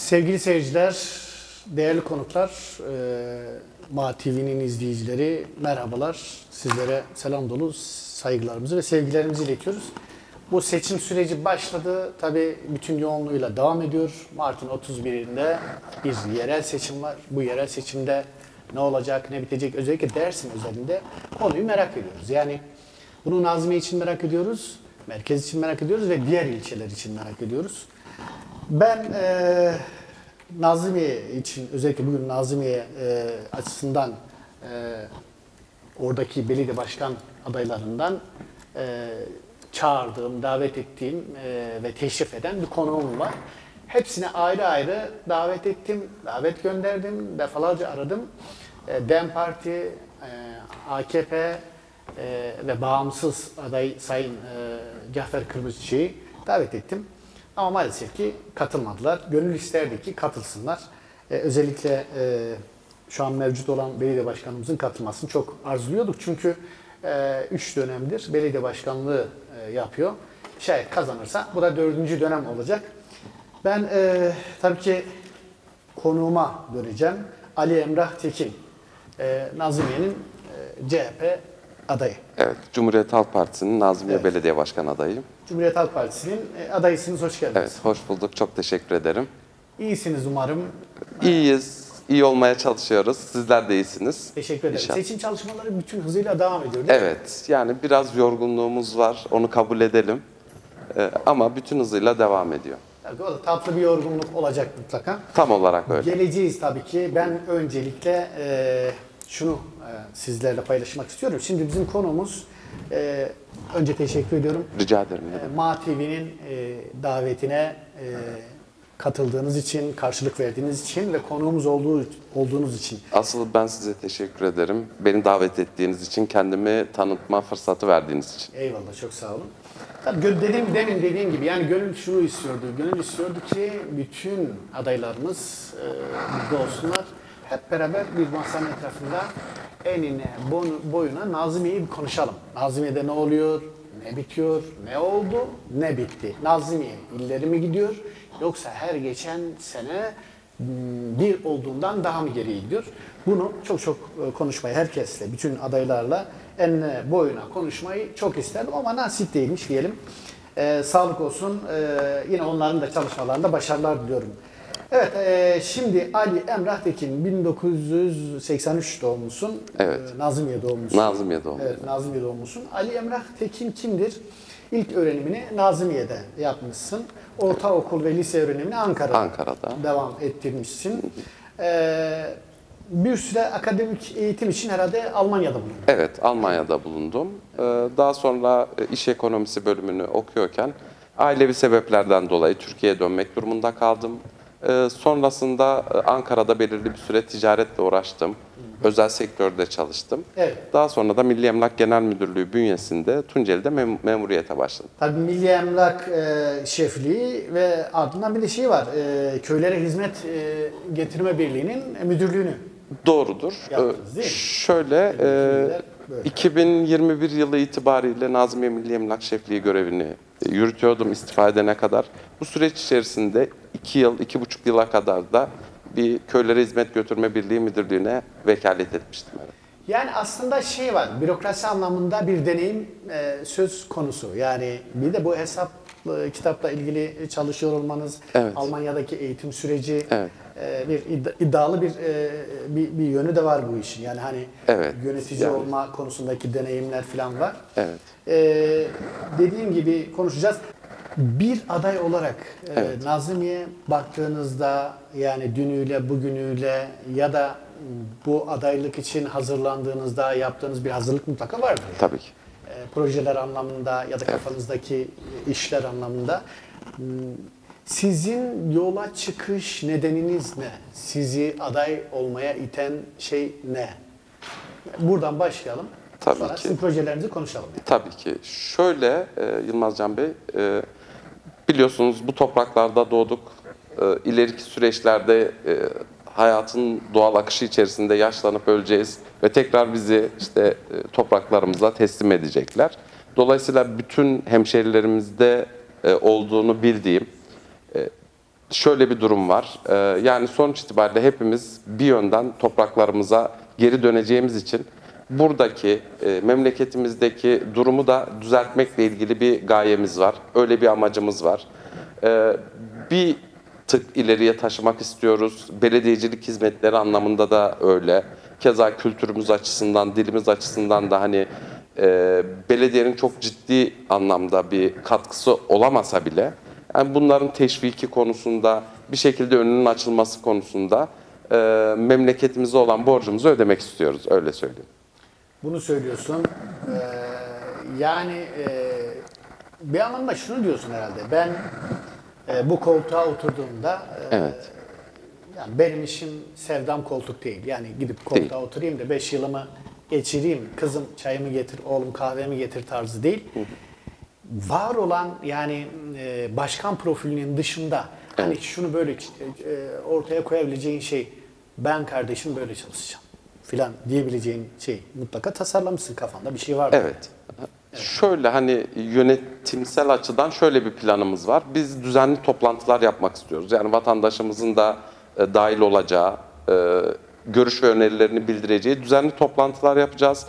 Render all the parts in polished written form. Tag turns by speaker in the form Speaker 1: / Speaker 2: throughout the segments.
Speaker 1: Sevgili seyirciler, değerli konuklar, MA TV'nin izleyicileri merhabalar. Sizlere selam dolu saygılarımızı ve sevgilerimizi iletiyoruz. Bu seçim süreci başladı. Tabii bütün yoğunluğuyla devam ediyor. Mart'ın 31'inde bir yerel seçim var. Bu yerel seçimde ne olacak, ne bitecek, özellikle Dersim özelinde konuyu merak ediyoruz. Yani bunu Nazmiye için merak ediyoruz, merkez için merak ediyoruz ve diğer ilçeler için merak ediyoruz. Ben Nazmiye için, özellikle bugün Nazmiye açısından oradaki belediye başkan adaylarından çağırdığım, davet ettiğim ve teşrif eden bir konuğum var. Hepsine ayrı ayrı davet ettim, davet gönderdim, defalarca aradım. DEM Parti, AKP ve bağımsız aday Sayın Cafer Kırmızıçı'yı davet ettim. Ama maalesef ki katılmadılar. Gönül isterdi ki katılsınlar. Özellikle şu an mevcut olan belediye başkanımızın katılmasını çok arzuluyorduk. Çünkü 3 dönemdir belediye başkanlığı yapıyor. Şayet kazanırsa bu da 4. dönem olacak. Ben tabii ki konuğuma döneceğim. Ali Emrah Tekin, Nazmiye'nin CHP adayı.
Speaker 2: Evet, Cumhuriyet Halk Partisi'nin Nazmiye Belediye Başkanı adayıyım.
Speaker 1: Cumhuriyet Halk Partisi'nin adayısınız. Hoş geldiniz.
Speaker 2: Evet, hoş bulduk. Çok teşekkür ederim.
Speaker 1: İyisiniz umarım.
Speaker 2: İyiyiz, iyi olmaya çalışıyoruz. Sizler de iyisiniz.
Speaker 1: Teşekkür ederim.
Speaker 2: İnşallah.
Speaker 1: Seçim çalışmaları bütün hızıyla devam ediyor değil mi?
Speaker 2: Evet, yani biraz yorgunluğumuz var, onu kabul edelim. Ama bütün hızıyla devam ediyor.
Speaker 1: Tabii o da tatlı bir yorgunluk olacak mutlaka.
Speaker 2: Tam olarak öyle.
Speaker 1: Geleceğiz tabii ki. Ben öncelikle şunu sizlerle paylaşmak istiyorum. Şimdi bizim konumuz, önce teşekkür ediyorum.
Speaker 2: Rica ederim.
Speaker 1: MA TV'nin davetine katıldığınız için, karşılık verdiğiniz için ve konuğumuz olduğunuz için.
Speaker 2: Asıl ben size teşekkür ederim. Beni davet ettiğiniz için, kendimi tanıtma fırsatı verdiğiniz için.
Speaker 1: Eyvallah, çok sağ olun. Tabii demin dediğim gibi, yani gönül şunu istiyordu. Gönül istiyordu ki bütün adaylarımız burada olsunlar. Hep beraber bir masanın etrafında enine boyuna Nazmiye'yi bir konuşalım. Nazmiye'de ne oluyor, ne bitiyor, ne oldu, ne bitti? Nazmiye illeri mi gidiyor, yoksa her geçen sene bir olduğundan daha mı geriye gidiyor? Bunu çok konuşmayı herkesle, bütün adaylarla enine boyuna konuşmayı çok isterdim ama nasip değilmiş diyelim. Sağlık olsun. Yine onların da çalışmalarında başarılar diliyorum. Evet, şimdi Ali Emrah Tekin, 1983 doğumlusun.
Speaker 2: Evet.
Speaker 1: Nazmiye doğumlusun.
Speaker 2: Nazmiye doğumlu.
Speaker 1: Evet, Nazmiye doğumlusun. Ali Emrah Tekin kimdir? İlk öğrenimini Nazmiye'de yapmışsın. Ortaokul ve lise öğrenimini Ankara'da devam ettirmişsin. Bir süre akademik eğitim için herhalde Almanya'da bulundun.
Speaker 2: Evet, Almanya'da bulundum. Daha sonra iş ekonomisi bölümünü okuyorken ailevi sebeplerden dolayı Türkiye'ye dönmek durumunda kaldım. Sonrasında Ankara'da belirli bir süre ticaretle uğraştım. Özel sektörde çalıştım.
Speaker 1: Evet.
Speaker 2: Daha sonra da Milli Emlak Genel Müdürlüğü bünyesinde Tunceli'de memuriyete başladım.
Speaker 1: Tabii Milli Emlak Şefliği ve ardından bir de şey var, Köylere Hizmet Getirme Birliği'nin müdürlüğünü.
Speaker 2: Doğrudur.
Speaker 1: Yaptınız değil mi?
Speaker 2: Şöyle, 2021 yılı itibariyle Nazmiye Milli Emlak Şefliği görevini yürütüyordum istifa edene kadar. Bu süreç içerisinde 2 yıl, 2,5 yıla kadar da bir Köylere Hizmet Götürme Birliği Müdürlüğü'ne vekalet etmiştim. Evet.
Speaker 1: Yani aslında şey var, bürokrasi anlamında bir deneyim söz konusu. Yani bir de bu hesap kitapla ilgili çalışıyor olmanız,
Speaker 2: Evet.
Speaker 1: Almanya'daki eğitim süreci,
Speaker 2: Evet.
Speaker 1: Bir iddialı bir yönü de var bu işin. Yani hani
Speaker 2: Evet,
Speaker 1: yönetici
Speaker 2: yani.
Speaker 1: olma konusundaki deneyimler falan var.
Speaker 2: Evet.
Speaker 1: Dediğim gibi konuşacağız. Bir aday olarak
Speaker 2: Evet.
Speaker 1: Nazmiye baktığınızda, yani dünüyle bugünüyle ya da bu adaylık için hazırlandığınızda yaptığınız bir hazırlık mutlaka vardır. Yani.
Speaker 2: Tabii ki.
Speaker 1: Projeler anlamında ya da kafanızdaki işler anlamında. Sizin yola çıkış nedeniniz ne? Sizi aday olmaya iten şey ne? Buradan başlayalım.
Speaker 2: Tabii
Speaker 1: Sonra
Speaker 2: ki.
Speaker 1: sizin projelerinizi konuşalım. Yani.
Speaker 2: Tabii ki. Şöyle Yılmaz Can Bey, biliyorsunuz bu topraklarda doğduk. İleriki süreçlerde hayatın doğal akışı içerisinde yaşlanıp öleceğiz ve tekrar bizi işte topraklarımıza teslim edecekler. Dolayısıyla bütün hemşerilerimizde olduğunu bildiğim şöyle bir durum var. Yani sonuç itibariyle hepimiz bir yönden topraklarımıza geri döneceğimiz için buradaki memleketimizdeki durumu da düzeltmekle ilgili bir gayemiz var. Öyle bir amacımız var. Bir tık ileriye taşımak istiyoruz. Belediyecilik hizmetleri anlamında da öyle. Keza kültürümüz açısından, dilimiz açısından da hani belediyenin çok ciddi anlamda bir katkısı olamasa bile yani bunların teşviki konusunda bir şekilde önünün açılması konusunda memleketimize olan borcumuzu ödemek istiyoruz. Öyle söyleyeyim.
Speaker 1: Bunu söylüyorsun. Yani bir anlamda şunu diyorsun herhalde. Ben bu koltuğa oturduğumda
Speaker 2: Evet.
Speaker 1: yani benim işim sevdam koltuk değil. Yani gidip koltuğa
Speaker 2: Değil.
Speaker 1: oturayım da 5 yılımı geçireyim. Kızım çayımı getir, oğlum kahvemi getir tarzı değil. Var olan yani başkan profilinin dışında hani şunu böyle ortaya koyabileceğin şey ben kardeşim böyle çalışacağım filan diyebileceğin şey mutlaka tasarlamışsın kafanda bir şey var.
Speaker 2: Evet. Şöyle hani yönetimsel açıdan şöyle bir planımız var. Biz düzenli toplantılar yapmak istiyoruz. Yani vatandaşımızın da dahil olacağı, görüş ve önerilerini bildireceği düzenli toplantılar yapacağız.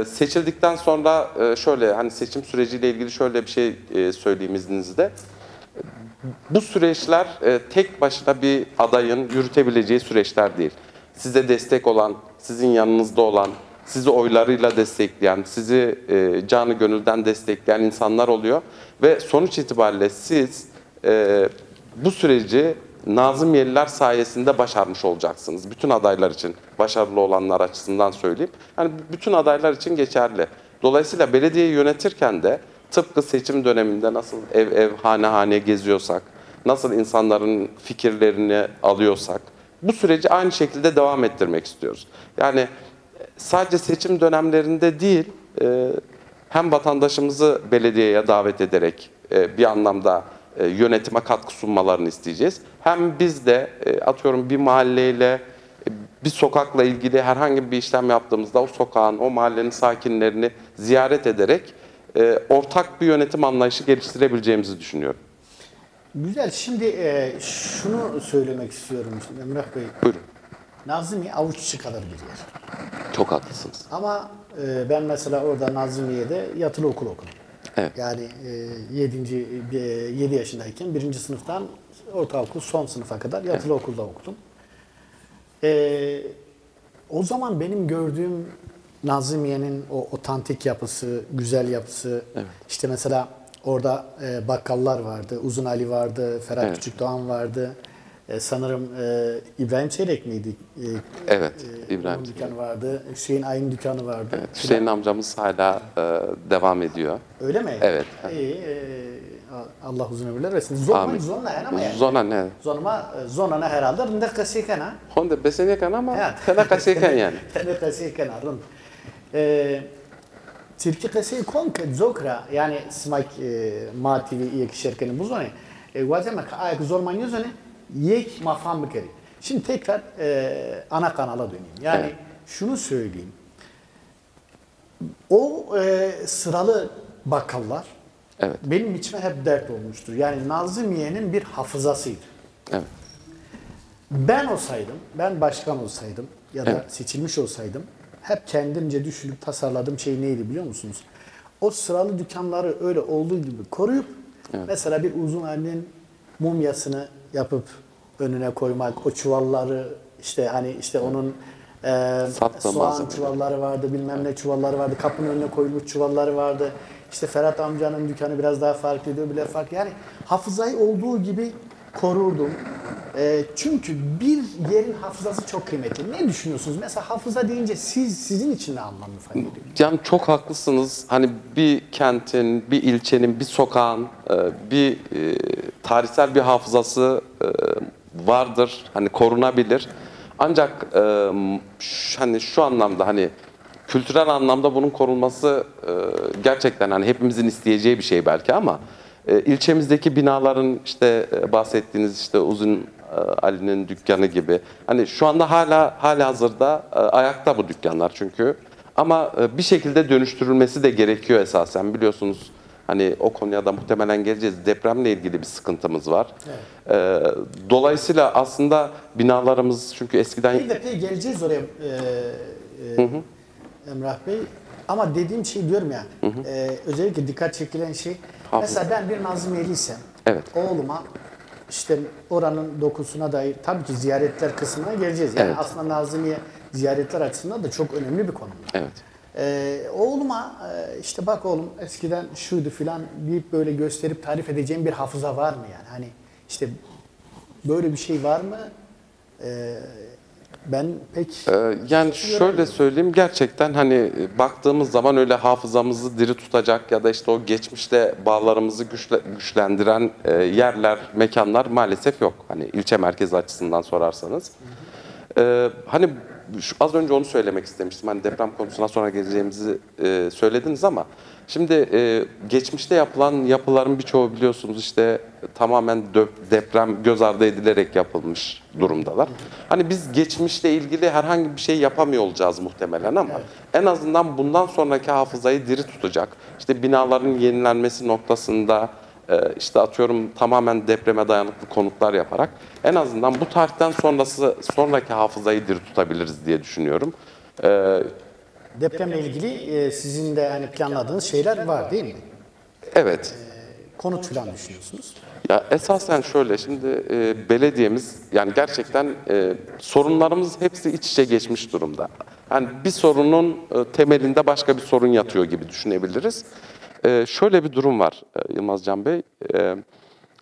Speaker 2: Seçildikten sonra şöyle hani seçim süreciyle ilgili şöyle bir şey söyleyeyim izninizle. Bu süreçler tek başına bir adayın yürütebileceği süreçler değil. Size destek olan, sizin yanınızda olan, sizi oylarıyla destekleyen, sizi canı gönülden destekleyen insanlar oluyor. Ve sonuç itibariyle siz bu süreci Nazımiyeliler sayesinde başarmış olacaksınız. Bütün adaylar için, başarılı olanlar açısından söyleyeyim. Yani bütün adaylar için geçerli. Dolayısıyla belediyeyi yönetirken de tıpkı seçim döneminde nasıl ev ev, hane hane geziyorsak, nasıl insanların fikirlerini alıyorsak, bu süreci aynı şekilde devam ettirmek istiyoruz. Yani sadece seçim dönemlerinde değil, hem vatandaşımızı belediyeye davet ederek bir anlamda yönetime katkı sunmalarını isteyeceğiz. Hem biz de atıyorum bir mahalleyle, bir sokakla ilgili herhangi bir işlem yaptığımızda o sokağın, o mahallenin sakinlerini ziyaret ederek ortak bir yönetim anlayışı geliştirebileceğimizi düşünüyorum.
Speaker 1: Güzel. Şimdi şunu söylemek istiyorum Emrah Bey.
Speaker 2: Buyurun.
Speaker 1: Nazımmiye avuç içi kadar bir yer.
Speaker 2: Çok haklısınız.
Speaker 1: Ama ben mesela orada Nazımmiye'de yatılı okul okudum.
Speaker 2: Evet.
Speaker 1: Yani 7 yaşındayken 1. sınıftan ortaokul son sınıfa kadar yatılı okulda okudum. O zaman benim gördüğüm Nazımmiye'nin o otantik yapısı, güzel yapısı, işte mesela orada bakkallar vardı, Uzun Ali vardı, Ferhat Küçükdoğan vardı. Sanırım İbrahim Çeyrek miydi?
Speaker 2: Evet, İbrahim
Speaker 1: dükkanı vardı. Hüseyin Ay'ın dükkanı vardı.
Speaker 2: Evet, Hüseyin amcamız hala devam ediyor.
Speaker 1: Öyle mi?
Speaker 2: Evet.
Speaker 1: Allah uzun ömürler versin.
Speaker 2: Amin.
Speaker 1: Zonna yani.
Speaker 2: Zona ne?
Speaker 1: Zona herhalde rında kasikana.
Speaker 2: Honda besenyekan ama tena kasiyekan yani.
Speaker 1: Tena kasikana rın. Tirki kasiye konket zokra yani smak mativi yek şirkenin bu zone. Vazemek ayak zorman yüzüne yek mafam bikeri. Şimdi tekrar ana kanala döneyim. Yani şunu söyleyeyim. O sıralı bakkallar benim içime hep dert olmuştur. Yani Nazımmiye'nin bir hafızasıydı.
Speaker 2: Evet.
Speaker 1: Ben olsaydım, ben başkan olsaydım ya da seçilmiş olsaydım hep kendimce düşünüp tasarladığım şey neydi biliyor musunuz? O sıralı dükkanları öyle olduğu gibi koruyup mesela bir Uzun Ali'nin mumyasını yapıp önüne koymak, o çuvalları işte hani işte onun soğan çuvalları vardı, bilmem ne çuvalları vardı, kapının önüne koyulmuş çuvalları vardı. İşte Ferhat amcanın dükkanı biraz daha farklıydı, bile farklı. Yani hafızayı olduğu gibi korurdum. Çünkü bir yerin hafızası çok kıymetli. Ne düşünüyorsunuz? Mesela hafıza deyince sizin için ne anlam ifade ediyor?
Speaker 2: Yani çok haklısınız. Hani bir kentin, bir ilçenin, bir sokağın bir tarihsel bir hafızası vardır. Hani korunabilir. Ancak hani şu anlamda hani kültürel anlamda bunun korunması gerçekten hani hepimizin isteyeceği bir şey belki ama ilçemizdeki binaların işte bahsettiğiniz işte Uzun Ali'nin dükkanı gibi hani şu anda hala hazırda ayakta bu dükkanlar çünkü ama bir şekilde dönüştürülmesi de gerekiyor esasen biliyorsunuz. Hani o konuya da muhtemelen geleceğiz. Depremle ilgili bir sıkıntımız var.
Speaker 1: Evet.
Speaker 2: Dolayısıyla aslında binalarımız çünkü eskiden...
Speaker 1: Peki geleceğiz oraya Emrah Bey. Ama dediğim şey diyorum ya, özellikle dikkat çekilen şey, mesela ben bir Nazımiyeliysem,
Speaker 2: Evet.
Speaker 1: oğluma işte oranın dokusuna dair, tabii ki ziyaretler kısmına geleceğiz. Yani
Speaker 2: Evet.
Speaker 1: aslında Nazımiye ziyaretler açısından da çok önemli bir konu. Oğluma işte bak oğlum eskiden şuydu filan deyip böyle gösterip tarif edeceğim bir hafıza var mı yani? Hani işte böyle bir şey var mı? Ben pek...
Speaker 2: Yani şöyle söyleyeyim, gerçekten hani baktığımız zaman öyle hafızamızı diri tutacak ya da işte o geçmişte bağlarımızı güçlendiren yerler, mekanlar maalesef yok. Hani ilçe merkezi açısından sorarsanız. Hani az önce onu söylemek istemiştim. Hani deprem konusuna sonra geleceğimizi söylediniz ama şimdi geçmişte yapılan yapıların birçoğu biliyorsunuz işte tamamen deprem göz ardı edilerek yapılmış durumdalar. Hani biz geçmişle ilgili herhangi bir şey yapamıyor olacağız muhtemelen ama en azından bundan sonraki hafızayı diri tutacak. İşte binaların yenilenmesi noktasında işte atıyorum tamamen depreme dayanıklı konutlar yaparak en azından bu tarihten sonraki hafızayı diri tutabiliriz diye düşünüyorum.
Speaker 1: Depremle ilgili sizin de hani planladığınız şeyler var değil mi?
Speaker 2: Evet.
Speaker 1: Konut falan düşünüyorsunuz.
Speaker 2: Ya esasen şöyle, şimdi belediyemiz yani gerçekten sorunlarımız hepsi iç içe geçmiş durumda. Yani bir sorunun temelinde başka bir sorun yatıyor gibi düşünebiliriz. Şöyle bir durum var Yılmaz Can Bey.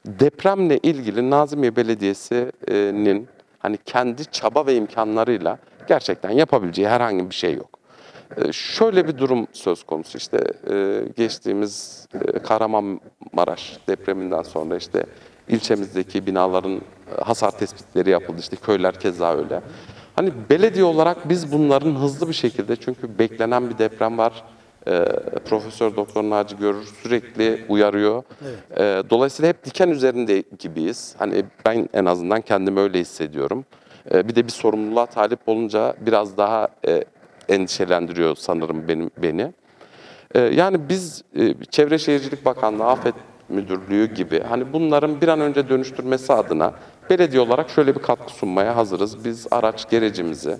Speaker 2: Depremle ilgili Nazımmiye Belediyesi'nin hani kendi çaba ve imkanlarıyla gerçekten yapabileceği herhangi bir şey yok. Şöyle bir durum söz konusu, işte geçtiğimiz Kahramanmaraş depreminden sonra işte ilçemizdeki binaların hasar tespitleri yapıldı, işte köyler keza öyle. Hani belediye olarak biz bunların hızlı bir şekilde, çünkü beklenen bir deprem var. Profesör Doktor Naci Görür sürekli uyarıyor.
Speaker 1: Evet.
Speaker 2: Dolayısıyla hep diken üzerinde gibiyiz. Hani ben en azından kendimi öyle hissediyorum. Bir de bir sorumluluğa talip olunca biraz daha endişelendiriyor sanırım beni. Yani biz Çevre Şehircilik Bakanlığı, Afet Müdürlüğü gibi hani bunların bir an önce dönüştürmesi adına belediye olarak şöyle bir katkı sunmaya hazırız. Biz araç gerecimizi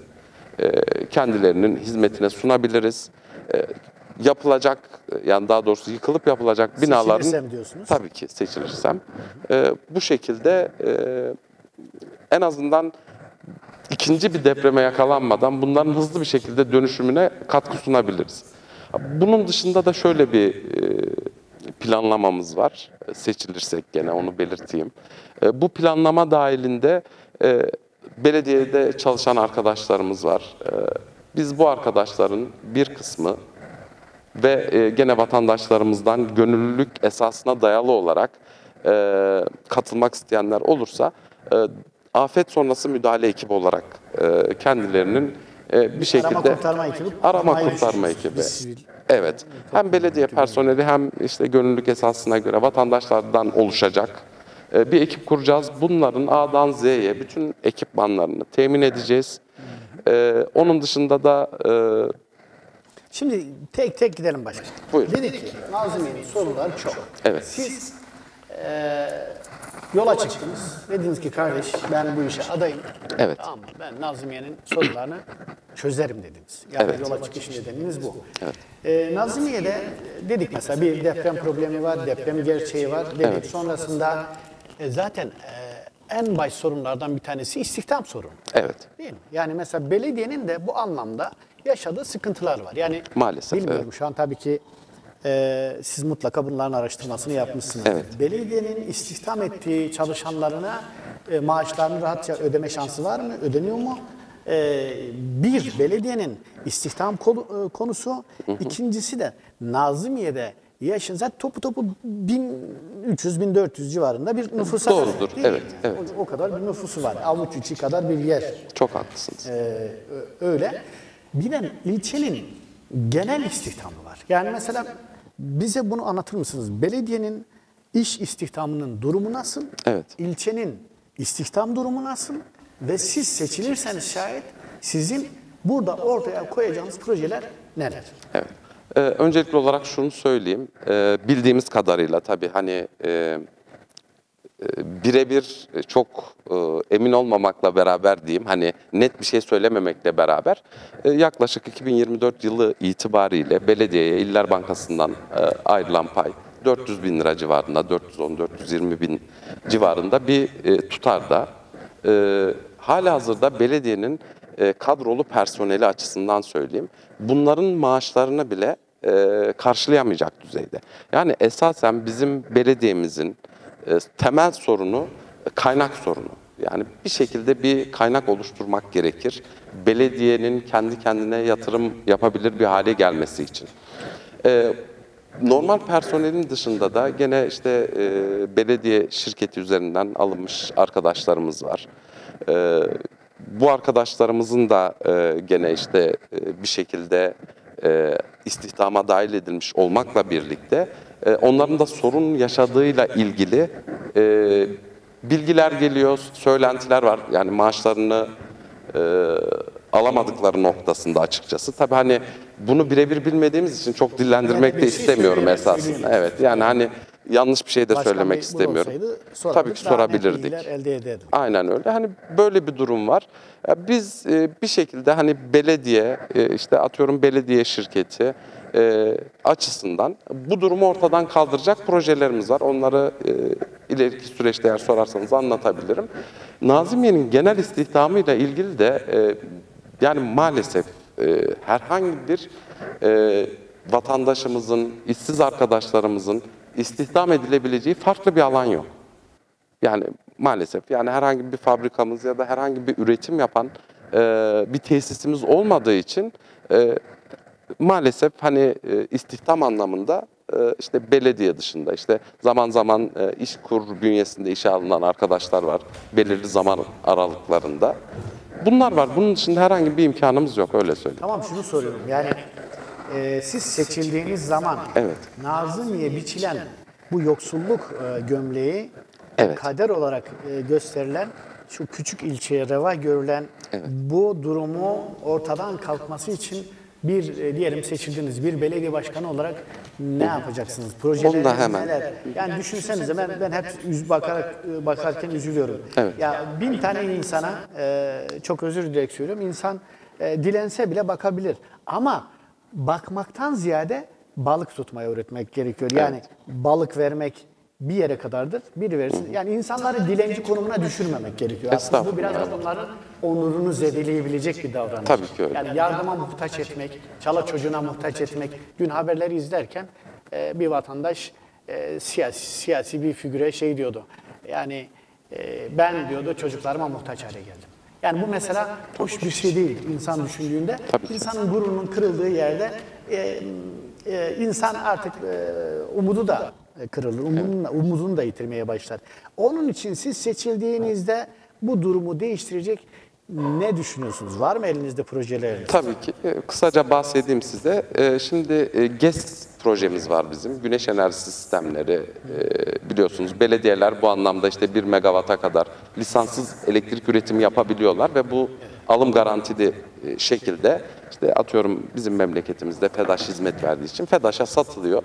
Speaker 2: kendilerinin hizmetine sunabiliriz. Yapılacak, yani daha doğrusu yıkılıp yapılacak binaların...
Speaker 1: Seçilirsem diyorsunuz.
Speaker 2: Tabii ki seçilirsem. Bu şekilde en azından ikinci bir depreme yakalanmadan bunların hızlı bir şekilde dönüşümüne katkı sunabiliriz. Bunun dışında da şöyle bir planlamamız var. Seçilirsek gene onu belirteyim. Bu planlama dahilinde belediyede çalışan arkadaşlarımız var. Biz bu arkadaşların bir kısmı ve gene vatandaşlarımızdan gönüllülük esasına dayalı olarak katılmak isteyenler olursa afet sonrası müdahale ekibi olarak kendilerinin bir şekilde arama kurtarma ekibi. Evet. Hem belediye personeli hem işte gönüllülük esasına göre vatandaşlardan oluşacak bir ekip kuracağız. Bunların A'dan Z'ye bütün ekipmanlarını temin edeceğiz. Onun dışında da
Speaker 1: şimdi tek tek gidelim başka.
Speaker 2: Buyurun.
Speaker 1: Dedik ki Nazımmiye'nin soruları çok.
Speaker 2: Evet.
Speaker 1: Siz yola çıktınız. Dediniz ki kardeş ben bu işe adayım.
Speaker 2: Evet.
Speaker 1: Tamam mı? Ben Nazımmiye'nin sorularını çözerim dediniz. Yani
Speaker 2: Evet.
Speaker 1: yola çıkış nedeniniz bu.
Speaker 2: Evet.
Speaker 1: Nazımmiye'de dedik mesela bir deprem problemi var, deprem gerçeği var dedik.
Speaker 2: Evet.
Speaker 1: Sonrasında zaten en baş sorunlardan bir tanesi istihdam sorunu.
Speaker 2: Evet.
Speaker 1: Değil mi? Yani mesela belediyenin de bu anlamda yaşadığı sıkıntılar var. Yani
Speaker 2: maalesef,
Speaker 1: bilmiyorum
Speaker 2: evet.
Speaker 1: şu an tabii ki siz mutlaka bunların araştırmasını yapmışsınız.
Speaker 2: Evet.
Speaker 1: Belediyenin istihdam ettiği çalışanlarına maaşlarını rahatça ödeme şansı var mı? Ödeniyor mu? Bir, belediyenin istihdam konusu. İkincisi de Nazımmiye'de yaşayan zaten topu 1300-1400 civarında bir nüfusa
Speaker 2: Doğrudur.
Speaker 1: sahip, değil mi?
Speaker 2: Evet, evet.
Speaker 1: O kadar bir nüfusu var. Avuç içi kadar bir yer.
Speaker 2: Çok haklısınız.
Speaker 1: Öyle. Bir de ilçenin genel istihdamı var. Yani mesela bize bunu anlatır mısınız? Belediyenin iş istihdamının durumu nasıl?
Speaker 2: Evet.
Speaker 1: İlçenin istihdam durumu nasıl? Ve siz seçilirseniz şayet sizin burada ortaya koyacağınız projeler neler?
Speaker 2: Evet. Öncelikli olarak şunu söyleyeyim. Bildiğimiz kadarıyla tabii hani birebir çok emin olmamakla beraber diyeyim, hani net bir şey söylememekle beraber yaklaşık 2024 yılı itibariyle belediyeye İller Bankası'ndan ayrılan pay 400 bin lira civarında, 410-420 bin civarında bir tutarda. Halihazırda belediyenin kadrolu personeli açısından söyleyeyim, bunların maaşlarını bile karşılayamayacak düzeyde. Yani esasen bizim belediyemizin temel sorunu kaynak sorunu. Yani bir şekilde bir kaynak oluşturmak gerekir. Belediyenin kendi kendine yatırım yapabilir bir hale gelmesi için. Normal personelin dışında da gene işte belediye şirketi üzerinden alınmış arkadaşlarımız var. Bu arkadaşlarımızın da gene işte bir şekilde istihdama dahil edilmiş olmakla birlikte onların da sorun yaşadığıyla ilgili bilgiler geliyor, söylentiler var. Yani maaşlarını alamadıkları noktasında açıkçası. Tabii hani bunu birebir bilmediğimiz için çok dillendirmek de istemiyorum esasında. Evet, yani hani yanlış bir şey de söylemek istemiyorum. Tabii ki sorabilirdik.
Speaker 1: Elde ederdim.
Speaker 2: Aynen öyle. Hani böyle bir durum var. Ya biz bir şekilde hani belediye, işte atıyorum belediye şirketi açısından bu durumu ortadan kaldıracak projelerimiz var. Onları ileriki süreçte eğer sorarsanız anlatabilirim. Nazimiye'nin genel istihdamıyla ilgili de yani maalesef herhangi bir vatandaşımızın, işsiz arkadaşlarımızın istihdam edilebileceği farklı bir alan yok. Yani maalesef yani herhangi bir fabrikamız ya da herhangi bir üretim yapan bir tesisimiz olmadığı için maalesef hani istihdam anlamında işte belediye dışında işte zaman zaman İşkur bünyesinde işe alınan arkadaşlar var belirli zaman aralıklarında. Bunlar var. Bunun dışında herhangi bir imkanımız yok, öyle söyleyeyim.
Speaker 1: Tamam, şunu soruyorum. Yani siz seçildiğiniz zaman
Speaker 2: Evet.
Speaker 1: Nazımmiye biçilen bu yoksulluk gömleği
Speaker 2: Evet.
Speaker 1: kader olarak gösterilen şu küçük ilçeye reva görülen bu durumu ortadan kalkması için bir diyelim seçildiniz bir belediye başkanı olarak ne yapacaksınız?
Speaker 2: Onu da hemen.
Speaker 1: Neler? Yani düşünsenize ben hep bakarken üzülüyorum.
Speaker 2: Evet.
Speaker 1: Ya 1000 tane insana çok özür dileyerek söylüyorum. İnsan dilense bile bakabilir. Ama bakmaktan ziyade balık tutmayı öğretmek gerekiyor. Yani balık vermek bir yere kadardır. Biri verirsin. Yani insanları dilenci konumuna düşürmemek gerekiyor. Aslında bu biraz da bunların onurunu zedeleyebilecek bir davranış.
Speaker 2: Tabii ki öyle.
Speaker 1: Yani yardıma muhtaç etmek, çala çocuğuna muhtaç etmek. Dün haberleri izlerken bir vatandaş siyasi bir figüre şey diyordu. Yani ben diyordu çocuklarıma muhtaç hale geldim. Yani bu mesela hoş bir şey değil insan düşündüğünde. İnsanın gururunun kırıldığı yerde insan artık umudu da kırılır, umudunu da yitirmeye başlar. Onun için siz seçildiğinizde bu durumu değiştirecek ne düşünüyorsunuz? Var mı elinizde projeleriniz?
Speaker 2: Tabii ki. Kısaca bahsedeyim size. Şimdi GES projemiz var bizim. Güneş enerjisi sistemleri biliyorsunuz. Belediyeler bu anlamda işte 1 megawata kadar lisanssız elektrik üretimi yapabiliyorlar ve bu alım garantili şekilde işte atıyorum bizim memleketimizde FEDAŞ hizmet verdiği için FEDAŞ'a satılıyor.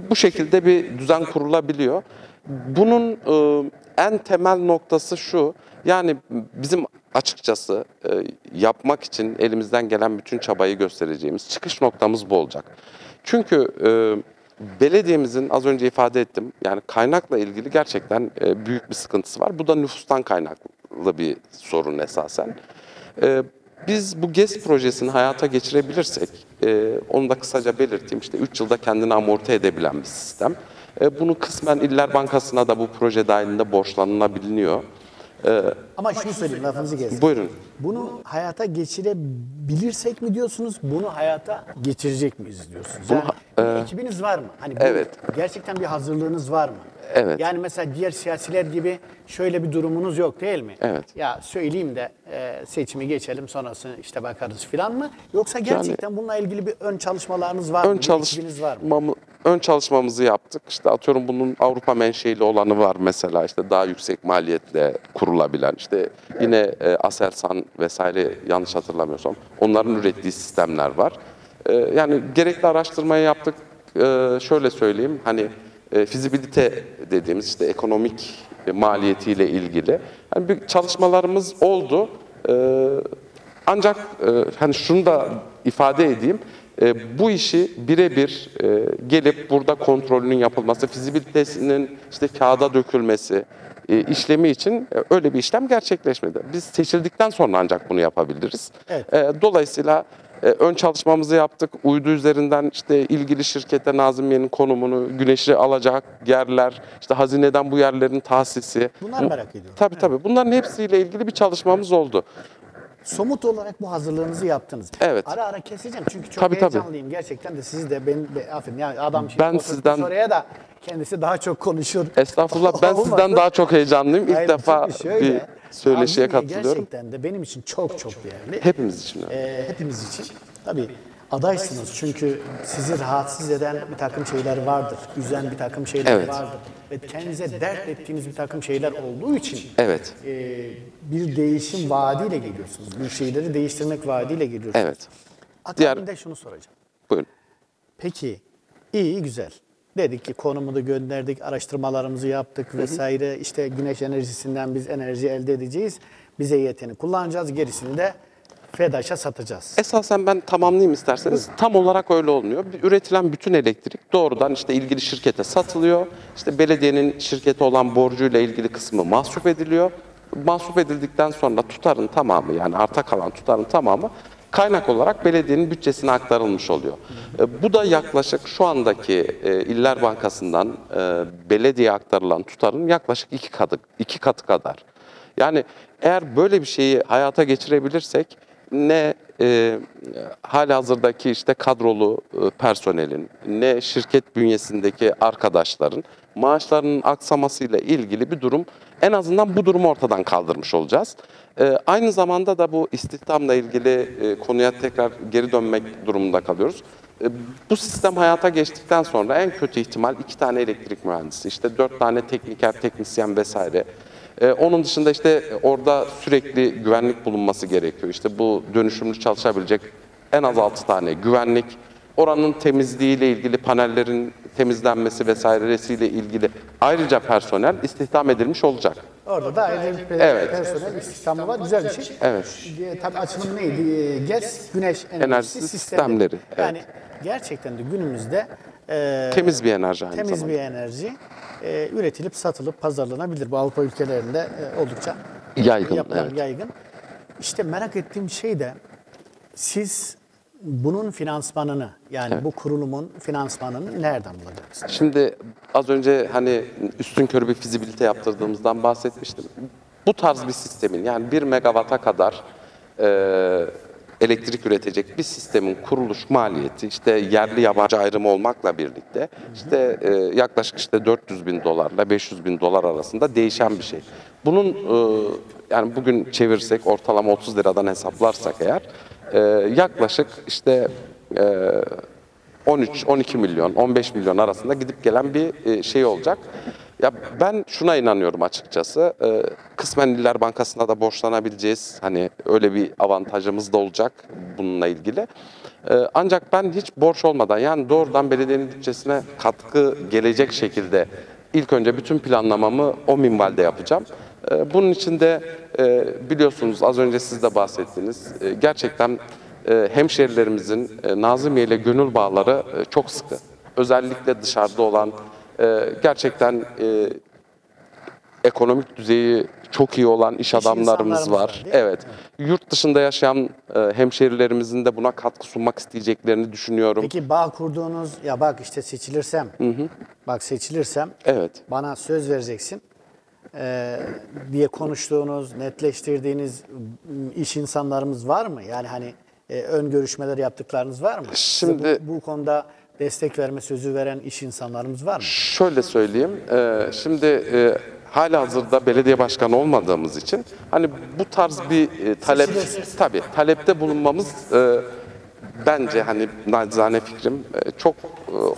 Speaker 2: Bu şekilde bir düzen kurulabiliyor. Bunun en temel noktası şu, yani bizim açıkçası yapmak için elimizden gelen bütün çabayı göstereceğimiz çıkış noktamız bu olacak. Çünkü belediyemizin az önce ifade ettim, yani kaynakla ilgili gerçekten büyük bir sıkıntısı var. Bu da nüfustan kaynaklı bir sorun esasen. Biz bu GES projesini hayata geçirebilirsek, onu da kısaca belirteyim, işte 3 yılda kendini amorti edebilen bir sistem. Bunu kısmen İller Bankası'na da bu proje dahilinde borçlanılabiliyor.
Speaker 1: Ama şunu söyleyeyim, lafınızı kestim.
Speaker 2: Buyurun.
Speaker 1: Bunu hayata geçirebilirsek mi diyorsunuz, bunu hayata geçirecek miyiz diyorsunuz? Yani bir ekibiniz var mı? Hani
Speaker 2: Evet.
Speaker 1: Gerçekten bir hazırlığınız var mı?
Speaker 2: Evet.
Speaker 1: Yani mesela diğer siyasiler gibi şöyle bir durumunuz yok değil mi?
Speaker 2: Evet.
Speaker 1: Ya söyleyeyim de seçimi geçelim sonrasını işte bakarız filan mı? Yoksa gerçekten bununla ilgili bir ön çalışmalarınız var mı? Bir ekibiniz var mı?
Speaker 2: Ön çalışmamızı yaptık. İşte atıyorum bunun Avrupa menşeili olanı var mesela, işte daha yüksek maliyetle kurulabilen, işte yine Aselsan vesaire yanlış hatırlamıyorsam onların ürettiği sistemler var. Yani gerekli araştırmayı yaptık. Şöyle söyleyeyim, hani fizibilite dediğimiz işte ekonomik maliyetiyle ilgili yani bir çalışmalarımız oldu. Ancak hani şunu da ifade edeyim, bu işi birebir gelip burada kontrolünün yapılması, fizibilitesinin işte kağıda dökülmesi işlemi için öyle bir işlem gerçekleşmedi. Biz seçildikten sonra ancak bunu yapabiliriz.
Speaker 1: Evet.
Speaker 2: Dolayısıyla ön çalışmamızı yaptık. Uydu üzerinden işte ilgili şirkete Nazımmiye'nin konumunu, güneşi alacak yerler, işte hazineden bu yerlerin tahsisi.
Speaker 1: Bunlar merak ediyorum.
Speaker 2: Tabii tabii. Bunların hepsiyle ilgili bir çalışmamız oldu.
Speaker 1: Somut olarak bu hazırlığınızı yaptınız.
Speaker 2: Evet.
Speaker 1: Ara ara keseceğim çünkü çok
Speaker 2: Tabii, tabii.
Speaker 1: heyecanlıyım. Gerçekten de siz de aferin. Yani adam şimdi
Speaker 2: Ben
Speaker 1: oturtmuş
Speaker 2: sizden-
Speaker 1: oraya da kendisi daha çok konuşur.
Speaker 2: Estağfurullah, ben
Speaker 1: Olmasın.
Speaker 2: sizden daha çok heyecanlıyım. İlk
Speaker 1: Hayır,
Speaker 2: defa
Speaker 1: çünkü şöyle,
Speaker 2: bir söyleşiye
Speaker 1: Nazımmiye
Speaker 2: katılıyorum.
Speaker 1: Gerçekten de benim için çok çok değerli.
Speaker 2: Hepimiz için öyle.
Speaker 1: Hepimiz için. Tabii adaysınız çünkü sizi rahatsız eden bir takım şeyler vardır. Üzen bir takım şeyler
Speaker 2: Evet.
Speaker 1: vardır. Ve kendinize dert ettiğiniz bir takım şeyler olduğu için
Speaker 2: Evet.
Speaker 1: bir değişim vaadiyle geliyorsunuz. Bir şeyleri değiştirmek vaadiyle geliyorsunuz.
Speaker 2: Evet.
Speaker 1: Akabinde şunu soracağım.
Speaker 2: Buyurun.
Speaker 1: Peki, iyi güzel. Dedik ki konumumu da gönderdik, araştırmalarımızı yaptık vesaire. İşte güneş enerjisinden biz enerji elde edeceğiz. Bize yeteni kullanacağız, gerisini de FEDAŞ'a satacağız.
Speaker 2: Esasen ben tamamlayayım isterseniz. Tam olarak öyle olmuyor. Üretilen bütün elektrik doğrudan işte ilgili şirkete satılıyor. İşte belediyenin şirkete olan borcuyla ilgili kısmı mahsup ediliyor. Mahsup edildikten sonra tutarın tamamı, yani arta kalan tutarın tamamı kaynak olarak belediyenin bütçesine aktarılmış oluyor. Bu da yaklaşık şu andaki İller Bankası'ndan belediyeye aktarılan tutarın yaklaşık iki katı kadar. Yani eğer böyle bir şeyi hayata geçirebilirsek ne halihazırdaki işte kadrolu personelin, ne şirket bünyesindeki arkadaşların maaşlarının aksamasıyla ilgili bir durum, en azından bu durumu ortadan kaldırmış olacağız. Aynı zamanda da bu istihdamla ilgili konuya tekrar geri dönmek durumunda kalıyoruz. Bu sistem hayata geçtikten sonra en kötü ihtimal 2 tane elektrik mühendisi, işte 4 tane tekniker, teknisyen vesaire. Onun dışında işte orada sürekli güvenlik bulunması gerekiyor. İşte bu dönüşümlü çalışabilecek en az 6 tane güvenlik. Oranın temizliğiyle ilgili, panellerin temizlenmesi vesairesiyle ilgili ayrıca personel istihdam edilmiş olacak.
Speaker 1: Orada da ayrıca bir
Speaker 2: Evet.
Speaker 1: personel istihdamı var. Güzel bir şey.
Speaker 2: Evet.
Speaker 1: Tabii açılımı neydi? GES, güneş enerjisi
Speaker 2: Enerjisi
Speaker 1: sistemleri.
Speaker 2: sistemleri, evet.
Speaker 1: Yani gerçekten de günümüzde
Speaker 2: Temiz bir enerji aynı
Speaker 1: temiz
Speaker 2: zamanda.
Speaker 1: bir enerji üretilip satılıp pazarlanabilir. Bu Avrupa ülkelerinde oldukça
Speaker 2: Yaygın,
Speaker 1: yapılan
Speaker 2: evet.
Speaker 1: yaygın. İşte merak ettiğim şey de siz bunun finansmanını yani bu kurulumun finansmanını nereden bulacaksınız?
Speaker 2: Şimdi az önce hani üstünkörü bir fizibilite yaptırdığımızdan bahsetmiştim. Bu tarz bir sistemin, yani 1 megawata kadar elektrik üretecek bir sistemin kuruluş maliyeti, işte yerli yabancı ayrımı olmakla birlikte işte yaklaşık işte 400 bin dolarla 500 bin dolar arasında değişen bir şey. Bunun yani bugün çevirsek, ortalama 30 liradan hesaplarsak eğer yaklaşık işte 13-12 milyon, 15 milyon arasında gidip gelen bir şey olacak. Ya ben şuna inanıyorum açıkçası. Kısmen İller Bankası'na da borçlanabileceğiz. Hani öyle bir avantajımız da olacak bununla ilgili. Ancak ben hiç borç olmadan, yani doğrudan belediyenin bütçesine katkı gelecek şekilde ilk önce bütün planlamamı o minvalde yapacağım. Bunun için de biliyorsunuz, az önce siz de bahsettiniz. Gerçekten hemşehrilerimizin Nazımmiye ile gönül bağları çok sıkı. Özellikle dışarıda olan, gerçekten ekonomik düzeyi çok iyi olan iş adamlarımız
Speaker 1: insanlarımız
Speaker 2: var.
Speaker 1: var, değil mi?
Speaker 2: Evet. Yurt dışında yaşayan hemşehrilerimizin de buna katkı sunmak isteyeceklerini düşünüyorum.
Speaker 1: Peki bağ kurduğunuz, ya bak işte seçilirsem, bak seçilirsem
Speaker 2: Evet.
Speaker 1: bana söz vereceksin diye konuştuğunuz, netleştirdiğiniz iş insanlarımız var mı? Yani hani ön görüşmeler yaptıklarınız var mı? Size
Speaker 2: Şimdi-
Speaker 1: bu konuda destek verme sözü veren iş insanlarımız var mı?
Speaker 2: Şöyle söyleyeyim, şimdi halihazırda belediye başkanı olmadığımız için hani bu tarz bir talepte bulunmamız bence hani nacizane fikrim çok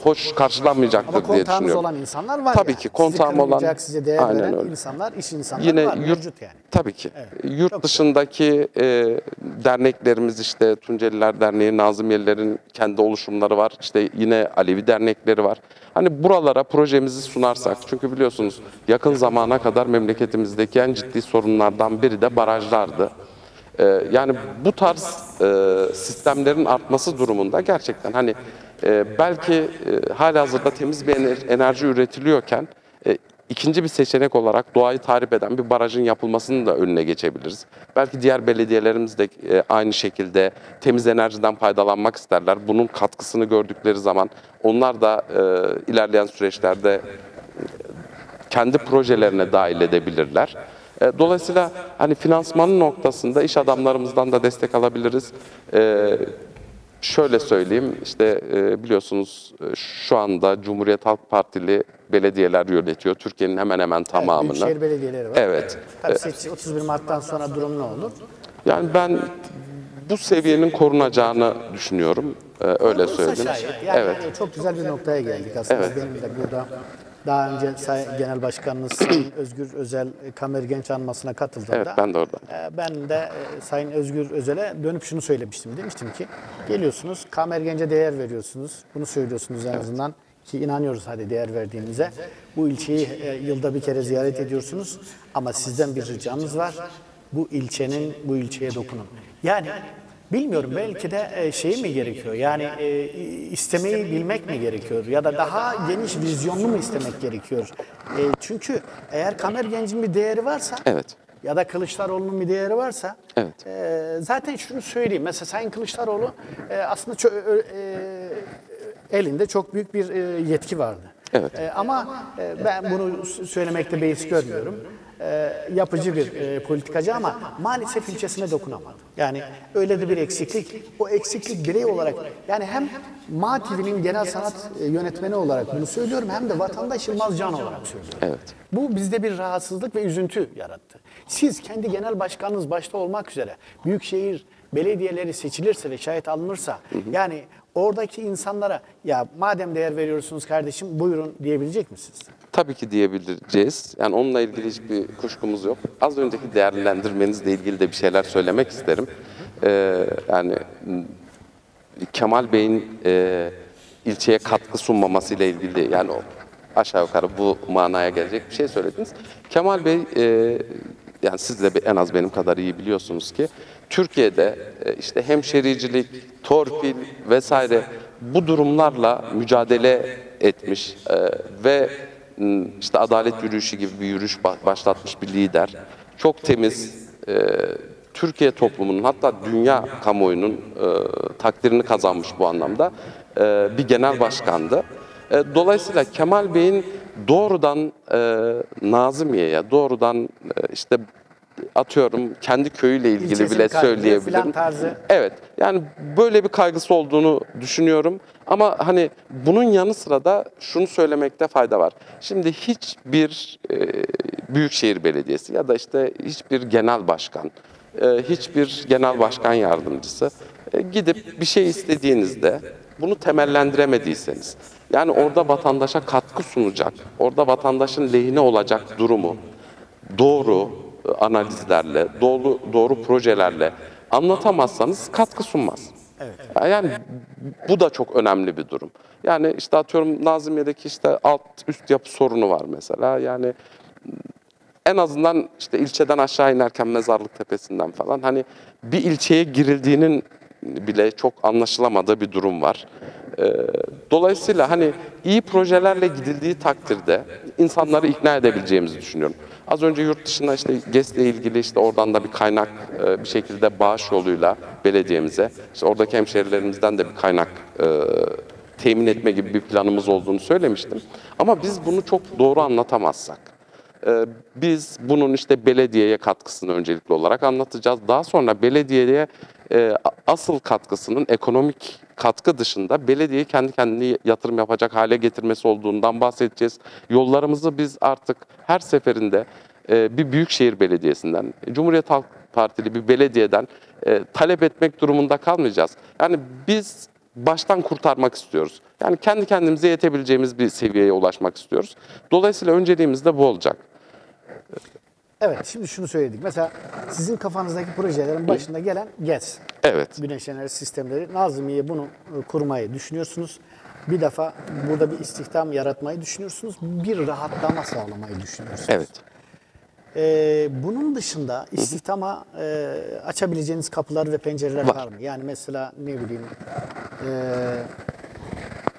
Speaker 2: hoş karşılanmayacaktır
Speaker 1: Ama
Speaker 2: diye
Speaker 1: kontağınız
Speaker 2: düşünüyorum.
Speaker 1: olan insanlar var
Speaker 2: Tabii
Speaker 1: ya.
Speaker 2: ki kontağım
Speaker 1: sizi
Speaker 2: olan,
Speaker 1: kırmayacak, size değer
Speaker 2: aynen
Speaker 1: veren
Speaker 2: öyle.
Speaker 1: insanlar, iş insanları
Speaker 2: Yine
Speaker 1: var, mevcut yani.
Speaker 2: tabii ki.
Speaker 1: Evet.
Speaker 2: Yurt
Speaker 1: Çok
Speaker 2: dışındaki derneklerimiz, işte Tunceliler Derneği, Nazımiyelilerin kendi oluşumları var. İşte yine Alevi dernekleri var. Hani buralara projemizi sunarsak, çünkü biliyorsunuz yakın zamana kadar memleketimizdeki en ciddi sorunlardan biri de barajlardı. Yani bu tarz sistemlerin artması durumunda gerçekten hani belki halihazırda temiz bir enerji üretiliyorken ikinci bir seçenek olarak doğayı tahrip eden bir barajın yapılmasının da önüne geçebiliriz. Belki diğer belediyelerimiz de aynı şekilde temiz enerjiden faydalanmak isterler. Bunun katkısını gördükleri zaman onlar da ilerleyen süreçlerde kendi projelerine dahil edebilirler. Dolayısıyla hani finansmanın noktasında iş adamlarımızdan da destek alabiliriz. Şöyle söyleyeyim, işte biliyorsunuz şu anda Cumhuriyet Halk Partili belediyeler yönetiyor. Türkiye'nin hemen hemen tamamını.
Speaker 1: Büyükşehir belediyeleri var.
Speaker 2: Evet.
Speaker 1: Tabii 31 Mart'tan sonra durum ne olur?
Speaker 2: Yani ben bu seviyenin korunacağını düşünüyorum. Öyle
Speaker 1: Olursa
Speaker 2: söyleyeyim.
Speaker 1: şayet. Yani
Speaker 2: Evet.
Speaker 1: çok güzel bir noktaya geldik aslında.
Speaker 2: Evet.
Speaker 1: Benim de burada daha önce Genel Başkanınız Sayın Özgür Özel Kamer Genç anmasına katıldığımda
Speaker 2: Evet, ben de orada.
Speaker 1: Ben de Sayın Özgür Özel'e dönüp şunu söylemiştim. Demiştim ki geliyorsunuz Kamer Genç'e değer veriyorsunuz. Bunu söylüyorsunuz en azından ki inanıyoruz hadi değer verdiğinize. Bu ilçeyi yılda bir kere ziyaret ediyorsunuz ama sizden bir ricamız var. Bu ilçeye dokunun. Yani bilmiyorum belki de şey mi gerekiyor yani istemeyi bilmek mi gerekiyor ya da daha geniş vizyonlu mu istemek gerekiyor? Çünkü eğer Kamer Genç'in bir değeri varsa
Speaker 2: Evet.
Speaker 1: ya da Kılıçdaroğlu'nun bir değeri varsa
Speaker 2: Evet.
Speaker 1: zaten şunu söyleyeyim mesela Sayın Kılıçdaroğlu aslında elinde çok büyük bir yetki vardı.
Speaker 2: Evet.
Speaker 1: Ama ben bunu söylemekte beis görmüyorum. Yapıcı bir politikacı ama maalesef ilçesine dokunamadı. Yani öyle de bir eksiklik. O eksiklik birey olarak yani hem MA TV'nin genel sanat yönetmeni olarak bunu söylüyorum hem de vatandaş Yılmaz Can olarak söylüyorum.
Speaker 2: Evet.
Speaker 1: Bu bizde bir rahatsızlık ve üzüntü yarattı. Siz kendi genel başkanınız başta olmak üzere büyükşehir belediyeleri seçilirse ve şayet alınırsa yani oradaki insanlara ya madem değer veriyorsunuz kardeşim buyurun diyebilecek misiniz?
Speaker 2: Tabii ki diyebileceğiz. Yani onunla ilgili hiçbir kuşkumuz yok. Az önceki değerlendirmenizle ilgili de bir şeyler söylemek isterim. Yani Kemal Bey'in ilçeye katkı sunmaması ile ilgili yani o aşağı yukarı bu manaya gelecek bir şey söylediniz. Kemal Bey yani siz de en az benim kadar iyi biliyorsunuz ki Türkiye'de işte hemşericilik, torpil vesaire bu durumlarla mücadele etmiş ve işte adalet yürüyüşü gibi bir yürüyüş başlatmış bir lider. Çok temiz, Türkiye toplumunun hatta dünya kamuoyunun takdirini kazanmış bu anlamda bir genel başkandı. Dolayısıyla Kemal Bey'in doğrudan Nazımiye'ye, doğrudan işte atıyorum kendi köyüyle ilgili
Speaker 1: İlçesini
Speaker 2: bile
Speaker 1: kaybediyor
Speaker 2: söyleyebilirim.
Speaker 1: filan tarzı.
Speaker 2: Evet. Yani böyle bir kaygısı olduğunu düşünüyorum. Ama hani bunun yanı sıra da şunu söylemekte fayda var. Şimdi hiçbir büyükşehir belediyesi ya da işte hiçbir genel başkan, hiçbir genel başkan yardımcısı gidip bir şey istediğinizde bunu temellendiremediyseniz, yani orada vatandaşa katkı sunacak, orada vatandaşın lehine olacak durumu doğru analizlerle, doğru projelerle anlatamazsanız katkı sunmaz.
Speaker 1: Evet.
Speaker 2: Yani bu da çok önemli bir durum. Yani işte atıyorum Nazımiyedeki işte alt üst yapı sorunu var mesela. Yani en azından işte ilçeden aşağı inerken Mezarlık Tepesi'nden falan hani bir ilçeye girildiğinin bile çok anlaşılamadığı bir durum var. Dolayısıyla hani iyi projelerle gidildiği takdirde insanları ikna edebileceğimizi düşünüyorum. Az önce yurt dışında işte GES'le ilgili işte oradan da bir kaynak bir şekilde bağış yoluyla belediyemize, işte oradaki hemşehrilerimizden de bir kaynak temin etme gibi bir planımız olduğunu söylemiştim. Ama biz bunu çok doğru anlatamazsak, biz bunun işte belediyeye katkısını öncelikli olarak anlatacağız. Daha sonra belediyeye asıl katkısının ekonomik katkı dışında belediye kendi kendine yatırım yapacak hale getirmesi olduğundan bahsedeceğiz. Yollarımızı biz artık her seferinde bir büyükşehir belediyesinden, Cumhuriyet Halk Partili bir belediyeden talep etmek durumunda kalmayacağız. Yani biz baştan kurtarmak istiyoruz. Yani kendi kendimize yetebileceğimiz bir seviyeye ulaşmak istiyoruz. Dolayısıyla önceliğimiz de bu olacak.
Speaker 1: Evet, şimdi şunu söyledik. Mesela sizin kafanızdaki projelerin başında gelen GES.
Speaker 2: Evet.
Speaker 1: Güneş enerji sistemleri. Nazımmiye bunu kurmayı düşünüyorsunuz. Bir defa burada bir istihdam yaratmayı düşünüyorsunuz. Bir rahatlama sağlamayı düşünüyorsunuz.
Speaker 2: Evet.
Speaker 1: Bunun dışında istihdama açabileceğiniz kapılar ve pencereler var mı? Yani mesela ne bileyim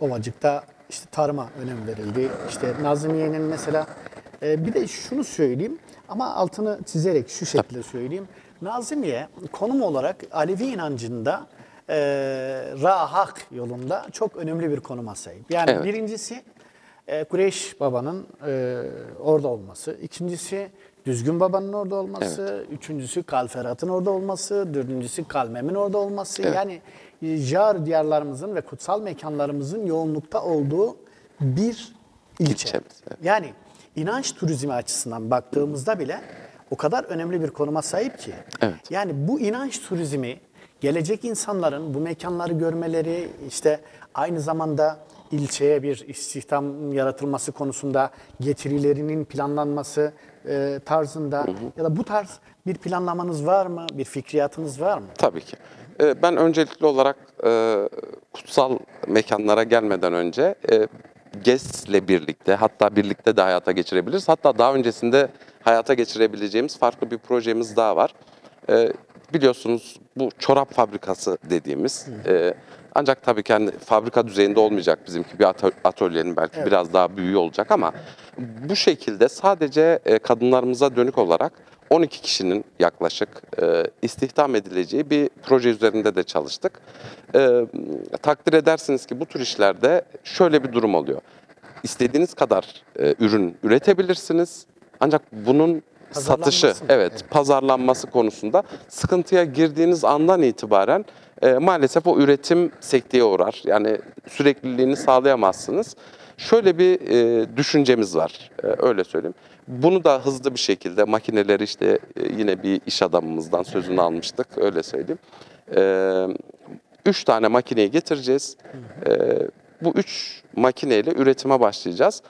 Speaker 1: Ovacık'ta işte tarıma önem verildi. İşte Nazımmiye'nin mesela bir de şunu söyleyeyim ama altını çizerek şu şekilde söyleyeyim. Nazımmiye konum olarak Alevi inancında Ra-Hak yolunda çok önemli bir konuma sahip. Yani birincisi Kureyş Baba'nın orada olması. İkincisi Düzgün Baba'nın orada olması. Üçüncüsü Kalferat'ın orada olması. Dördüncüsü Kalmem'in orada olması. Yani jar diyarlarımızın ve kutsal mekanlarımızın yoğunlukta olduğu bir ilçe. Yani inanç turizmi açısından baktığımızda bile o kadar önemli bir konuma sahip ki. Yani bu inanç turizmi gelecek insanların bu mekanları görmeleri, işte aynı zamanda ilçeye bir istihdam yaratılması konusunda getirilerinin planlanması tarzında ya da bu tarz bir planlamanız var mı? Bir fikriyatınız var mı?
Speaker 2: Tabii ki. Ben öncelikli olarak kutsal mekanlara gelmeden önce GES'le birlikte, hatta birlikte de hayata geçirebiliriz. Hatta daha öncesinde hayata geçirebileceğimiz farklı bir projemiz daha var. Biliyorsunuz bu çorap fabrikası dediğimiz, ancak tabii ki hani fabrika düzeyinde olmayacak bizimki, bir atölyenin belki biraz daha büyüğü olacak ama bu şekilde sadece kadınlarımıza dönük olarak 12 kişinin yaklaşık istihdam edileceği bir proje üzerinde de çalıştık. Takdir edersiniz ki bu tür işlerde şöyle bir durum oluyor. İstediğiniz kadar ürün üretebilirsiniz ancak bunun satışı, pazarlanması konusunda sıkıntıya girdiğiniz andan itibaren maalesef o üretim sekteye uğrar. Yani sürekliliğini sağlayamazsınız. Şöyle bir düşüncemiz var, öyle söyleyeyim. Bunu da hızlı bir şekilde makineleri işte yine bir iş adamımızdan sözünü almıştık, öyle söyleyeyim. 3 tane makineyi getireceğiz. Bu 3 makineyle üretime başlayacağız.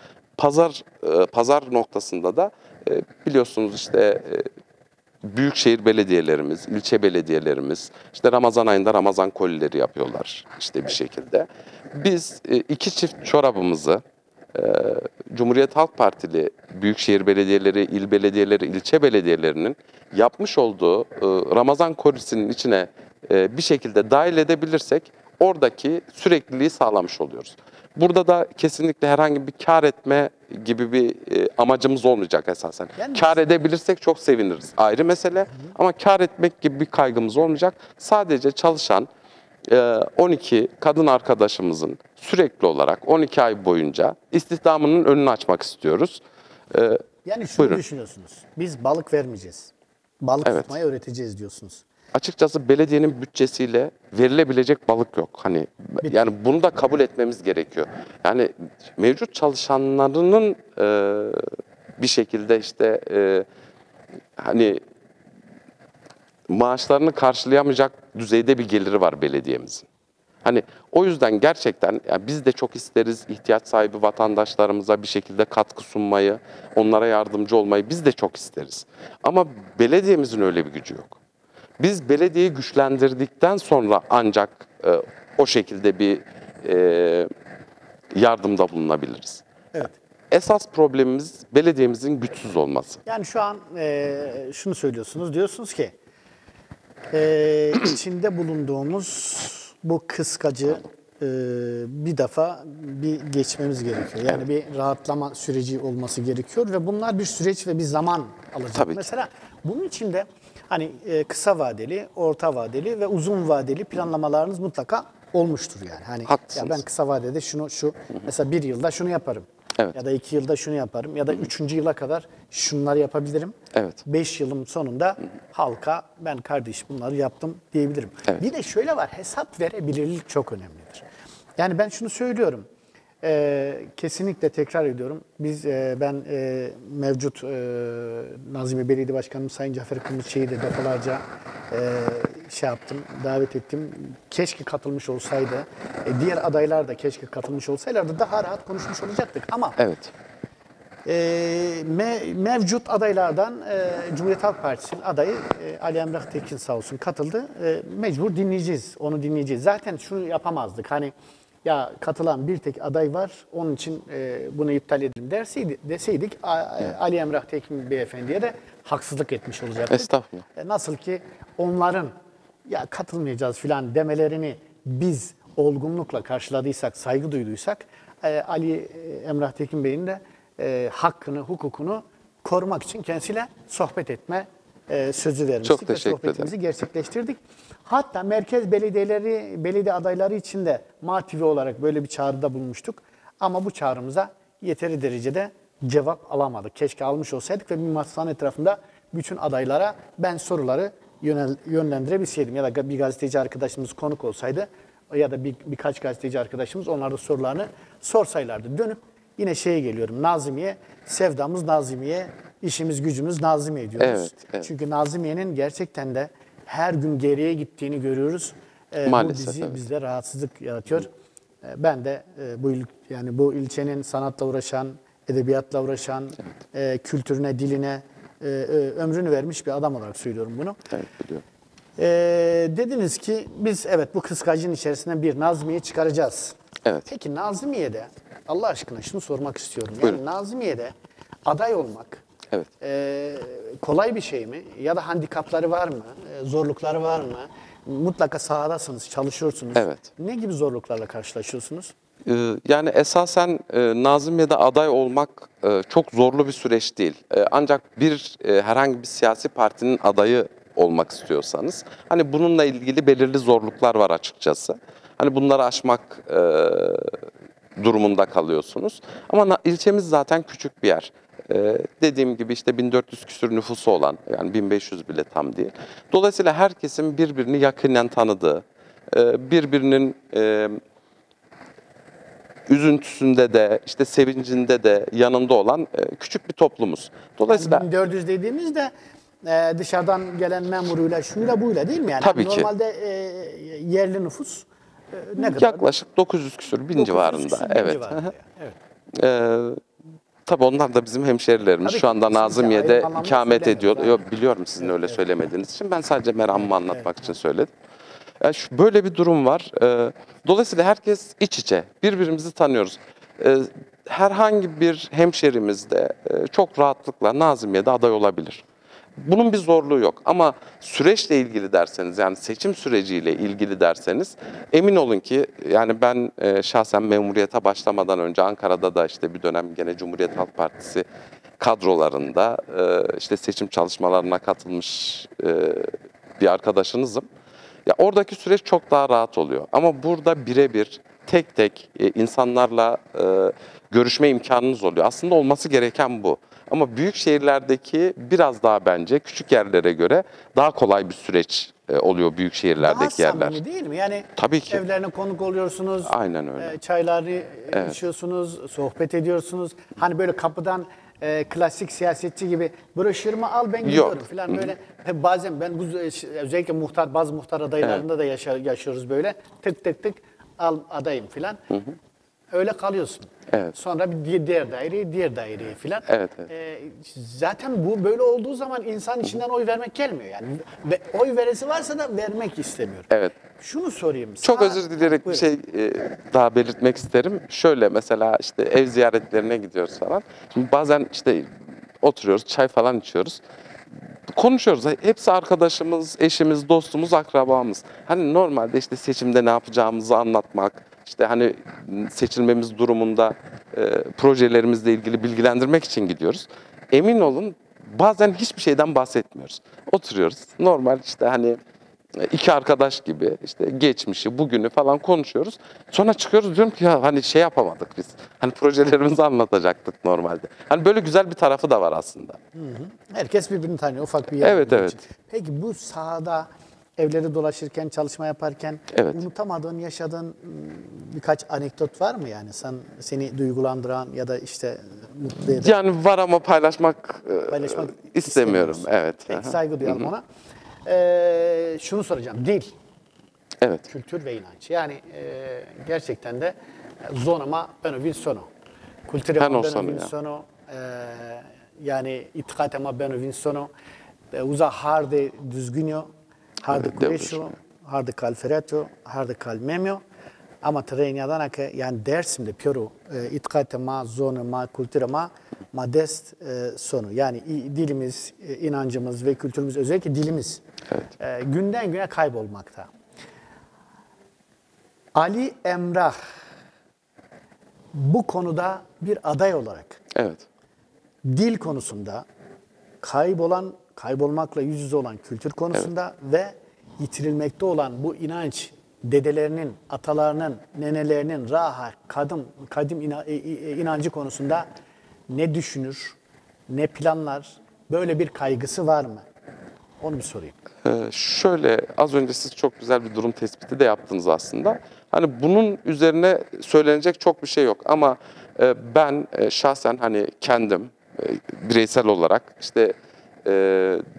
Speaker 2: Pazar noktasında da biliyorsunuz işte büyükşehir belediyelerimiz, ilçe belediyelerimiz işte Ramazan ayında Ramazan kolileri yapıyorlar işte bir şekilde. Biz 2 çift çorabımızı Cumhuriyet Halk Partili büyükşehir belediyeleri, il belediyeleri, ilçe belediyelerinin yapmış olduğu Ramazan kolisinin içine bir şekilde dahil edebilirsek oradaki sürekliliği sağlamış oluyoruz. Burada da kesinlikle herhangi bir kar etme gibi bir amacımız olmayacak esasen. Yani kar edebilirsek çok seviniriz. Ayrı mesele ama kar etmek gibi bir kaygımız olmayacak. Sadece çalışan 12 kadın arkadaşımızın sürekli olarak 12 ay boyunca istihdamının önünü açmak istiyoruz.
Speaker 1: Yani şunu düşünüyorsunuz. Biz balık vermeyeceğiz. Balık tutmayı öğreteceğiz diyorsunuz.
Speaker 2: Açıkçası belediyenin bütçesiyle verilebilecek balık yok. Hani yani bunu da kabul etmemiz gerekiyor. Yani mevcut çalışanlarının bir şekilde işte hani maaşlarını karşılayamayacak düzeyde bir geliri var belediyemizin. Hani o yüzden gerçekten yani biz de çok isteriz ihtiyaç sahibi vatandaşlarımıza bir şekilde katkı sunmayı, onlara yardımcı olmayı biz de çok isteriz. Ama belediyemizin öyle bir gücü yok. Biz belediyeyi güçlendirdikten sonra ancak o şekilde bir yardımda bulunabiliriz.
Speaker 1: Evet.
Speaker 2: Esas problemimiz belediyemizin güçsüz olması.
Speaker 1: Yani şu an şunu söylüyorsunuz, diyorsunuz ki içinde bulunduğumuz bu kıskacı bir defa bir geçmemiz gerekiyor. Yani bir rahatlama süreci olması gerekiyor ve bunlar bir süreç ve bir zaman alacak.
Speaker 2: Tabii ki.
Speaker 1: Mesela bunun için de hani kısa vadeli, orta vadeli ve uzun vadeli planlamalarınız mutlaka olmuştur yani. Hani ya ben kısa vadede şu mesela bir yılda şunu yaparım.
Speaker 2: Evet.
Speaker 1: Ya da 2 yılda şunu yaparım ya da 3. yıla kadar şunları yapabilirim.
Speaker 2: Evet.
Speaker 1: 5 yılın sonunda halka ben kardeş bunları yaptım diyebilirim.
Speaker 2: Evet.
Speaker 1: Bir de şöyle var, hesap verebilirlik çok önemlidir. Yani ben şunu söylüyorum. Kesinlikle tekrar ediyorum. Ben mevcut Nazilli Belediye Başkanımız Sayın Cafer Kılıççı'yı da defalarca şey yaptım, davet ettim. Keşke katılmış olsaydı. Diğer adaylar da keşke katılmış olsaylardı daha rahat konuşmuş olacaktık. Ama
Speaker 2: Evet.
Speaker 1: Mevcut adaylardan Cumhuriyet Halk Partisi'nin adayı Ali Emrah Tekin sağ olsun katıldı. Mecbur dinleyeceğiz, onu dinleyeceğiz. Zaten şunu yapamazdık. Hani ya katılan bir tek aday var, onun için bunu iptal edelim deseydik Ali Emrah Tekin beyefendiye de haksızlık etmiş olacaktık.
Speaker 2: Estağfurullah.
Speaker 1: Nasıl ki onların ya katılmayacağız filan demelerini biz olgunlukla karşıladıysak, saygı duyduysak Ali Emrah Tekin Bey'in de hakkını, hukukunu korumak için kendisiyle sohbet etme sözü vermiştik.
Speaker 2: Çok teşekkür
Speaker 1: sohbetimizi gerçekleştirdik. Hatta merkez belediye adayları için de MATV olarak böyle bir çağrıda bulunmuştuk. Ama bu çağrımıza yeteri derecede cevap alamadık. Keşke almış olsaydık ve bir masanın etrafında bütün adaylara ben soruları yönlendirebilseydim. Ya da bir gazeteci arkadaşımız konuk olsaydı ya da birkaç gazeteci arkadaşımız onlar da sorularını sorsaylardı. Dönüp yine şeye geliyorum, Nazimiye, sevdamız Nazimiye, işimiz gücümüz Nazimiye diyoruz.
Speaker 2: Evet, evet.
Speaker 1: Çünkü Nazimiye'nin gerçekten de her gün geriye gittiğini görüyoruz.
Speaker 2: Maalesef,
Speaker 1: Bu
Speaker 2: evet.
Speaker 1: bizde rahatsızlık yaratıyor. Ben de bu ilçenin sanatla uğraşan, edebiyatla uğraşan, kültürüne, diline ömrünü vermiş bir adam olarak söylüyorum bunu.
Speaker 2: Evet, biliyorum.
Speaker 1: Dediniz ki biz evet bu kıskacın içerisinden bir Nazmiye çıkaracağız.
Speaker 2: Evet.
Speaker 1: Peki Nazmiye'de Allah aşkına şunu sormak istiyorum.
Speaker 2: Buyurun.
Speaker 1: Yani Nazmiye'de aday olmak
Speaker 2: Evet.
Speaker 1: kolay bir şey mi? Ya da handikapları var mı? Zorlukları var mı? Mutlaka sahadasınız, çalışıyorsunuz.
Speaker 2: Evet.
Speaker 1: Ne gibi zorluklarla karşılaşıyorsunuz?
Speaker 2: Yani esasen Nazilli'de aday olmak çok zorlu bir süreç değil. Ancak herhangi bir siyasi partinin adayı olmak istiyorsanız, hani bununla ilgili belirli zorluklar var açıkçası. Hani bunları aşmak durumunda kalıyorsunuz. Ama ilçemiz zaten küçük bir yer. Dediğim gibi işte 1400 küsur nüfusu olan, yani 1500 bile tam değil. Dolayısıyla herkesin birbirini yakinen tanıdığı, birbirinin üzüntüsünde de, işte sevincinde de yanında olan küçük bir toplumuz. Dolayısıyla
Speaker 1: 1400 dediğimizde dışarıdan gelen memuruyla, şuyla buyla değil mi? Yani
Speaker 2: Tabii ki.
Speaker 1: Normalde yerli nüfus ne kadar?
Speaker 2: yaklaşık 900 küsur, 1000 civarında. Evet.
Speaker 1: Civarında. Evet.
Speaker 2: Tabii onlar da bizim hemşerilerimiz.
Speaker 1: Tabii
Speaker 2: Şu anda
Speaker 1: ki,
Speaker 2: Nazilliye'de
Speaker 1: ayıp anlamda
Speaker 2: ikamet ediyor.
Speaker 1: söylemiyoruz.
Speaker 2: Yok, biliyorum sizin öyle söylemediğiniz için. Ben sadece meramımı anlatmak için söyledim. Yani böyle bir durum var. Dolayısıyla herkes iç içe. Birbirimizi tanıyoruz. Herhangi bir hemşerimiz de çok rahatlıkla Nazilliye'de aday olabilir. Bunun bir zorluğu yok. Ama süreçle ilgili derseniz, yani seçim süreciyle ilgili derseniz, emin olun ki yani ben şahsen memuriyete başlamadan önce Ankara'da da işte bir dönem gene Cumhuriyet Halk Partisi kadrolarında işte seçim çalışmalarına katılmış bir arkadaşınızım. Ya oradaki süreç çok daha rahat oluyor. Ama burada birebir tek tek insanlarla görüşme imkanınız oluyor. Aslında olması gereken bu. Ama büyük şehirlerdeki biraz daha bence küçük yerlere göre daha kolay bir süreç oluyor büyük şehirlerdeki
Speaker 1: Daha
Speaker 2: yerler.
Speaker 1: samimi değil mi? Yani
Speaker 2: Tabii ki.
Speaker 1: evlerine konuk oluyorsunuz.
Speaker 2: Aynen öyle.
Speaker 1: Çayları içiyorsunuz, sohbet ediyorsunuz. Hani böyle kapıdan klasik siyasetçi gibi broşürümü al ben gidiyorum falan böyle. Bazen ben özellikle bazı muhtar adaylarında da yaşıyoruz böyle. Tık tık tık al adayım falan. Öyle kalıyorsun.
Speaker 2: Evet.
Speaker 1: Sonra bir diğer daireye filan.
Speaker 2: Evet,
Speaker 1: Zaten bu böyle olduğu zaman insan içinden oy vermek gelmiyor yani. Ve oy veresi varsa da vermek istemiyor.
Speaker 2: Evet.
Speaker 1: Şunu sorayım.
Speaker 2: Çok özür dileyerek bir şey daha belirtmek isterim. Şöyle mesela işte ev ziyaretlerine gidiyoruz falan. Şimdi bazen işte oturuyoruz, çay falan içiyoruz. Konuşuyoruz. Hepsi arkadaşımız, eşimiz, dostumuz, akrabamız. Hani normalde işte seçimde ne yapacağımızı anlatmak, işte hani seçilmemiz durumunda projelerimizle ilgili bilgilendirmek için gidiyoruz. Emin olun bazen hiçbir şeyden bahsetmiyoruz. Oturuyoruz. Normal işte hani iki arkadaş gibi işte geçmişi, bugünü falan konuşuyoruz. Sonra çıkıyoruz, diyorum ki ya hani şey yapamadık biz. Hani projelerimizi anlatacaktık normalde. Hani böyle güzel bir tarafı da var aslında.
Speaker 1: Herkes birbirini tanıyor ufak bir yer.
Speaker 2: Evet, evet.
Speaker 1: Peki bu sahada evleri dolaşırken, çalışma yaparken
Speaker 2: Evet.
Speaker 1: unutamadığın, yaşadığın birkaç anekdot var mı yani? Seni duygulandıran ya da işte mutlu eden?
Speaker 2: Yani var ama paylaşmak istemiyorum.
Speaker 1: istemiyorsun.
Speaker 2: Evet.
Speaker 1: Peki,
Speaker 2: Aha.
Speaker 1: saygı duyalım ona. Şunu soracağım. Dil,
Speaker 2: Evet.
Speaker 1: kültür ve inanç. Yani gerçekten de zona ma beno vin sono. Kültüre
Speaker 2: Ben
Speaker 1: ma
Speaker 2: o
Speaker 1: beno
Speaker 2: sono
Speaker 1: vin
Speaker 2: ya.
Speaker 1: sono. Yani itikate ma beno vin sono. Uza harde düzgünyo, harde
Speaker 2: Evet,
Speaker 1: kureşo,
Speaker 2: devreşo.
Speaker 1: harde kalfereto, harde kalmemyo. Ama trenyadan ki yani Dersim'de piyoro itikate ma, zona ma, kültüre ma dest sonu. Yani dilimiz, inancımız ve kültürümüz, özellikle dilimiz günden güne kaybolmakta. Ali Emrah bu konuda bir aday olarak
Speaker 2: Evet.
Speaker 1: dil konusunda kaybolmakla yüz yüze olan kültür konusunda ve yitirilmekte olan bu inanç, dedelerinin, atalarının, nenelerinin kadim inancı konusunda ne düşünür, ne planlar, böyle bir kaygısı var mı? Onu bir sorayım.
Speaker 2: Şöyle, az önce siz çok güzel bir durum tespiti de yaptınız aslında. Hani bunun üzerine söylenecek çok bir şey yok ama ben şahsen hani kendim bireysel olarak işte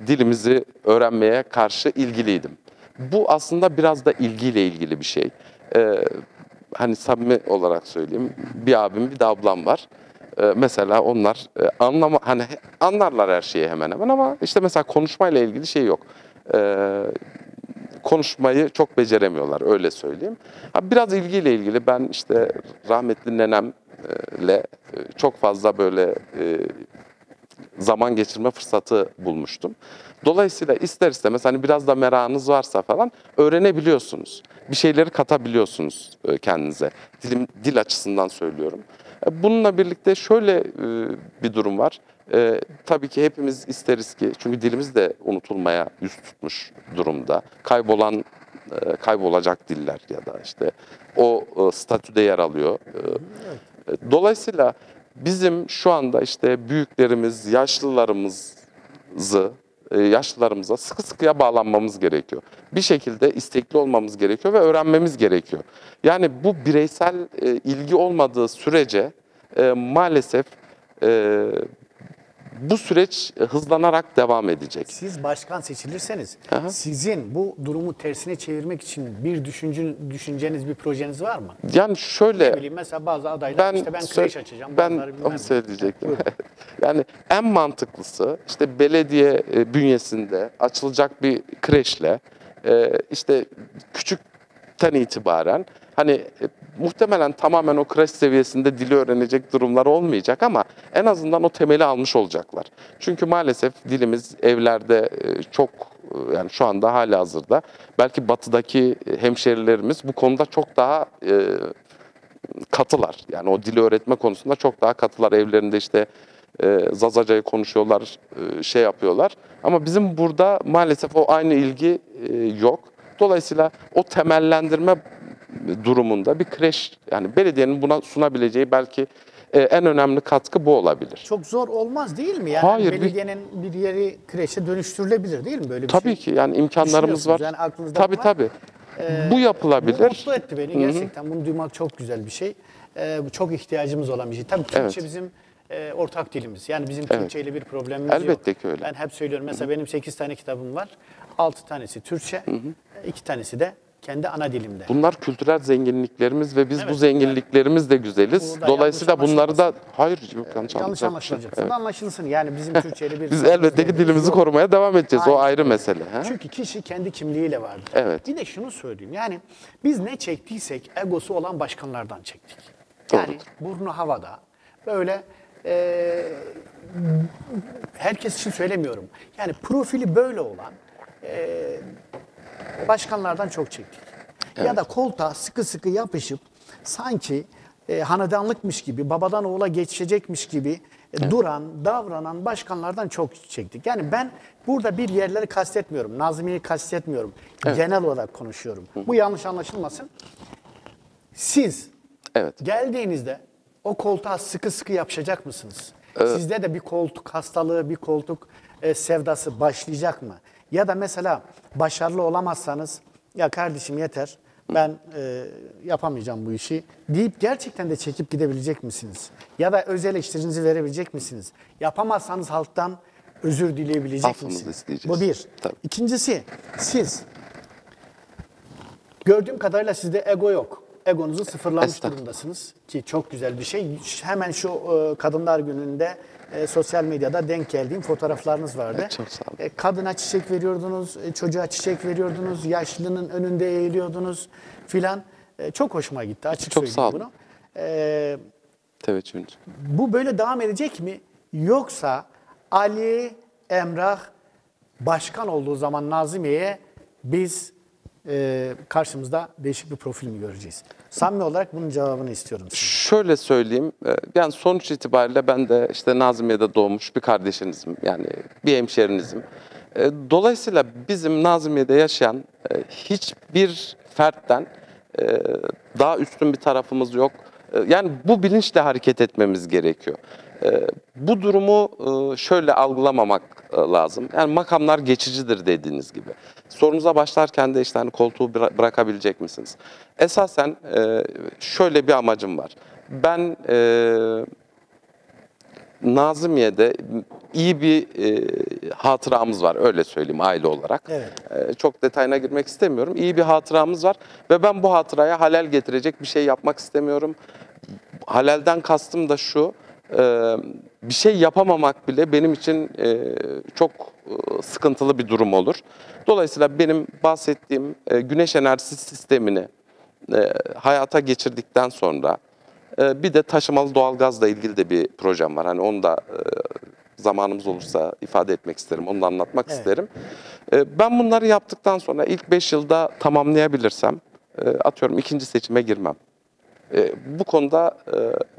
Speaker 2: dilimizi öğrenmeye karşı ilgiliydim. Bu aslında biraz da ilgiyle ilgili bir şey. Hani samimi olarak söyleyeyim, bir abim bir de ablam var. Mesela onlar hani anlarlar her şeyi hemen hemen ama işte mesela konuşmayla ilgili şey yok. Konuşmayı çok beceremiyorlar, öyle söyleyeyim. Biraz ilgiyle ilgili, ben işte rahmetli nenemle çok fazla böyle zaman geçirme fırsatı bulmuştum. Dolayısıyla ister istemez hani biraz da merakınız varsa falan öğrenebiliyorsunuz. Bir şeyleri katabiliyorsunuz kendinize. Dil açısından söylüyorum. Bununla birlikte şöyle bir durum var. Tabii ki hepimiz isteriz ki, çünkü dilimiz de unutulmaya yüz tutmuş durumda. Kaybolacak diller ya da işte o statüde yer alıyor. Dolayısıyla bizim şu anda işte büyüklerimiz, yaşlılarımıza sıkı sıkıya bağlanmamız gerekiyor. Bir şekilde istekli olmamız gerekiyor ve öğrenmemiz gerekiyor. Yani bu bireysel ilgi olmadığı sürece maalesef bu süreç hızlanarak devam edecek.
Speaker 1: Siz başkan seçilirseniz sizin bu durumu tersine çevirmek için bir düşünceniz, bir projeniz var mı?
Speaker 2: Yani şöyle,
Speaker 1: Ne bileyim, mesela bazı adaylar işte ben kreş açacağım.
Speaker 2: Ben
Speaker 1: bazıları bilmem
Speaker 2: onu
Speaker 1: ne.
Speaker 2: söyleyecektim.
Speaker 1: Buyurun.
Speaker 2: Yani en mantıklısı işte belediye bünyesinde açılacak bir kreşle işte küçükten itibaren hani muhtemelen tamamen o kreş seviyesinde dili öğrenecek durumlar olmayacak ama en azından o temeli almış olacaklar. Çünkü maalesef dilimiz evlerde çok, yani şu anda halihazırda belki batıdaki hemşerilerimiz bu konuda çok daha katılar. Yani o dili öğretme konusunda çok daha katılar. Evlerinde işte Zazaca'yı konuşuyorlar, şey yapıyorlar. Ama bizim burada maalesef o aynı ilgi yok. Dolayısıyla o temellendirme durumunda bir kreş, yani belediyenin buna sunabileceği belki en önemli katkı bu olabilir.
Speaker 1: Çok zor olmaz değil mi? Yani
Speaker 2: Hayır,
Speaker 1: belediyenin bir yeri kreşe dönüştürülebilir değil mi? Böyle bir
Speaker 2: Tabii
Speaker 1: şey.
Speaker 2: ki yani imkanlarımız var.
Speaker 1: Yani aklınızda
Speaker 2: Tabii
Speaker 1: var.
Speaker 2: tabii. Bu
Speaker 1: Bu
Speaker 2: yapılabilir.
Speaker 1: mutlu etti beni gerçekten. Bunu duymak çok güzel bir şey. Bu çok ihtiyacımız olan bir şey. Tabii Türkçe
Speaker 2: Evet.
Speaker 1: bizim ortak dilimiz. Yani bizim Türkçe ile bir problemimiz yok.
Speaker 2: Elbette ki öyle.
Speaker 1: Ben hep söylüyorum. Mesela benim 8 tane kitabım var. 6 tanesi Türkçe, 2 tanesi de kendi ana dilimde.
Speaker 2: Bunlar kültürel zenginliklerimiz ve biz bu
Speaker 1: Evet,
Speaker 2: zenginliklerimizle güzeliz.
Speaker 1: Burada
Speaker 2: Dolayısıyla
Speaker 1: yanlış
Speaker 2: bunları da hayır yanlış
Speaker 1: Yanlış
Speaker 2: anlaşılacak.
Speaker 1: anlaşılacak.
Speaker 2: Evet.
Speaker 1: Anlaşılsın. Yani bizim Türkçe ile bir
Speaker 2: Biz elbette ki dilimizi
Speaker 1: yok.
Speaker 2: korumaya devam edeceğiz. O
Speaker 1: Aynen.
Speaker 2: ayrı mesele. Ha?
Speaker 1: Çünkü kişi kendi kimliğiyle vardır.
Speaker 2: Evet.
Speaker 1: Bir de şunu söyleyeyim. Yani biz ne çektiysek egosu olan başkanlardan çektik. Yani burnu havada böyle herkes için söylemiyorum. Yani profili böyle olan başkanlardan çok çektik. Ya da koltuğa sıkı sıkı yapışıp sanki hanedanlıkmış gibi, babadan oğula geçecekmiş gibi duran, davranan başkanlardan çok çektik. Yani ben burada bir yerleri kastetmiyorum, Nazmiye'yi kastetmiyorum. Genel olarak konuşuyorum. Bu yanlış anlaşılmasın. Siz geldiğinizde o koltuğa sıkı sıkı yapışacak mısınız? Sizde de bir koltuk hastalığı, bir koltuk sevdası başlayacak mı? Ya da mesela başarılı olamazsanız ya kardeşim yeter ben yapamayacağım bu işi deyip gerçekten de çekip gidebilecek misiniz? Ya da öz eleştirinizi verebilecek misiniz? Yapamazsanız halktan özür dileyebilecek
Speaker 2: Affınızı
Speaker 1: misiniz?
Speaker 2: isteyeceğiz.
Speaker 1: Bu bir.
Speaker 2: Tabii.
Speaker 1: İkincisi siz gördüğüm kadarıyla sizde ego yok. Egonuzu sıfırlamış durumdasınız ki çok güzel bir şey. Hemen şu Kadınlar Günü'nde sosyal medyada denk geldiğim fotoğraflarınız vardı.
Speaker 2: Evet, çok sağ olun.
Speaker 1: Kadına çiçek veriyordunuz, çocuğa çiçek veriyordunuz, yaşlının önünde eğiliyordunuz filan. Çok hoşuma gitti açık
Speaker 2: Çok
Speaker 1: söyleyeyim
Speaker 2: sağ olun.
Speaker 1: bunu.
Speaker 2: Teveccühünüz.
Speaker 1: Bu böyle devam edecek mi? Yoksa Ali Emrah başkan olduğu zaman Nazimiye'ye biz karşımızda değişik bir profil mi göreceğiz? Samimi olarak bunun cevabını istiyorum.
Speaker 2: Şöyle söyleyeyim, yani sonuç itibariyle ben de işte Nazimiye'de doğmuş bir kardeşinizim, yani bir hemşerinizim. Dolayısıyla bizim Nazimiye'de yaşayan hiçbir fertten daha üstün bir tarafımız yok. Yani bu bilinçle hareket etmemiz gerekiyor. Bu durumu şöyle algılamamak lazım. Yani makamlar geçicidir dediğiniz gibi. Sorunuza başlarken de işte hani koltuğu bırakabilecek misiniz? Esasen şöyle bir amacım var. Ben Nazimiye'de iyi bir hatıramız var, öyle söyleyeyim, aile olarak.
Speaker 1: Evet.
Speaker 2: Çok detayına girmek istemiyorum. İyi bir hatıramız var ve ben bu hatıraya halel getirecek bir şey yapmak istemiyorum. Halalden kastım da şu, bir şey yapamamak bile benim için çok sıkıntılı bir durum olur. Dolayısıyla benim bahsettiğim güneş enerjisi sistemini hayata geçirdikten sonra bir de taşımalı doğalgazla ilgili de bir projem var. Hani onu da zamanımız olursa ifade etmek isterim, onu da anlatmak isterim. Ben bunları yaptıktan sonra ilk 5 yılda tamamlayabilirsem atıyorum ikinci seçime girmem. Bu konuda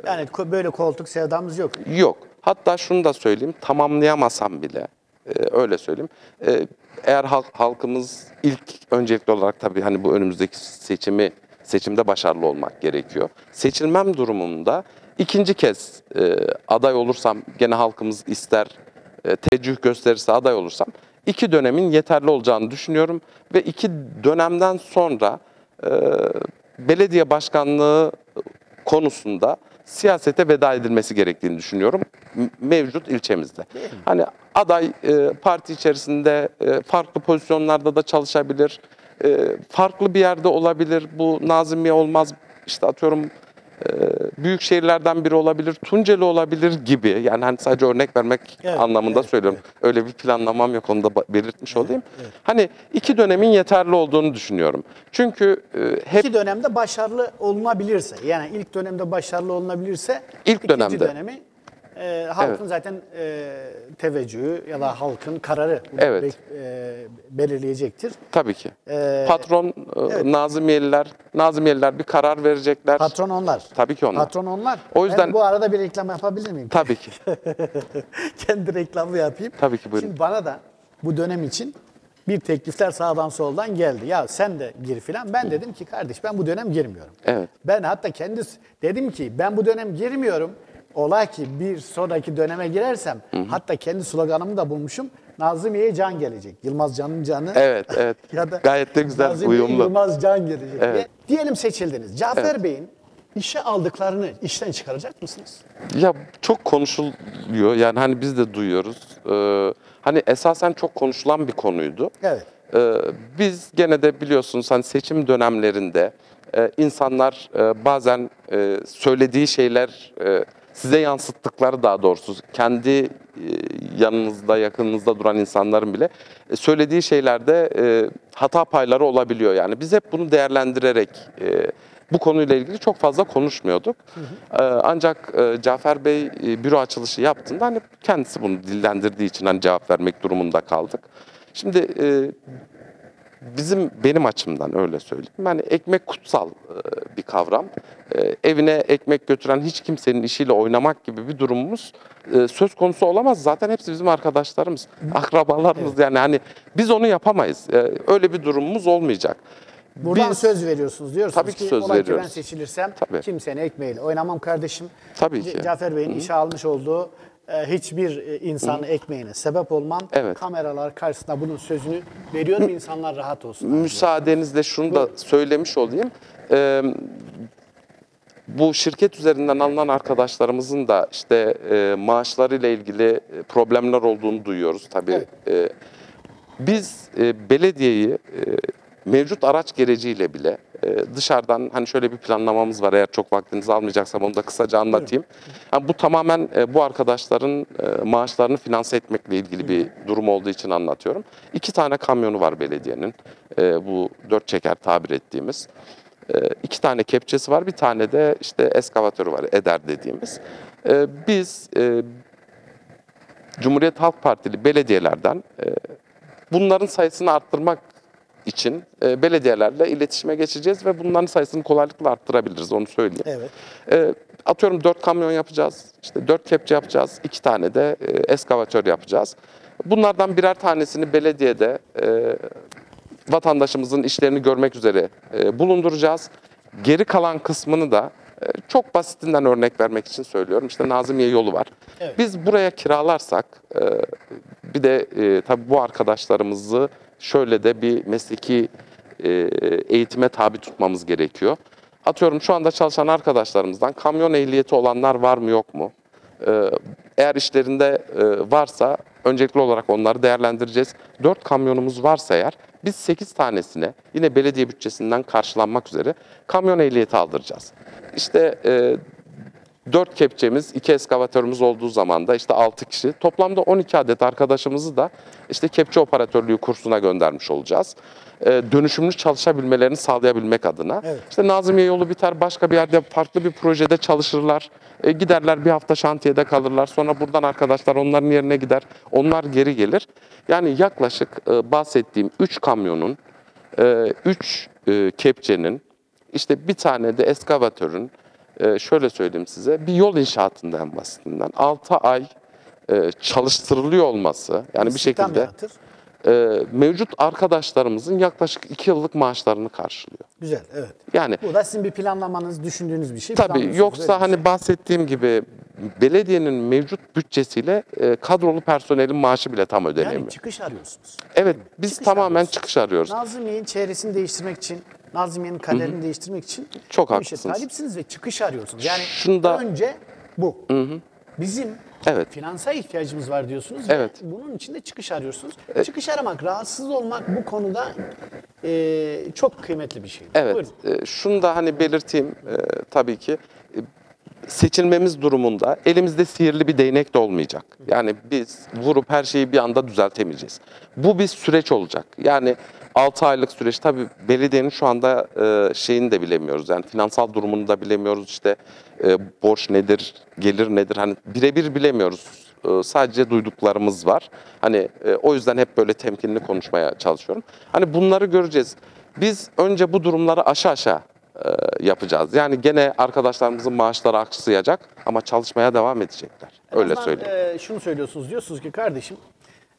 Speaker 1: Yani böyle koltuk sevdamız yok.
Speaker 2: yok. Hatta şunu da söyleyeyim, tamamlayamasam bile öyle söyleyeyim. Eğer halkımız ilk öncelikli olarak tabii hani bu önümüzdeki seçimde başarılı olmak gerekiyor. Seçilmem durumunda ikinci kez aday olursam, gene halkımız ister, teveccüh gösterirse aday olursam 2 dönemin yeterli olacağını düşünüyorum ve 2 dönemden sonra belediye başkanlığı konusunda siyasete veda edilmesi gerektiğini düşünüyorum mevcut ilçemizde. Hani aday parti içerisinde farklı pozisyonlarda da çalışabilir, farklı bir yerde olabilir. Bu Nazimiye olmaz, işte atıyorum büyük şehirlerden biri olabilir, Tunceli olabilir gibi. Yani hani sadece örnek vermek anlamında söylüyorum. Öyle bir planlamam yok, onu da belirtmiş olayım. Hani 2 dönemin yeterli olduğunu düşünüyorum. Çünkü hep
Speaker 1: 2 dönemde başarılı olunabilirse, yani ilk dönemde başarılı olunabilirse ikinci
Speaker 2: dönemde
Speaker 1: dönemi halkın zaten teveccühü ya da halkın kararı belirleyecektir.
Speaker 2: tabii ki. Patron Nazimiyeliler bir karar verecekler.
Speaker 1: Patron onlar.
Speaker 2: Tabii ki onlar.
Speaker 1: Patron onlar.
Speaker 2: O yüzden
Speaker 1: Ben bu arada bir reklam yapabilir miyim?
Speaker 2: tabii ki.
Speaker 1: Kendi reklamı yapayım.
Speaker 2: Tabii ki, buyurun.
Speaker 1: Şimdi bana da bu dönem için bir teklifler sağdan soldan geldi. Ya sen de gir filan. Ben dedim ki kardeş ben bu dönem girmiyorum.
Speaker 2: Evet.
Speaker 1: Ben hatta dedim ki ben bu dönem girmiyorum. Ola ki bir sonraki döneme girersem hatta kendi sloganımı da bulmuşum. Nazimiye'ye can gelecek. Yılmaz Can'ın canı.
Speaker 2: Evet.
Speaker 1: Ya da
Speaker 2: Gayet de güzel,
Speaker 1: Nazimiye'ye
Speaker 2: uyumlu.
Speaker 1: Yılmaz Can gelecek
Speaker 2: Evet.
Speaker 1: diye. Diyelim seçildiniz. Cafer Bey'in işe aldıklarını işten çıkaracak mısınız?
Speaker 2: Ya çok konuşuluyor. Yani hani biz de duyuyoruz. Hani esasen çok konuşulan bir konuydu.
Speaker 1: Evet.
Speaker 2: Biz gene de biliyorsunuz hani seçim dönemlerinde insanlar bazen söylediği şeyler size yansıttıkları, daha doğrusu kendi yanınızda, yakınınızda duran insanların bile söylediği şeylerde hata payları olabiliyor. Yani biz hep bunu değerlendirerek bu konuyla ilgili çok fazla konuşmuyorduk. Ancak Cafer Bey büro açılışı yaptığında hani kendisi bunu dillendirdiği için hani cevap vermek durumunda kaldık. Şimdi benim açımdan öyle söyleyeyim. Yani ekmek kutsal bir kavram. Evine ekmek götüren hiç kimsenin işiyle oynamak gibi bir durumumuz söz konusu olamaz. Zaten hepsi bizim arkadaşlarımız, akrabalarımız. Yani hani biz onu yapamayız. Öyle bir durumumuz olmayacak.
Speaker 1: Buradan söz veriyorsunuz. Diyorsunuz
Speaker 2: tabii ki
Speaker 1: ki
Speaker 2: söz
Speaker 1: ola ki
Speaker 2: veriyoruz.
Speaker 1: ben seçilirsem
Speaker 2: Tabii.
Speaker 1: kimsenin ekmeğiyle oynamam kardeşim.
Speaker 2: Tabii ki.
Speaker 1: Cafer Bey'in işe almış olduğu hiçbir insanın ekmeğine sebep olmam.
Speaker 2: Evet.
Speaker 1: Kameralar karşısında bunun sözünü veriyorum. İnsanlar rahat olsun.
Speaker 2: Müsaadenizle şunu da söylemiş olayım. Bu şirket üzerinden alınan arkadaşlarımızın da işte maaşlarıyla ilgili problemler olduğunu duyuyoruz tabii.
Speaker 1: Evet.
Speaker 2: Biz belediyeyi mevcut araç gereciyle bile dışarıdan hani şöyle bir planlamamız var, eğer çok vaktinizi almayacaksam onu da kısaca anlatayım. Yani bu tamamen bu arkadaşların maaşlarını finanse etmekle ilgili bir durum olduğu için anlatıyorum. 2 tane kamyonu var belediyenin, bu 4 çeker tabir ettiğimiz. 2 tane kepçesi var, bir tane de işte eskavatörü var, eder dediğimiz. Biz Cumhuriyet Halk Partili belediyelerden bunların sayısını arttırmak için belediyelerle iletişime geçeceğiz ve bunların sayısını kolaylıkla arttırabiliriz, onu söyleyeyim.
Speaker 1: Evet.
Speaker 2: Atıyorum 4 kamyon yapacağız, işte 4 kepçe yapacağız, 2 tane de eskavatör yapacağız. Bunlardan birer tanesini belediyede vatandaşımızın işlerini görmek üzere bulunduracağız. Geri kalan kısmını da çok basitinden örnek vermek için söylüyorum. İşte Nazımmiye yolu var.
Speaker 1: Evet.
Speaker 2: Biz buraya kiralarsak bir de tabii bu arkadaşlarımızı şöyle de bir mesleki eğitime tabi tutmamız gerekiyor. Atıyorum şu anda çalışan arkadaşlarımızdan kamyon ehliyeti olanlar var mı yok mu? Eğer işlerinde varsa öncelikli olarak onları değerlendireceğiz. 4 kamyonumuz varsa eğer biz 8 tanesine yine belediye bütçesinden karşılanmak üzere kamyon ehliyeti aldıracağız. İşte 4 kepçemiz, 2 eskavatörümüz olduğu zaman da işte 6 kişi. Toplamda 12 adet arkadaşımızı da işte kepçe operatörlüğü kursuna göndermiş olacağız. Dönüşümlü çalışabilmelerini sağlayabilmek adına.
Speaker 1: Evet.
Speaker 2: İşte Nazımmiye yolu biter, başka bir yerde farklı bir projede çalışırlar. Giderler bir hafta şantiyede kalırlar. Sonra buradan arkadaşlar onların yerine gider. Onlar geri gelir. Yani yaklaşık bahsettiğim 3 kamyonun, 3 kepçenin, işte bir tane de eskavatörün, şöyle söyleyeyim size, bir yol inşaatında en basitinden 6 ay çalıştırılıyor olması, yani bir şekilde mevcut arkadaşlarımızın yaklaşık 2 yıllık maaşlarını karşılıyor.
Speaker 1: Güzel, evet.
Speaker 2: Yani
Speaker 1: bu da sizin bir planlamanız, düşündüğünüz bir şey.
Speaker 2: Tabii, yoksa hani bahsettiğim gibi belediyenin mevcut bütçesiyle kadrolu personelin maaşı bile tam ödenemiyor.
Speaker 1: Yani çıkış arıyorsunuz.
Speaker 2: Evet, biz
Speaker 1: Çıkış
Speaker 2: tamamen
Speaker 1: arıyorsunuz.
Speaker 2: çıkış arıyoruz.
Speaker 1: Nazımmiye'nin çevresini değiştirmek için, Nazımmiye'nin kaderini değiştirmek için
Speaker 2: Çok
Speaker 1: bu işe
Speaker 2: haklısınız.
Speaker 1: talipsiniz ve çıkış arıyorsunuz. Yani
Speaker 2: Şunda-
Speaker 1: önce bu. Bizim
Speaker 2: Evet.
Speaker 1: finansal ihtiyacımız var diyorsunuz
Speaker 2: Evet.
Speaker 1: ve bunun için de çıkış arıyorsunuz. Çıkış aramak, rahatsız olmak bu konuda çok kıymetli bir şey.
Speaker 2: Evet,
Speaker 1: Buyurun.
Speaker 2: şunu da hani belirteyim tabii ki. Seçilmemiz durumunda elimizde sihirli bir değnek de olmayacak. Yani biz vurup her şeyi bir anda düzeltemeyeceğiz. Bu bir süreç olacak. Yani 6 aylık süreç, tabii belediyenin şu anda şeyini de bilemiyoruz. Yani finansal durumunu da bilemiyoruz. İşte borç nedir, gelir nedir, hani birebir bilemiyoruz. Sadece duyduklarımız var. Hani o yüzden hep böyle temkinli konuşmaya çalışıyorum. Hani bunları göreceğiz. Biz önce bu durumları aşağı yapacağız. Yani gene arkadaşlarımızın maaşları aksayacak ama çalışmaya devam edecekler. Öyle söyleyeyim.
Speaker 1: Şunu söylüyorsunuz, diyorsunuz ki kardeşim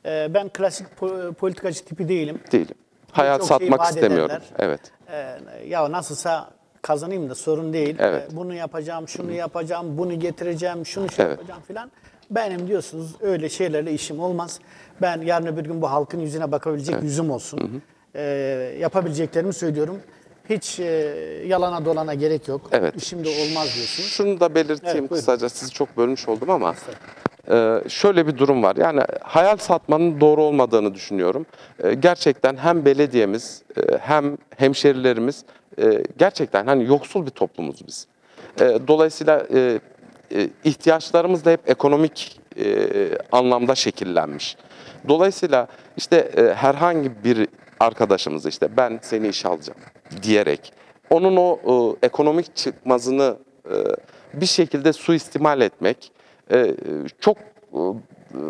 Speaker 1: ben klasik politikacı tipi değilim.
Speaker 2: Değilim. Hayat
Speaker 1: Çok şey
Speaker 2: satmak
Speaker 1: vaat
Speaker 2: istemiyorum.
Speaker 1: ederler.
Speaker 2: Evet.
Speaker 1: Ya nasılsa kazanayım da sorun değil.
Speaker 2: Evet.
Speaker 1: Bunu yapacağım, şunu yapacağım, bunu getireceğim, şunu
Speaker 2: Evet.
Speaker 1: yapacağım filan. Benim diyorsunuz öyle şeylerle işim olmaz. Ben yarın öbür gün bu halkın yüzüne bakabilecek yüzüm olsun. Yapabileceklerimi söylüyorum. Hiç yalana dolana gerek yok.
Speaker 2: Evet.
Speaker 1: İşim de olmaz diyorsunuz.
Speaker 2: Şunu da belirteyim,
Speaker 1: Evet, buyurun.
Speaker 2: kısaca, sizi çok bölmüş oldum ama şöyle bir durum var. Yani hayal satmanın doğru olmadığını düşünüyorum. Gerçekten hem belediyemiz hem hemşerilerimiz gerçekten hani yoksul bir toplumuz biz. Dolayısıyla ihtiyaçlarımız da hep ekonomik anlamda şekillenmiş. Dolayısıyla işte herhangi bir arkadaşımız işte ben seni işe alacağım diyerek onun o ekonomik çıkmazını bir şekilde suistimal etmek çok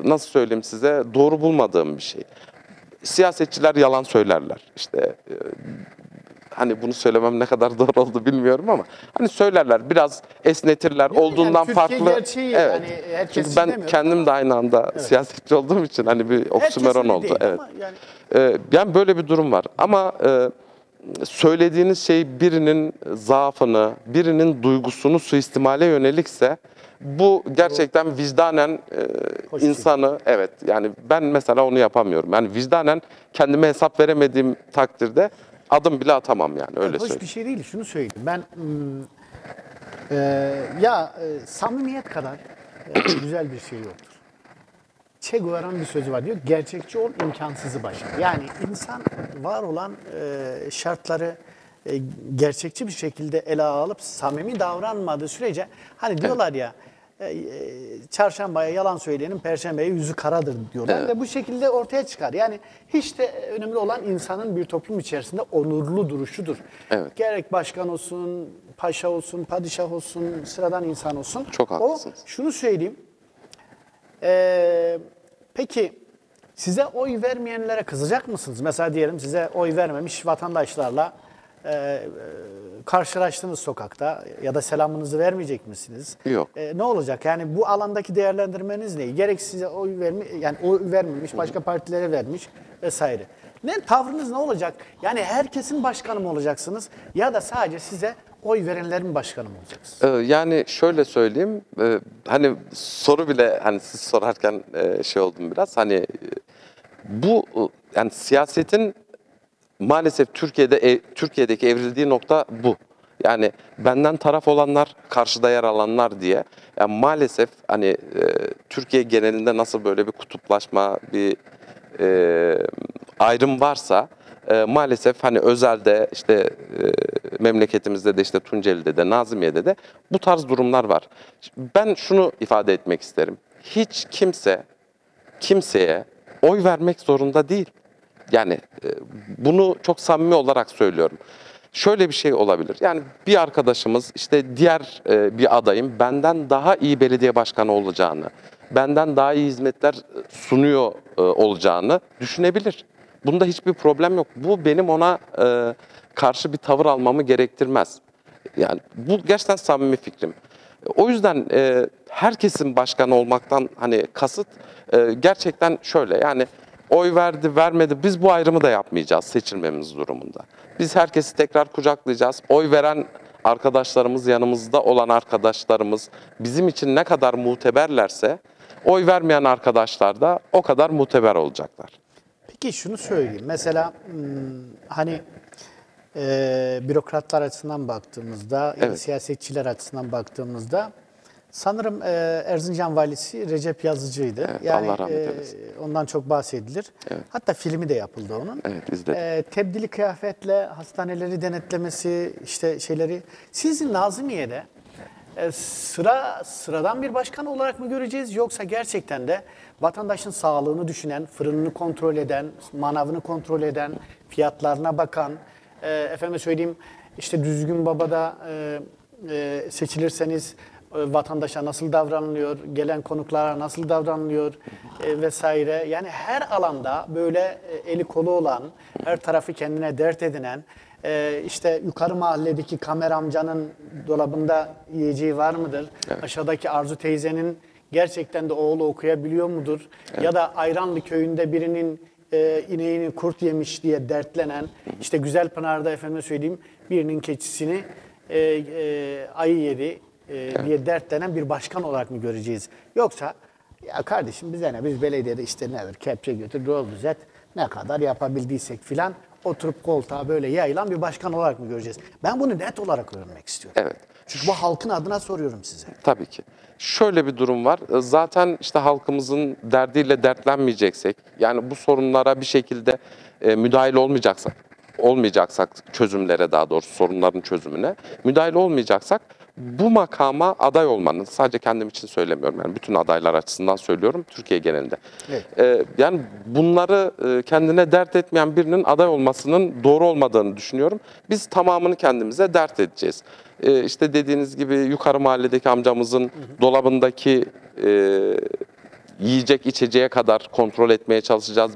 Speaker 2: nasıl söyleyeyim size, doğru bulmadığım bir şey. Siyasetçiler yalan söylerler. İşte hani bunu söylemem ne kadar doğru oldu bilmiyorum ama hani söylerler, biraz esnetirler,
Speaker 1: Yani
Speaker 2: olduğundan
Speaker 1: Türkiye
Speaker 2: farklı.
Speaker 1: gerçeği,
Speaker 2: Evet.
Speaker 1: yani herkes
Speaker 2: Çünkü
Speaker 1: için
Speaker 2: ben
Speaker 1: demiyorum
Speaker 2: kendim de aynı anda siyasetçi olduğum için hani bir oksimoron
Speaker 1: öyle
Speaker 2: oldu.
Speaker 1: değil
Speaker 2: Evet.
Speaker 1: ama yani
Speaker 2: Yani böyle bir durum var ama söylediğiniz şey birinin zaafını, birinin duygusunu suistimale yönelikse Bu gerçekten vicdanen
Speaker 1: Hoş değil.
Speaker 2: insanı, evet, yani ben mesela onu yapamıyorum. Yani vicdanen kendime hesap veremediğim takdirde adım bile atamam, yani öyle
Speaker 1: Hoş
Speaker 2: söyleyeyim.
Speaker 1: bir şey değil. Şunu söyleyeyim. Ben samimiyet kadar güzel bir şey yoktur. Che Guevara'nın bir sözü var, diyor. Gerçekçi ol, imkansızı başar. Yani insan var olan şartları gerçekçi bir şekilde ele alıp samimi davranmadığı sürece, hani diyorlar ya, çarşambaya yalan söyleyenin perşembeye yüzü karadır diyorlar ve bu şekilde ortaya çıkar. Yani hiç de önemli olan insanın bir toplum içerisinde onurlu duruşudur.
Speaker 2: Evet.
Speaker 1: Gerek başkan olsun, paşa olsun, padişah olsun, sıradan insan olsun.
Speaker 2: Çok haklısınız.
Speaker 1: Şunu söyleyeyim. Peki size oy vermeyenlere kızacak mısınız? Mesela diyelim size oy vermemiş vatandaşlarla karşılaştınız sokakta ya da selamınızı vermeyecek misiniz?
Speaker 2: Yok.
Speaker 1: Ne olacak? Yani bu alandaki değerlendirmeniz ne? Gerek size oy vermemiş, başka partilere vermiş vesaire. Tavrınız ne olacak? Yani herkesin başkanı mı olacaksınız ya da sadece size oy verenlerin başkanı mı olacaksınız?
Speaker 2: Yani şöyle söyleyeyim, hani soru bile, hani siz sorarken şey oldum biraz, hani bu yani siyasetin maalesef Türkiye'deki evrildiği nokta bu. Yani benden taraf olanlar, karşıda yer alanlar diye. Yani maalesef hani Türkiye genelinde nasıl böyle bir kutuplaşma, bir ayrım varsa, maalesef hani özelde, işte memleketimizde de, işte Tunceli'de de, Nazımmiye'de de bu tarz durumlar var. Ben şunu ifade etmek isterim. Hiç kimse kimseye oy vermek zorunda değil. Yani bunu çok samimi olarak söylüyorum. Şöyle bir şey olabilir. Yani bir arkadaşımız, işte diğer bir adayın benden daha iyi belediye başkanı olacağını, benden daha iyi hizmetler sunuyor olacağını düşünebilir. Bunda hiçbir problem yok. Bu benim ona karşı bir tavır almamı gerektirmez. Yani bu gerçekten samimi fikrim. O yüzden herkesin başkanı olmaktan hani kasıt gerçekten şöyle, yani oy verdi vermedi, biz bu ayrımı da yapmayacağız seçilmemiz durumunda. Biz herkesi tekrar kucaklayacağız. Oy veren arkadaşlarımız, yanımızda olan arkadaşlarımız bizim için ne kadar muteberlerse, oy vermeyen arkadaşlar da o kadar muteber olacaklar.
Speaker 1: Peki şunu söyleyeyim. Mesela hani bürokratlar açısından baktığımızda,
Speaker 2: Evet.
Speaker 1: siyasetçiler açısından baktığımızda sanırım Erzincan valisi Recep Yazıcı'ydı.
Speaker 2: Evet,
Speaker 1: yani
Speaker 2: Allah rahmet eylesin.
Speaker 1: ondan çok bahsedilir.
Speaker 2: Evet.
Speaker 1: Hatta filmi de yapıldı onun.
Speaker 2: Evet, izledim.
Speaker 1: Tebdili kıyafetle hastaneleri denetlemesi, işte şeyleri. Sizi Nazımmiye'de sıradan bir başkan olarak mı göreceğiz, yoksa gerçekten de vatandaşın sağlığını düşünen, fırınını kontrol eden, manavını kontrol eden, fiyatlarına bakan, efendime söyleyeyim, işte Düzgün Baba'da seçilirseniz vatandaşa nasıl davranılıyor, gelen konuklara nasıl davranılıyor vesaire. Yani her alanda böyle eli kolu olan, her tarafı kendine dert edinen, işte yukarı mahalledeki Kamer amcanın dolabında yiyeceği var mıdır? Evet. Aşağıdaki Arzu teyzenin gerçekten de oğlu okuyabiliyor mudur? Evet. Ya da Ayranlı köyünde birinin ineğini kurt yemiş diye dertlenen, işte Güzelpınar'da efendime söyleyeyim birinin keçisini ayı yedi diye dertlenen bir başkan olarak mı göreceğiz? Yoksa ya kardeşim bize ne, biz belediyede işte ne ver, kepçe götür, yol düzelt, ne kadar yapabildiysek filan oturup koltuğa böyle yayılan bir başkan olarak mı göreceğiz? Ben bunu net olarak öğrenmek istiyorum.
Speaker 2: Evet.
Speaker 1: Çünkü bu halkın adına soruyorum size.
Speaker 2: Tabii ki. Şöyle bir durum var. Zaten işte halkımızın derdiyle dertlenmeyeceksek, yani bu sorunlara bir şekilde müdahil olmayacaksak çözümlere, daha doğrusu sorunların çözümüne müdahil olmayacaksak, bu makama aday olmanın, sadece kendim için söylemiyorum, yani bütün adaylar açısından söylüyorum, Türkiye genelinde. Evet. Yani bunları kendine dert etmeyen birinin aday olmasının doğru olmadığını düşünüyorum. Biz tamamını kendimize dert edeceğiz. İşte dediğiniz gibi yukarı mahalledeki amcamızın dolabındaki yiyecek içeceğe kadar kontrol etmeye çalışacağız.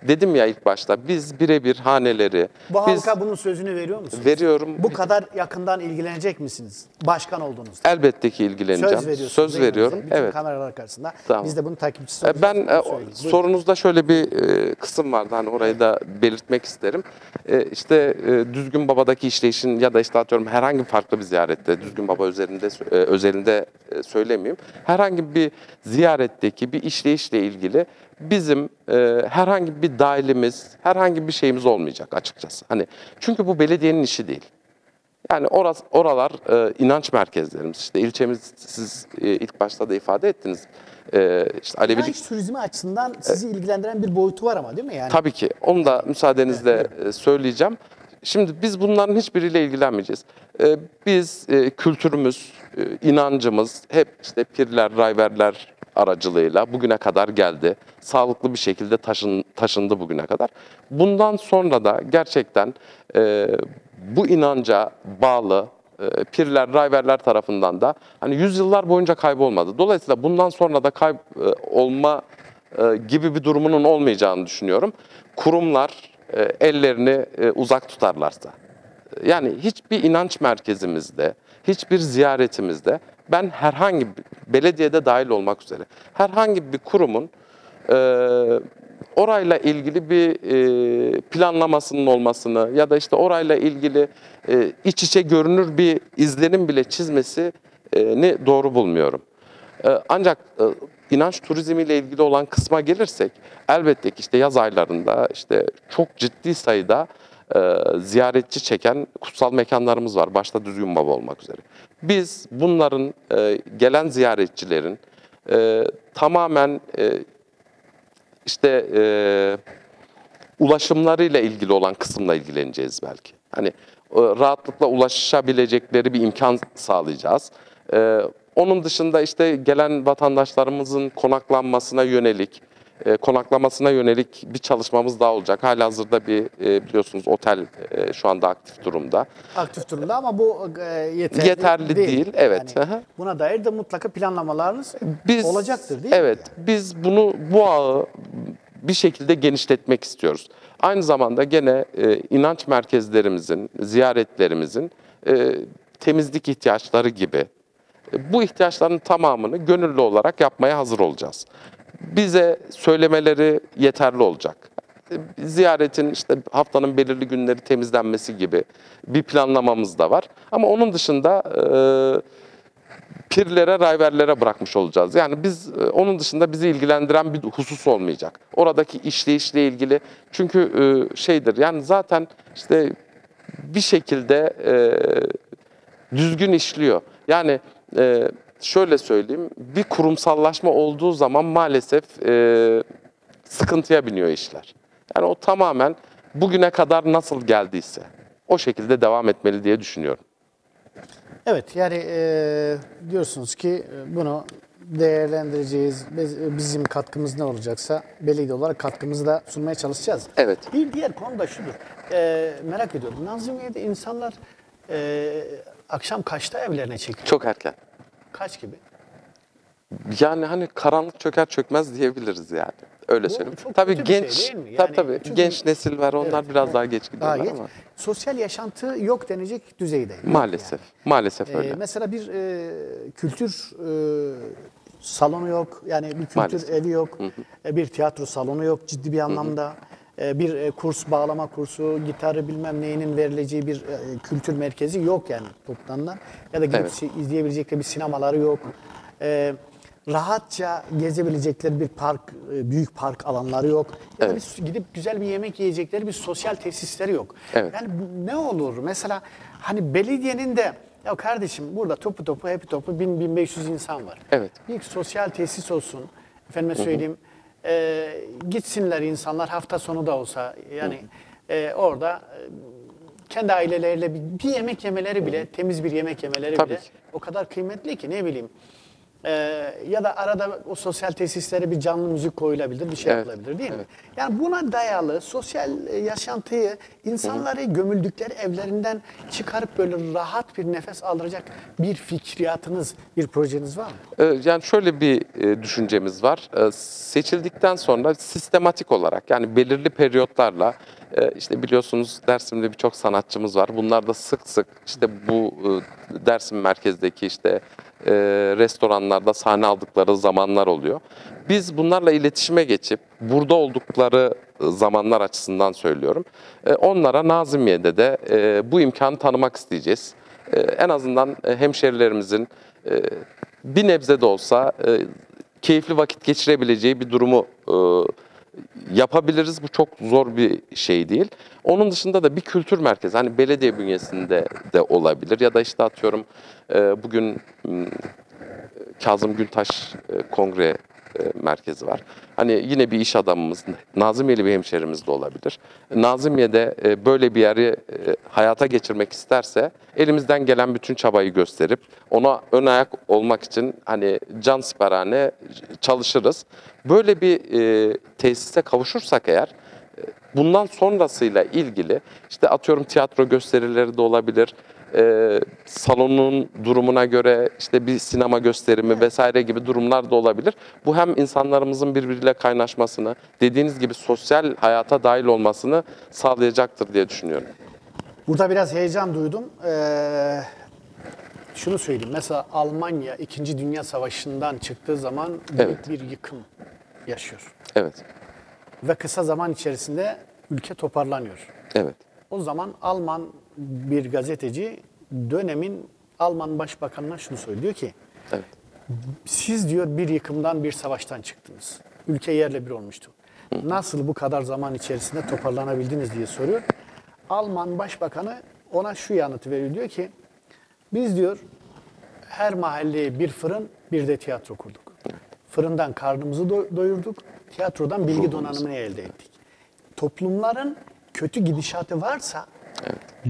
Speaker 2: dedim ya ilk başta, biz birebir haneleri...
Speaker 1: Bu halka bunun sözünü veriyor musunuz?
Speaker 2: Veriyorum.
Speaker 1: Bu kadar yakından ilgilenecek misiniz? Başkan olduğunuzda.
Speaker 2: Elbette ki ilgileneceğim.
Speaker 1: Söz veriyorsunuz.
Speaker 2: Söz veriyorum.
Speaker 1: Bütün
Speaker 2: Evet.
Speaker 1: kameralar karşısında.
Speaker 2: Tamam.
Speaker 1: Biz de bunun takipçisi olacağız.
Speaker 2: Ben sorunuzda şöyle bir kısım vardı. Hani orayı da belirtmek isterim. İşte Düzgün Baba'daki işleyişin ya da işte atıyorum herhangi farklı bir ziyarette, Düzgün Baba özelinde söylemeyeyim. Herhangi bir ziyaretteki bir işleyişle ilgili bizim herhangi bir dahilimiz, herhangi bir şeyimiz olmayacak açıkçası. Hani çünkü bu belediyenin işi değil. Yani oralar inanç merkezlerimiz. İşte ilçemiz, siz ilk başta da ifade ettiniz. İşte Alevilik...
Speaker 1: İnanç turizmi açısından sizi ilgilendiren bir boyutu var ama değil mi? Yani?
Speaker 2: Tabii ki. Onu da müsaadenizle söyleyeceğim. Şimdi biz bunların hiçbiriyle ilgilenmeyeceğiz. Biz kültürümüz, inancımız hep işte pirler, rayberler aracılığıyla bugüne kadar geldi. Sağlıklı bir şekilde taşındı bugüne kadar. Bundan sonra da gerçekten bu inanca bağlı pirler, rayberler tarafından da hani yüzyıllar boyunca kaybolmadı. Dolayısıyla bundan sonra da kaybolma gibi bir durumunun olmayacağını düşünüyorum. Kurumlar ellerini uzak tutarlarsa. Yani hiçbir inanç merkezimizde, hiçbir ziyaretimizde ben herhangi bir, belediyede dahil olmak üzere, herhangi bir kurumun orayla ilgili bir planlamasının olmasını ya da işte orayla ilgili iç içe görünür bir izlenim bile çizmesini doğru bulmuyorum. Ancak inanç turizmiyle ilgili olan kısma gelirsek, elbette ki işte yaz aylarında işte çok ciddi sayıda ziyaretçi çeken kutsal mekanlarımız var. Başta Düzgün Baba olmak üzere. Biz bunların gelen ziyaretçilerin tamamen işte ulaşımlarıyla ilgili olan kısımla ilgileneceğiz belki. Hani rahatlıkla ulaşabilecekleri bir imkan sağlayacağız. Onun dışında işte gelen vatandaşlarımızın konaklamasına yönelik bir çalışmamız daha olacak. Halihazırda bir biliyorsunuz otel şu anda aktif durumda.
Speaker 1: Aktif durumda ama bu
Speaker 2: yeterli değil. Evet.
Speaker 1: Yani buna dair de mutlaka planlamalarınız olacaktır değil mi?
Speaker 2: Evet. Yani? Biz bu ağı bir şekilde genişletmek istiyoruz. Aynı zamanda gene inanç merkezlerimizin, ziyaretlerimizin temizlik ihtiyaçları gibi bu ihtiyaçların tamamını gönüllü olarak yapmaya hazır olacağız. Bize söylemeleri yeterli olacak. Ziyaretin işte haftanın belirli günleri temizlenmesi gibi bir planlamamız da var. Ama onun dışında pirlere, rayberlere bırakmış olacağız. Yani biz onun dışında bizi ilgilendiren bir husus olmayacak. Oradaki işleyişle ilgili çünkü şeydir yani zaten işte bir şekilde düzgün işliyor. Yani şöyle söyleyeyim, bir kurumsallaşma olduğu zaman maalesef sıkıntıya biniyor işler. Yani o tamamen bugüne kadar nasıl geldiyse o şekilde devam etmeli diye düşünüyorum.
Speaker 1: Evet yani diyorsunuz ki bunu değerlendireceğiz. Bizim katkımız ne olacaksa belediye olarak katkımızı da sunmaya çalışacağız.
Speaker 2: Evet.
Speaker 1: Bir diğer konu da şudur. Merak ediyorum. Nazilliye'de insanlar akşam kaçta evlerine çekiyor?
Speaker 2: Çok erken.
Speaker 1: Kaç gibi?
Speaker 2: Yani hani karanlık çöker çökmez diyebiliriz yani. Öyle söyleyeyim.
Speaker 1: Tabii genç, şey değil mi? Yani
Speaker 2: tabii genç nesil var. Onlar evet, biraz daha geç gidiyorlar
Speaker 1: geç.
Speaker 2: ama.
Speaker 1: Sosyal yaşantı yok denecek düzeyde.
Speaker 2: Maalesef. Yani. Maalesef öyle.
Speaker 1: Mesela bir kültür salonu yok. Yani bir kültür
Speaker 2: maalesef
Speaker 1: evi yok. Bir tiyatro salonu yok ciddi bir anlamda. Bir kurs, bağlama kursu, gitarı bilmem neyinin verileceği bir kültür merkezi yok yani toplanılan. Ya da gidip evet, izleyebilecekleri bir sinemaları yok. Rahatça gezebilecekleri bir park, büyük park alanları yok. Ya evet, da gidip güzel bir yemek yiyecekleri bir sosyal tesisleri yok. Evet. Yani ne olur? Mesela hani belediyenin de ya kardeşim burada topu hepi topu 1000-1500 insan var.
Speaker 2: Evet.
Speaker 1: Bir sosyal tesis olsun. Efendime söyleyeyim. Gitsinler insanlar hafta sonu da olsa yani orada kendi aileleriyle bir yemek yemeleri bile, temiz bir yemek yemeleri tabii bile ki o kadar kıymetli ki ne bileyim. Ya da arada o sosyal tesislere bir canlı müzik koyulabilir, bir şey
Speaker 2: Evet,
Speaker 1: yapılabilir değil mi?
Speaker 2: evet.
Speaker 1: Yani buna dayalı sosyal yaşantıyı insanları gömüldükleri evlerinden çıkarıp böyle rahat bir nefes aldıracak bir fikriyatınız, bir projeniz var mı?
Speaker 2: Yani şöyle bir düşüncemiz var. Seçildikten sonra sistematik olarak yani belirli periyotlarla işte biliyorsunuz Dersim'de birçok sanatçımız var. Bunlar da sık sık işte bu Dersim merkezdeki işte restoranlarda sahne aldıkları zamanlar oluyor. Biz bunlarla iletişime geçip burada oldukları zamanlar açısından söylüyorum. Onlara Nazımiyye'de de bu imkanı tanımak isteyeceğiz. En azından hemşerilerimizin bir nebze de olsa keyifli vakit geçirebileceği bir durumu yapabiliriz. Bu çok zor bir şey değil. Onun dışında da bir kültür merkezi, hani belediye bünyesinde de olabilir ya da işte atıyorum bugün Kazım Güntaş Kongre merkezi var. Hani yine bir iş adamımız, Nazımiyeli bir hemşerimiz de olabilir. Nazımiyye'de böyle bir yeri hayata geçirmek isterse elimizden gelen bütün çabayı gösterip ona ön ayak olmak için hani cansiperane çalışırız. Böyle bir tesise kavuşursak eğer bundan sonrasıyla ilgili işte atıyorum tiyatro gösterileri de olabilir. Salonun durumuna göre işte bir sinema gösterimi vesaire gibi durumlar da olabilir. Bu hem insanlarımızın birbiriyle kaynaşmasını, dediğiniz gibi sosyal hayata dahil olmasını sağlayacaktır diye düşünüyorum.
Speaker 1: Burada biraz heyecan duydum. Şunu söyleyeyim. Mesela Almanya 2. Dünya Savaşı'ndan çıktığı zaman büyük
Speaker 2: Evet.
Speaker 1: bir yıkım yaşıyor.
Speaker 2: Evet,
Speaker 1: Ve kısa zaman içerisinde ülke toparlanıyor.
Speaker 2: evet,
Speaker 1: O zaman Alman bir gazeteci dönemin Alman Başbakanı'na şunu söylüyor. Diyor ki
Speaker 2: evet.
Speaker 1: siz diyor bir yıkımdan bir savaştan çıktınız. Ülke yerle bir olmuştu. Nasıl bu kadar zaman içerisinde toparlanabildiniz diye soruyor. Alman Başbakanı ona şu yanıtı veriyor. Diyor ki biz diyor her mahalleye bir fırın bir de tiyatro kurduk. Fırından karnımızı doyurduk. Tiyatrodan bilgi donanımını elde ettik. Toplumların kötü gidişatı varsa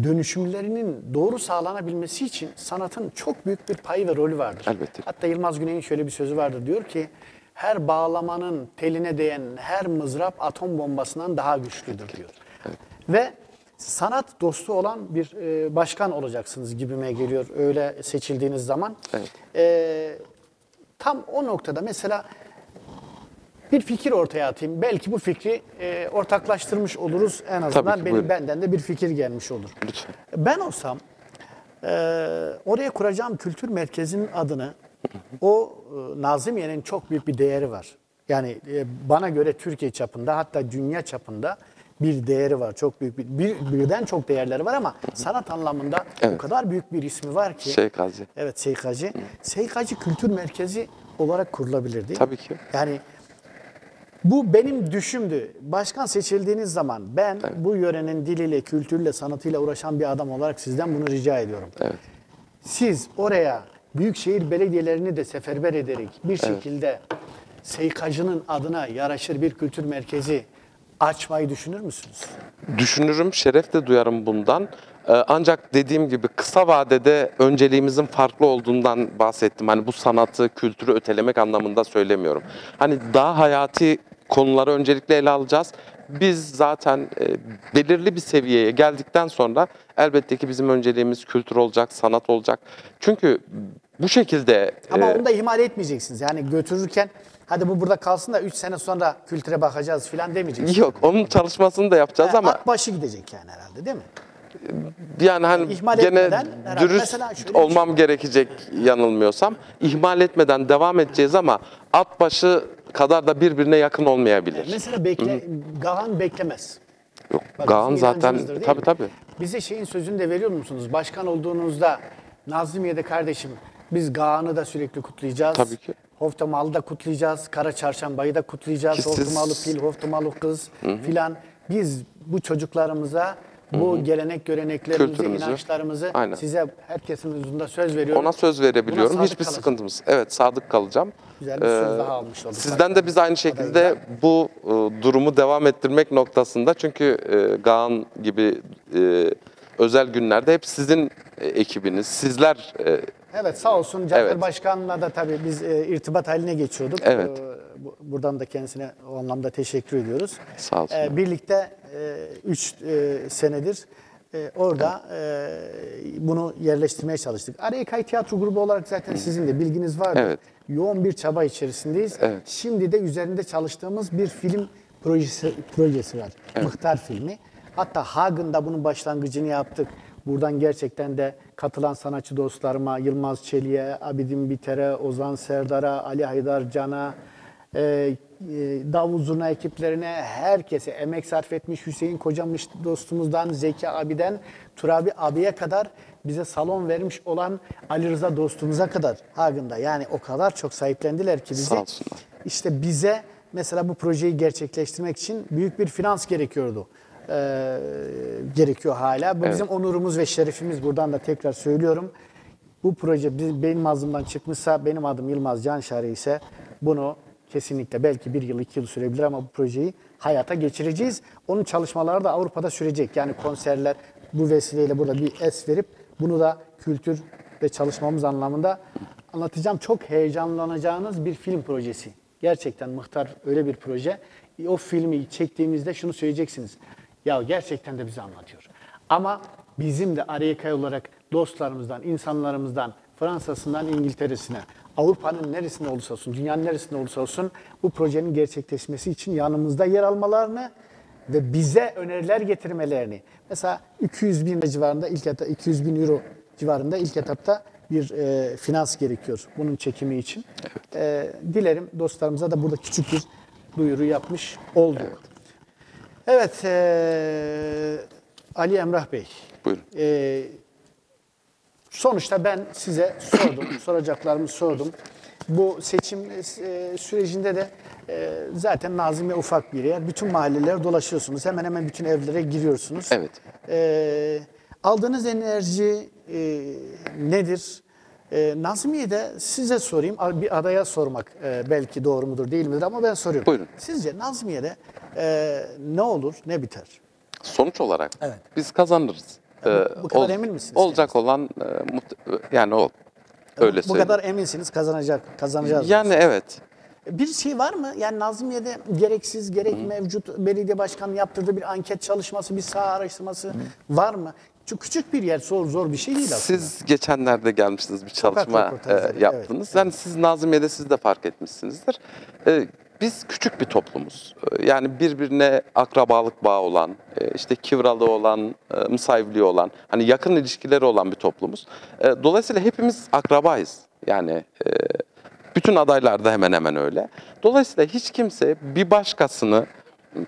Speaker 1: dönüşümlerinin doğru sağlanabilmesi için sanatın çok büyük bir payı ve rolü vardır.
Speaker 2: Elbette.
Speaker 1: Hatta Yılmaz Güney'in şöyle bir sözü vardır. Diyor ki her bağlamanın teline değen her mızrap atom bombasından daha güçlüdür diyor. Ve sanat dostu olan bir başkan olacaksınız gibime geliyor öyle seçildiğiniz zaman.
Speaker 2: Evet.
Speaker 1: Tam o noktada mesela bir fikir ortaya atayım. Belki bu fikri ortaklaştırmış oluruz. En azından
Speaker 2: ki, buyurun.
Speaker 1: benden de bir fikir gelmiş olur.
Speaker 2: Lütfen.
Speaker 1: Ben olsam oraya kuracağım kültür merkezinin adını o Nazımiyye'nin çok büyük bir değeri var. Yani bana göre Türkiye çapında hatta dünya çapında bir değeri var. Çok büyük birden çok değerleri var ama sanat anlamında o kadar büyük bir ismi var ki.
Speaker 2: Şeyh Gazi.
Speaker 1: Evet, Şeyh Gazi. Şeyh Gazi Kültür Merkezi olarak kurulabilir değil mi?
Speaker 2: Tabii ki.
Speaker 1: Yani bu benim düşümdü. Başkan seçildiğiniz zaman ben bu yörenin diliyle, kültürle, sanatıyla uğraşan bir adam olarak sizden bunu rica ediyorum.
Speaker 2: Evet.
Speaker 1: Siz oraya büyükşehir belediyelerini de seferber ederek bir şekilde Seykacı'nın adına yaraşır bir kültür merkezi açmayı düşünür müsünüz?
Speaker 2: Düşünürüm, şeref de duyarım bundan. Ancak dediğim gibi kısa vadede önceliğimizin farklı olduğundan bahsettim. Hani bu sanatı, kültürü ötelemek anlamında söylemiyorum. Hani daha hayati konuları öncelikle ele alacağız. Biz zaten belirli bir seviyeye geldikten sonra elbette ki bizim önceliğimiz kültür olacak, sanat olacak. Çünkü bu şekilde...
Speaker 1: Ama onu da ihmal etmeyeceksiniz. Yani götürürken hadi bu burada kalsın da 3 sene sonra kültüre bakacağız falan demeyeceksiniz.
Speaker 2: Yok, onun çalışmasını da yapacağız ama...
Speaker 1: At başı gidecek yani herhalde değil mi?
Speaker 2: Yani hani
Speaker 1: İhmal
Speaker 2: gene
Speaker 1: etmeden herhalde
Speaker 2: dürüst
Speaker 1: mesela şöyle bir
Speaker 2: olmam gerekecek yanılmıyorsam. İhmal etmeden devam edeceğiz ama at başı kadar da birbirine yakın olmayabilir.
Speaker 1: Mesela Gahan beklemez.
Speaker 2: Yok,
Speaker 1: Bak,
Speaker 2: Gahan
Speaker 1: bizim
Speaker 2: zaten
Speaker 1: inancımızdır, değil
Speaker 2: tabii
Speaker 1: mi?
Speaker 2: tabii.
Speaker 1: Bize şeyin sözünü de veriyor musunuz? Başkan olduğunuzda Nazımiyye'de kardeşim biz Gahan'ı da sürekli kutlayacağız.
Speaker 2: Tabii ki.
Speaker 1: Hoftomalı da kutlayacağız. Kara Çarşambayı da kutlayacağız.
Speaker 2: Ki siz-
Speaker 1: Hoftomalı pil, hoftomalı kız filan. Biz bu çocuklarımıza bu gelenek, göreneklerimizi,
Speaker 2: Kültürümüzü.
Speaker 1: inançlarımızı
Speaker 2: Aynen.
Speaker 1: size herkesin huzurunda söz veriyorum.
Speaker 2: Ona söz verebiliyorum.
Speaker 1: Buna sadık
Speaker 2: Hiçbir
Speaker 1: kalacağım.
Speaker 2: sıkıntımız. Evet, sadık kalacağım.
Speaker 1: Güzel bir söz daha almış olduk.
Speaker 2: Sizden de biz aynı şekilde bu durumu devam ettirmek noktasında çünkü Gahan gibi özel günlerde hep sizin ekibiniz, sizler
Speaker 1: Evet, sağ olsun Cafer
Speaker 2: Evet.
Speaker 1: Başkan'la da tabii biz irtibat haline geçiyorduk.
Speaker 2: Evet.
Speaker 1: Buradan da kendisine o anlamda teşekkür ediyoruz.
Speaker 2: Sağ olsun.
Speaker 1: Birlikte 3 senedir orada bunu yerleştirmeye çalıştık. Arayakay Tiyatro Grubu olarak zaten sizin de bilginiz vardır.
Speaker 2: Evet.
Speaker 1: Yoğun bir çaba içerisindeyiz.
Speaker 2: Evet.
Speaker 1: Şimdi de üzerinde çalıştığımız bir film projesi var. Mıhtar filmi. Hatta Hagen'da bunun başlangıcını yaptık. Buradan gerçekten de katılan sanatçı dostlarıma, Yılmaz Çelik'e, Abidin Biter'e, Ozan Serdar'a, Ali Haydar Can'a, Davul Zurna ekiplerine, herkese emek sarf etmiş, Hüseyin Kocamış dostumuzdan, Zeki abiden, Turabi abiye kadar bize salon vermiş olan Ali Rıza dostumuza kadar Hagen'da. Yani o kadar çok sahiplendiler ki bizi.
Speaker 2: Sağ olsunlar.
Speaker 1: İşte bize mesela bu projeyi gerçekleştirmek için büyük bir finans gerekiyordu. Gerekiyor hala. Bu bizim onurumuz ve şerefimiz. Buradan da tekrar söylüyorum. Bu proje benim ağzımdan çıkmışsa, benim adım Yılmaz Canşari ise bunu kesinlikle belki 1 yıl 2 yıl sürebilir ama bu projeyi hayata geçireceğiz. Onun çalışmaları da Avrupa'da sürecek. Yani konserler bu vesileyle burada bir es verip bunu da kültür ve çalışmamız anlamında anlatacağım. Çok heyecanlanacağınız bir film projesi. Gerçekten Mıhtar öyle bir proje. O filmi çektiğimizde şunu söyleyeceksiniz. Ya gerçekten de bizi anlatıyor. Ama bizim de Arayakay olarak dostlarımızdan, insanlarımızdan, Fransa'sından İngiltere'sine, Avrupa'nın neresinde olursa olsun, dünyanın neresinde olursa olsun bu projenin gerçekleşmesi için yanımızda yer almalarını ve bize öneriler getirmelerini. Mesela 200 bin civarında ilk etap, 200 bin euro civarında ilk etapta bir finans gerekiyor bunun çekimi için. Dilerim dostlarımıza da burada küçük bir duyuru yapmış olduk. Evet, Ali Emrah Bey.
Speaker 2: Buyurun.
Speaker 1: Sonuçta ben size sordum, soracaklarımı sordum. Bu seçim sürecinde de zaten Nazım'ya ufak bir yer. Bütün mahalleler dolaşıyorsunuz. Hemen hemen bütün evlere giriyorsunuz.
Speaker 2: Evet.
Speaker 1: Aldığınız enerji nedir? Nazmiye'de size sorayım, bir adaya sormak belki doğru mudur değil midir ama ben soruyorum.
Speaker 2: Buyurun.
Speaker 1: Sizce Nazmiye'de ne olur, ne biter?
Speaker 2: Sonuç olarak
Speaker 1: Evet.
Speaker 2: biz kazanırız.
Speaker 1: Bu kadar emin misiniz?
Speaker 2: Olacak olan yani o. Öyle
Speaker 1: Bu
Speaker 2: söyleyeyim.
Speaker 1: kadar eminsiniz kazanacağız.
Speaker 2: Yani evet.
Speaker 1: Bir şey var mı? Yani Nazmiye'de gereksiz, gerek mevcut belediye başkanı yaptırdığı bir anket çalışması, bir saha araştırması var mı? Çünkü küçük bir yer, zor bir şey değil aslında.
Speaker 2: Siz geçenlerde gelmiştiniz, bir çalışma
Speaker 1: röportajları,
Speaker 2: yaptınız.
Speaker 1: evet.
Speaker 2: Yani siz Nazmiye'de siz de fark etmişsinizdir. Biz küçük bir toplumuz. Yani birbirine akrabalık bağı olan, işte kivralığı olan, musayviliği olan, hani yakın ilişkileri olan bir toplumuz. Dolayısıyla hepimiz akrabayız. Yani bütün adaylar da hemen hemen öyle. Dolayısıyla hiç kimse bir başkasını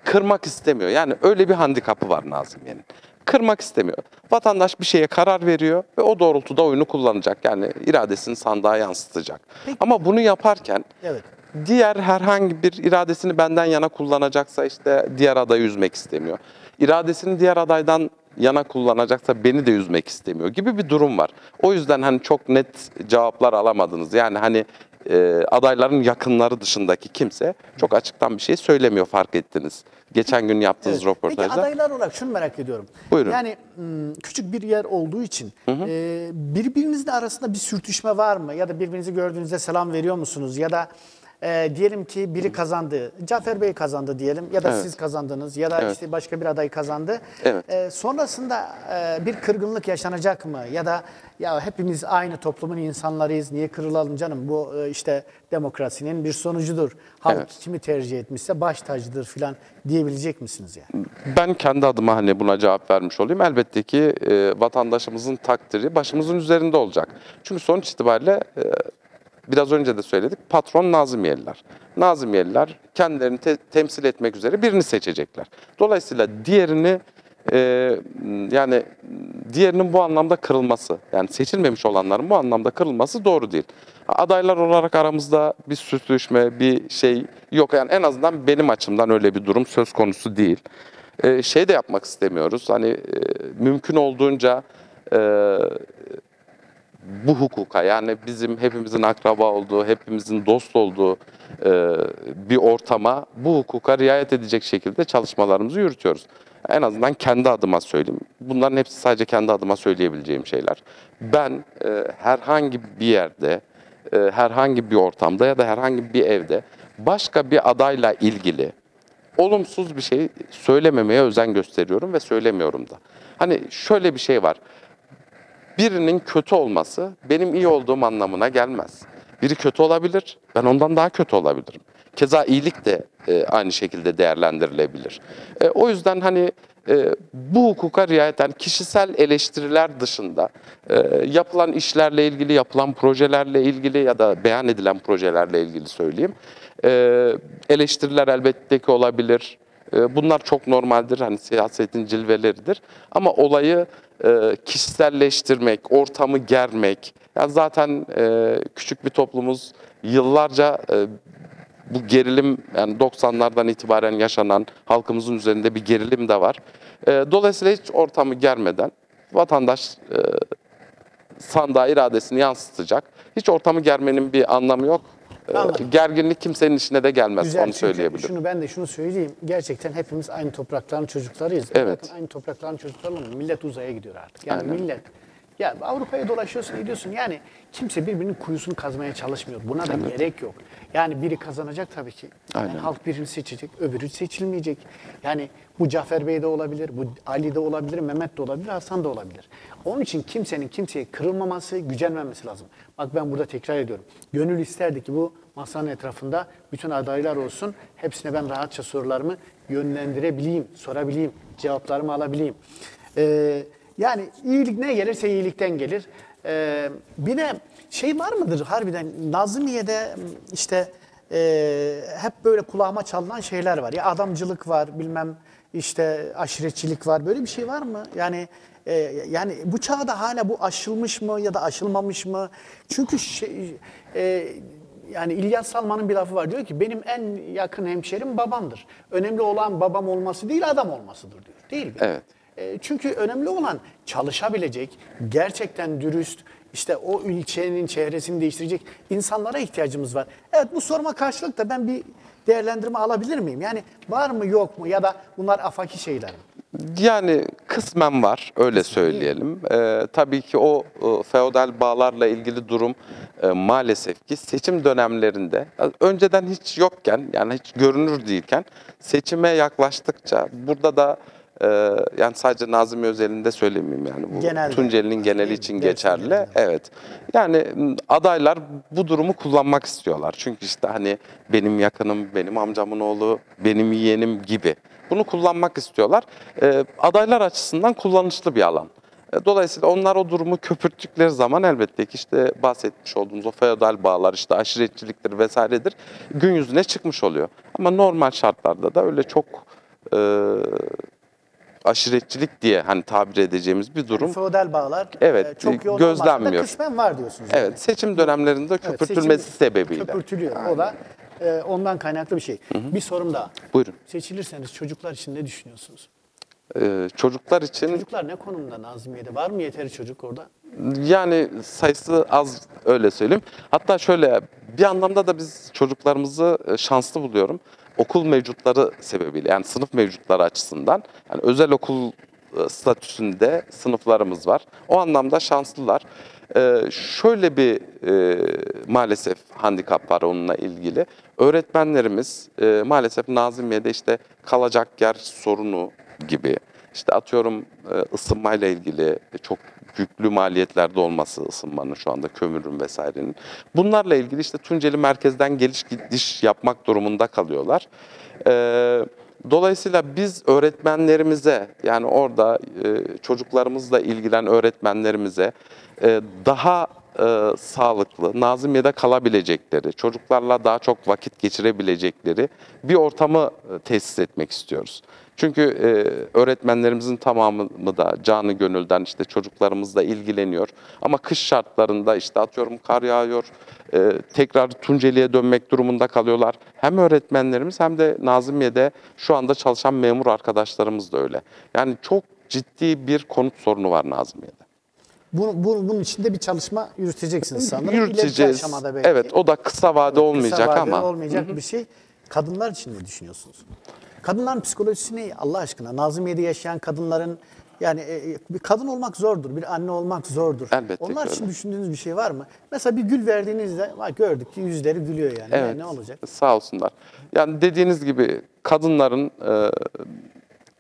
Speaker 2: kırmak istemiyor. Yani öyle bir handikapı var Nazmiye'nin. Kırmak istemiyor. Vatandaş bir şeye karar veriyor ve o doğrultuda oyunu kullanacak. Yani iradesini sandığa yansıtacak.
Speaker 1: Peki.
Speaker 2: Ama bunu yaparken
Speaker 1: Evet.
Speaker 2: diğer herhangi bir iradesini benden yana kullanacaksa işte diğer adayı üzmek istemiyor. İradesini diğer adaydan yana kullanacaksa beni de üzmek istemiyor gibi bir durum var. O yüzden hani çok net cevaplar alamadınız. Yani hani adayların yakınları dışındaki kimse çok açıktan bir şey söylemiyor, fark ettiniz. Geçen gün yaptığınız
Speaker 1: Evet.
Speaker 2: röportajda.
Speaker 1: Peki adaylar olarak şunu merak ediyorum.
Speaker 2: Buyurun.
Speaker 1: Yani küçük bir yer olduğu için birbirinizle arasında bir sürtüşme var mı? Ya da birbirinizi gördüğünüzde selam veriyor musunuz? Ya da diyelim ki biri kazandı, Cafer Bey kazandı diyelim ya da
Speaker 2: Evet.
Speaker 1: siz kazandınız ya da
Speaker 2: Evet.
Speaker 1: işte başka bir aday kazandı.
Speaker 2: Evet.
Speaker 1: Sonrasında bir kırgınlık yaşanacak mı? Ya da ya hepimiz aynı toplumun insanlarıyız, niye kırılalım canım? Bu işte demokrasinin bir sonucudur. Halk
Speaker 2: Evet.
Speaker 1: kimi tercih etmişse baş tacıdır falan diyebilecek misiniz yani?
Speaker 2: Ben kendi adıma hani buna cevap vermiş olayım. Elbette ki vatandaşımızın takdiri başımızın üzerinde olacak. Çünkü sonuç itibariyle biraz önce de söyledik, patron Nazımiyeliler. Nazımiyeliler kendilerini temsil etmek üzere birini seçecekler. Dolayısıyla diğerini yani diğerinin bu anlamda kırılması, yani seçilmemiş olanların bu anlamda kırılması doğru değil. Adaylar olarak aramızda bir sürtüşme, bir şey yok. Yani en azından benim açımdan öyle bir durum söz konusu değil. Şey de yapmak istemiyoruz. Hani mümkün olduğunca bu hukuka, yani bizim hepimizin akraba olduğu, hepimizin dost olduğu bir ortama bu hukuka riayet edecek şekilde çalışmalarımızı yürütüyoruz. En azından kendi adıma söyleyeyim. Bunların hepsi sadece kendi adıma söyleyebileceğim şeyler. Ben herhangi bir yerde, herhangi bir ortamda ya da herhangi bir evde başka bir adayla ilgili olumsuz bir şey söylememeye özen gösteriyorum ve söylemiyorum da. Hani şöyle bir şey var. Birinin kötü olması benim iyi olduğum anlamına gelmez. Biri kötü olabilir, ben ondan daha kötü olabilirim. Keza iyilik de aynı şekilde değerlendirilebilir. O yüzden hani bu hukuka riayeten kişisel eleştiriler dışında yapılan işlerle ilgili, yapılan projelerle ilgili ya da beyan edilen projelerle ilgili söyleyeyim. Eleştiriler elbette ki olabilir. Bunlar çok normaldir, hani siyasetin cilveleridir. Ama olayı kişiselleştirmek, ortamı germek, ya zaten küçük bir toplumuz yıllarca bu gerilim, yani 90'lardan itibaren yaşanan halkımızın üzerinde bir gerilim de var. Dolayısıyla hiç ortamı germeden vatandaş sandığa iradesini yansıtacak. Hiç ortamı germenin bir anlamı yok. Gerginlik kimsenin işine de gelmez,
Speaker 1: Güzel,
Speaker 2: onu söyleyebilirim.
Speaker 1: Ben de şunu söyleyeyim. Gerçekten hepimiz aynı toprakların çocuklarıyız.
Speaker 2: Evet.
Speaker 1: Bakın aynı toprakların çocuklarıyla millet uzaya gidiyor artık. Yani
Speaker 2: Aynen.
Speaker 1: millet, ya Avrupa'ya dolaşıyorsun, gidiyorsun. Yani kimse birbirinin kuyusunu kazmaya çalışmıyor. Buna da gerek yok. Yani biri kazanacak tabii ki. Yani
Speaker 2: Aynen.
Speaker 1: halk birini seçecek, öbürü seçilmeyecek. Yani bu Cafer Bey de olabilir, bu Ali de olabilir, Mehmet de olabilir, Hasan da olabilir. Onun için kimsenin kimseye kırılmaması, gücenmemesi lazım. Bak ben burada tekrar ediyorum. Gönül isterdi ki bu masanın etrafında bütün adaylar olsun. Hepsine ben rahatça sorularımı yönlendirebileyim, sorabileyim, cevaplarımı alabileyim. Yani iyilik ne gelirse iyilikten gelir. Bir de şey var mıdır harbiden Nazımiyye'de işte hep böyle kulağıma çalınan şeyler var. Ya adamcılık var, bilmem işte aşiretçilik var. Böyle bir şey var mı? Yani bu çağda hala bu aşılmış mı ya da aşılmamış mı? Çünkü yani İlyas Salman'ın bir lafı var, diyor ki benim en yakın hemşerim babamdır. Önemli olan babam olması değil, adam olmasıdır diyor. Değil mi?
Speaker 2: Evet.
Speaker 1: Çünkü önemli olan çalışabilecek, gerçekten dürüst, işte o ilçenin çehresini değiştirecek insanlara ihtiyacımız var. Evet, bu soruma karşılık da ben bir değerlendirme alabilir miyim? Yani var mı yok mu ya da bunlar afaki şeyler mi?
Speaker 2: Yani kısmen var, öyle söyleyelim. Tabii ki o feodal bağlarla ilgili durum maalesef ki seçim dönemlerinde, önceden hiç yokken, yani hiç görünür değilken, seçime yaklaştıkça burada da yani sadece Nazımiyye özelinde söylemeyeyim, yani bu
Speaker 1: Genelde.
Speaker 2: Tunceli'nin geneli için geçerli.
Speaker 1: Genelde.
Speaker 2: Evet. Yani adaylar bu durumu kullanmak istiyorlar. Çünkü işte hani benim yakınım, benim amcamın oğlu, benim yeğenim gibi. Bunu kullanmak istiyorlar. Adaylar açısından kullanışlı bir alan. Dolayısıyla onlar o durumu köpürttükleri zaman elbette ki işte bahsetmiş olduğumuz o feodal bağlar, işte aşiretçiliktir vesairedir, gün yüzüne çıkmış oluyor. Ama normal şartlarda da öyle çok aşiretçilik diye hani tabir edeceğimiz bir durum.
Speaker 1: Yani feodal bağlar
Speaker 2: Evet,
Speaker 1: çok yoğun
Speaker 2: gözlenmiyor.
Speaker 1: olmasa da kısmen var diyorsunuz.
Speaker 2: Evet,
Speaker 1: Yani.
Speaker 2: seçim dönemlerinde
Speaker 1: Evet,
Speaker 2: köpürtülmesi
Speaker 1: seçim
Speaker 2: sebebiyle.
Speaker 1: Köpürtülüyor. O da ondan kaynaklı bir şey. Bir sorum daha.
Speaker 2: Buyurun.
Speaker 1: Seçilirseniz çocuklar için ne düşünüyorsunuz?
Speaker 2: Çocuklar için
Speaker 1: Çocuklar ne konumda Nazımiyye'de? Var mı yeteri çocuk orada?
Speaker 2: yani sayısı az, öyle söyleyeyim. Hatta şöyle bir anlamda da biz çocuklarımızı şanslı buluyorum. Okul mevcutları sebebiyle, yani sınıf mevcutları açısından, yani özel okul statüsünde sınıflarımız var. O anlamda şanslılar. Şöyle bir maalesef handikap var onunla ilgili. Öğretmenlerimiz maalesef Nazımiyye'de işte kalacak yer sorunu gibi, işte atıyorum ısınmayla ilgili çok yüklü maliyetlerde olması, ısınmanın şu anda, kömürün vesairenin. Bunlarla ilgili işte Tunceli merkezden geliş gidiş yapmak durumunda kalıyorlar. Dolayısıyla biz öğretmenlerimize, yani orada çocuklarımızla ilgilenen öğretmenlerimize daha sağlıklı, Nazımiyye'de kalabilecekleri, çocuklarla daha çok vakit geçirebilecekleri bir ortamı tesis etmek istiyoruz. Çünkü öğretmenlerimizin tamamı da canı gönülden işte çocuklarımızla ilgileniyor. Ama kış şartlarında işte atıyorum kar yağıyor, tekrar Tunceli'ye dönmek durumunda kalıyorlar. Hem öğretmenlerimiz hem de Nazımiyye'de şu anda çalışan memur arkadaşlarımız da öyle. Yani çok ciddi bir konut sorunu var Nazımiyye'de.
Speaker 1: Bunun için de bir çalışma yürüteceksiniz sanırım.
Speaker 2: Yürüteceğiz.
Speaker 1: İleriki aşamada belki.
Speaker 2: Evet, o da kısa vade olmayacak
Speaker 1: Kısa vade
Speaker 2: ama.
Speaker 1: olmayacak bir şey. Kadınlar için ne düşünüyorsunuz? Kadınların psikolojisi ne Allah aşkına? Nazımiye'de yaşayan kadınların yani bir kadın olmak zordur, bir anne olmak zordur.
Speaker 2: Elbette
Speaker 1: Onlar
Speaker 2: ki
Speaker 1: için
Speaker 2: öyle.
Speaker 1: düşündüğünüz bir şey var mı? Mesela bir gül verdiğinizde gördük ki yüzleri gülüyor yani.
Speaker 2: Evet,
Speaker 1: Ne olacak?
Speaker 2: sağ olsunlar. Yani dediğiniz gibi kadınların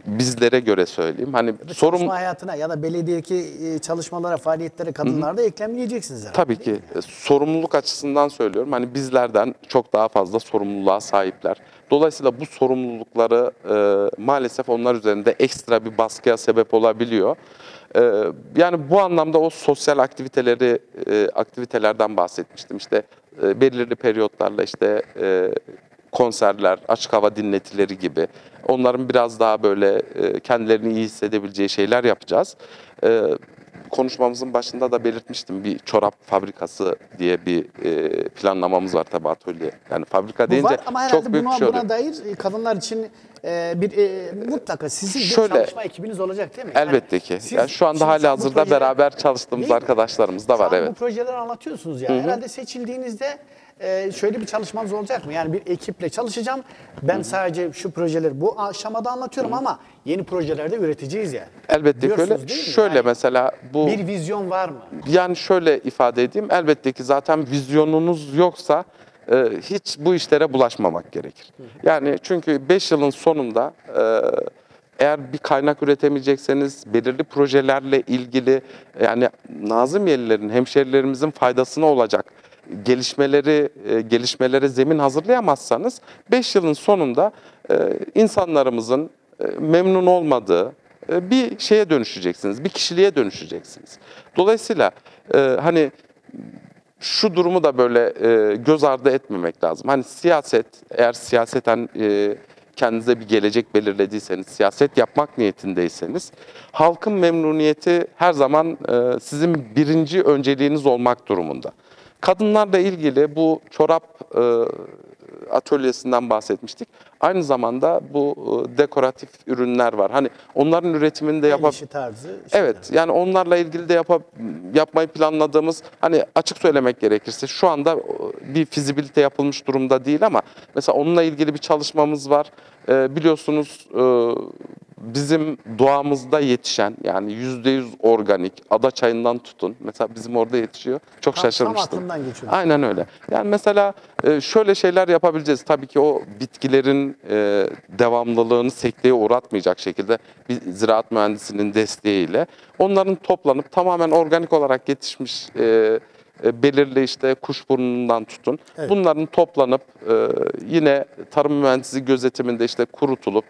Speaker 2: bizlere göre söyleyeyim. Hani
Speaker 1: Çalışma hayatına ya da belediyedeki çalışmalara, faaliyetlere kadınlar da eklemleyeceksiniz herhalde.
Speaker 2: Tabii ki sorumluluk açısından söylüyorum. Hani bizlerden çok daha fazla sorumluluğa sahipler. Dolayısıyla bu sorumlulukları maalesef onlar üzerinde ekstra bir baskıya sebep olabiliyor. Yani bu anlamda o sosyal aktivitelerden bahsetmiştim. İşte belirli periyotlarla işte konserler, açık hava dinletileri gibi. Onların biraz daha böyle kendilerini iyi hissedebileceği şeyler yapacağız. Konuşmamızın başında da belirtmiştim. Bir çorap fabrikası diye bir planlamamız var tabii atölye. Yani fabrika
Speaker 1: Bu
Speaker 2: deyince
Speaker 1: var ama
Speaker 2: çok
Speaker 1: herhalde
Speaker 2: büyük bir şey oluyor.
Speaker 1: buna dair kadınlar için mutlaka sizin bir
Speaker 2: Şöyle,
Speaker 1: çalışma ekibiniz olacak değil mi?
Speaker 2: Elbette ki.
Speaker 1: siz
Speaker 2: Yani şu anda
Speaker 1: şimdi
Speaker 2: hali hazırda
Speaker 1: projeler-
Speaker 2: beraber çalıştığımız
Speaker 1: Değil mi?
Speaker 2: arkadaşlarımız da var.
Speaker 1: Şu an
Speaker 2: Evet.
Speaker 1: bu projeleri anlatıyorsunuz ya. Herhalde seçildiğinizde şöyle bir çalışmanız olacak mı? Yani bir ekiple çalışacağım. Ben sadece şu projeleri bu aşamada anlatıyorum ama yeni projelerde üreteceğiz yani.
Speaker 2: Elbette ki
Speaker 1: Diyorsunuz
Speaker 2: öyle.
Speaker 1: değil mi?
Speaker 2: Şöyle
Speaker 1: Yani
Speaker 2: mesela bu
Speaker 1: bir vizyon var mı?
Speaker 2: yani şöyle ifade edeyim. Elbette ki zaten vizyonunuz yoksa hiç bu işlere bulaşmamak gerekir. Yani çünkü 5 yılın sonunda eğer bir kaynak üretemeyecekseniz belirli projelerle ilgili yani Nazımiyelilerin, hemşerilerimizin faydasına olacak gelişmelere zemin hazırlayamazsanız 5 yılın sonunda insanlarımızın memnun olmadığı bir şeye dönüşeceksiniz, bir kişiliğe dönüşeceksiniz. Dolayısıyla hani şu durumu da böyle göz ardı etmemek lazım. Hani siyaset, eğer siyaseten kendinize bir gelecek belirlediyseniz, siyaset yapmak niyetindeyseniz, halkın memnuniyeti her zaman sizin birinci önceliğiniz olmak durumunda. Kadınlarla ilgili bu çorap atölyesinden bahsetmiştik. Aynı zamanda bu dekoratif ürünler var. Hani onların üretimini de
Speaker 1: El işi tarzı. şeyler.
Speaker 2: Evet, yani onlarla ilgili de yapmayı planladığımız, hani açık söylemek gerekirse şu anda bir fizibilite yapılmış durumda değil ama mesela onunla ilgili bir çalışmamız var. Biliyorsunuz bizim doğamızda yetişen yani %100 organik ada çayından tutun. Mesela bizim orada yetişiyor. Çok
Speaker 1: Tam
Speaker 2: şaşırmıştım.
Speaker 1: aklımdan geçiyor.
Speaker 2: Aynen öyle. Yani mesela şöyle şeyler yapabileceğiz. Tabii ki o bitkilerin devamlılığını sekteye uğratmayacak şekilde bir ziraat mühendisinin desteğiyle onların toplanıp tamamen organik olarak yetişmiş belirli işte kuşburnundan tutun.
Speaker 1: Evet.
Speaker 2: Bunların toplanıp yine tarım mühendisi gözetiminde işte kurutulup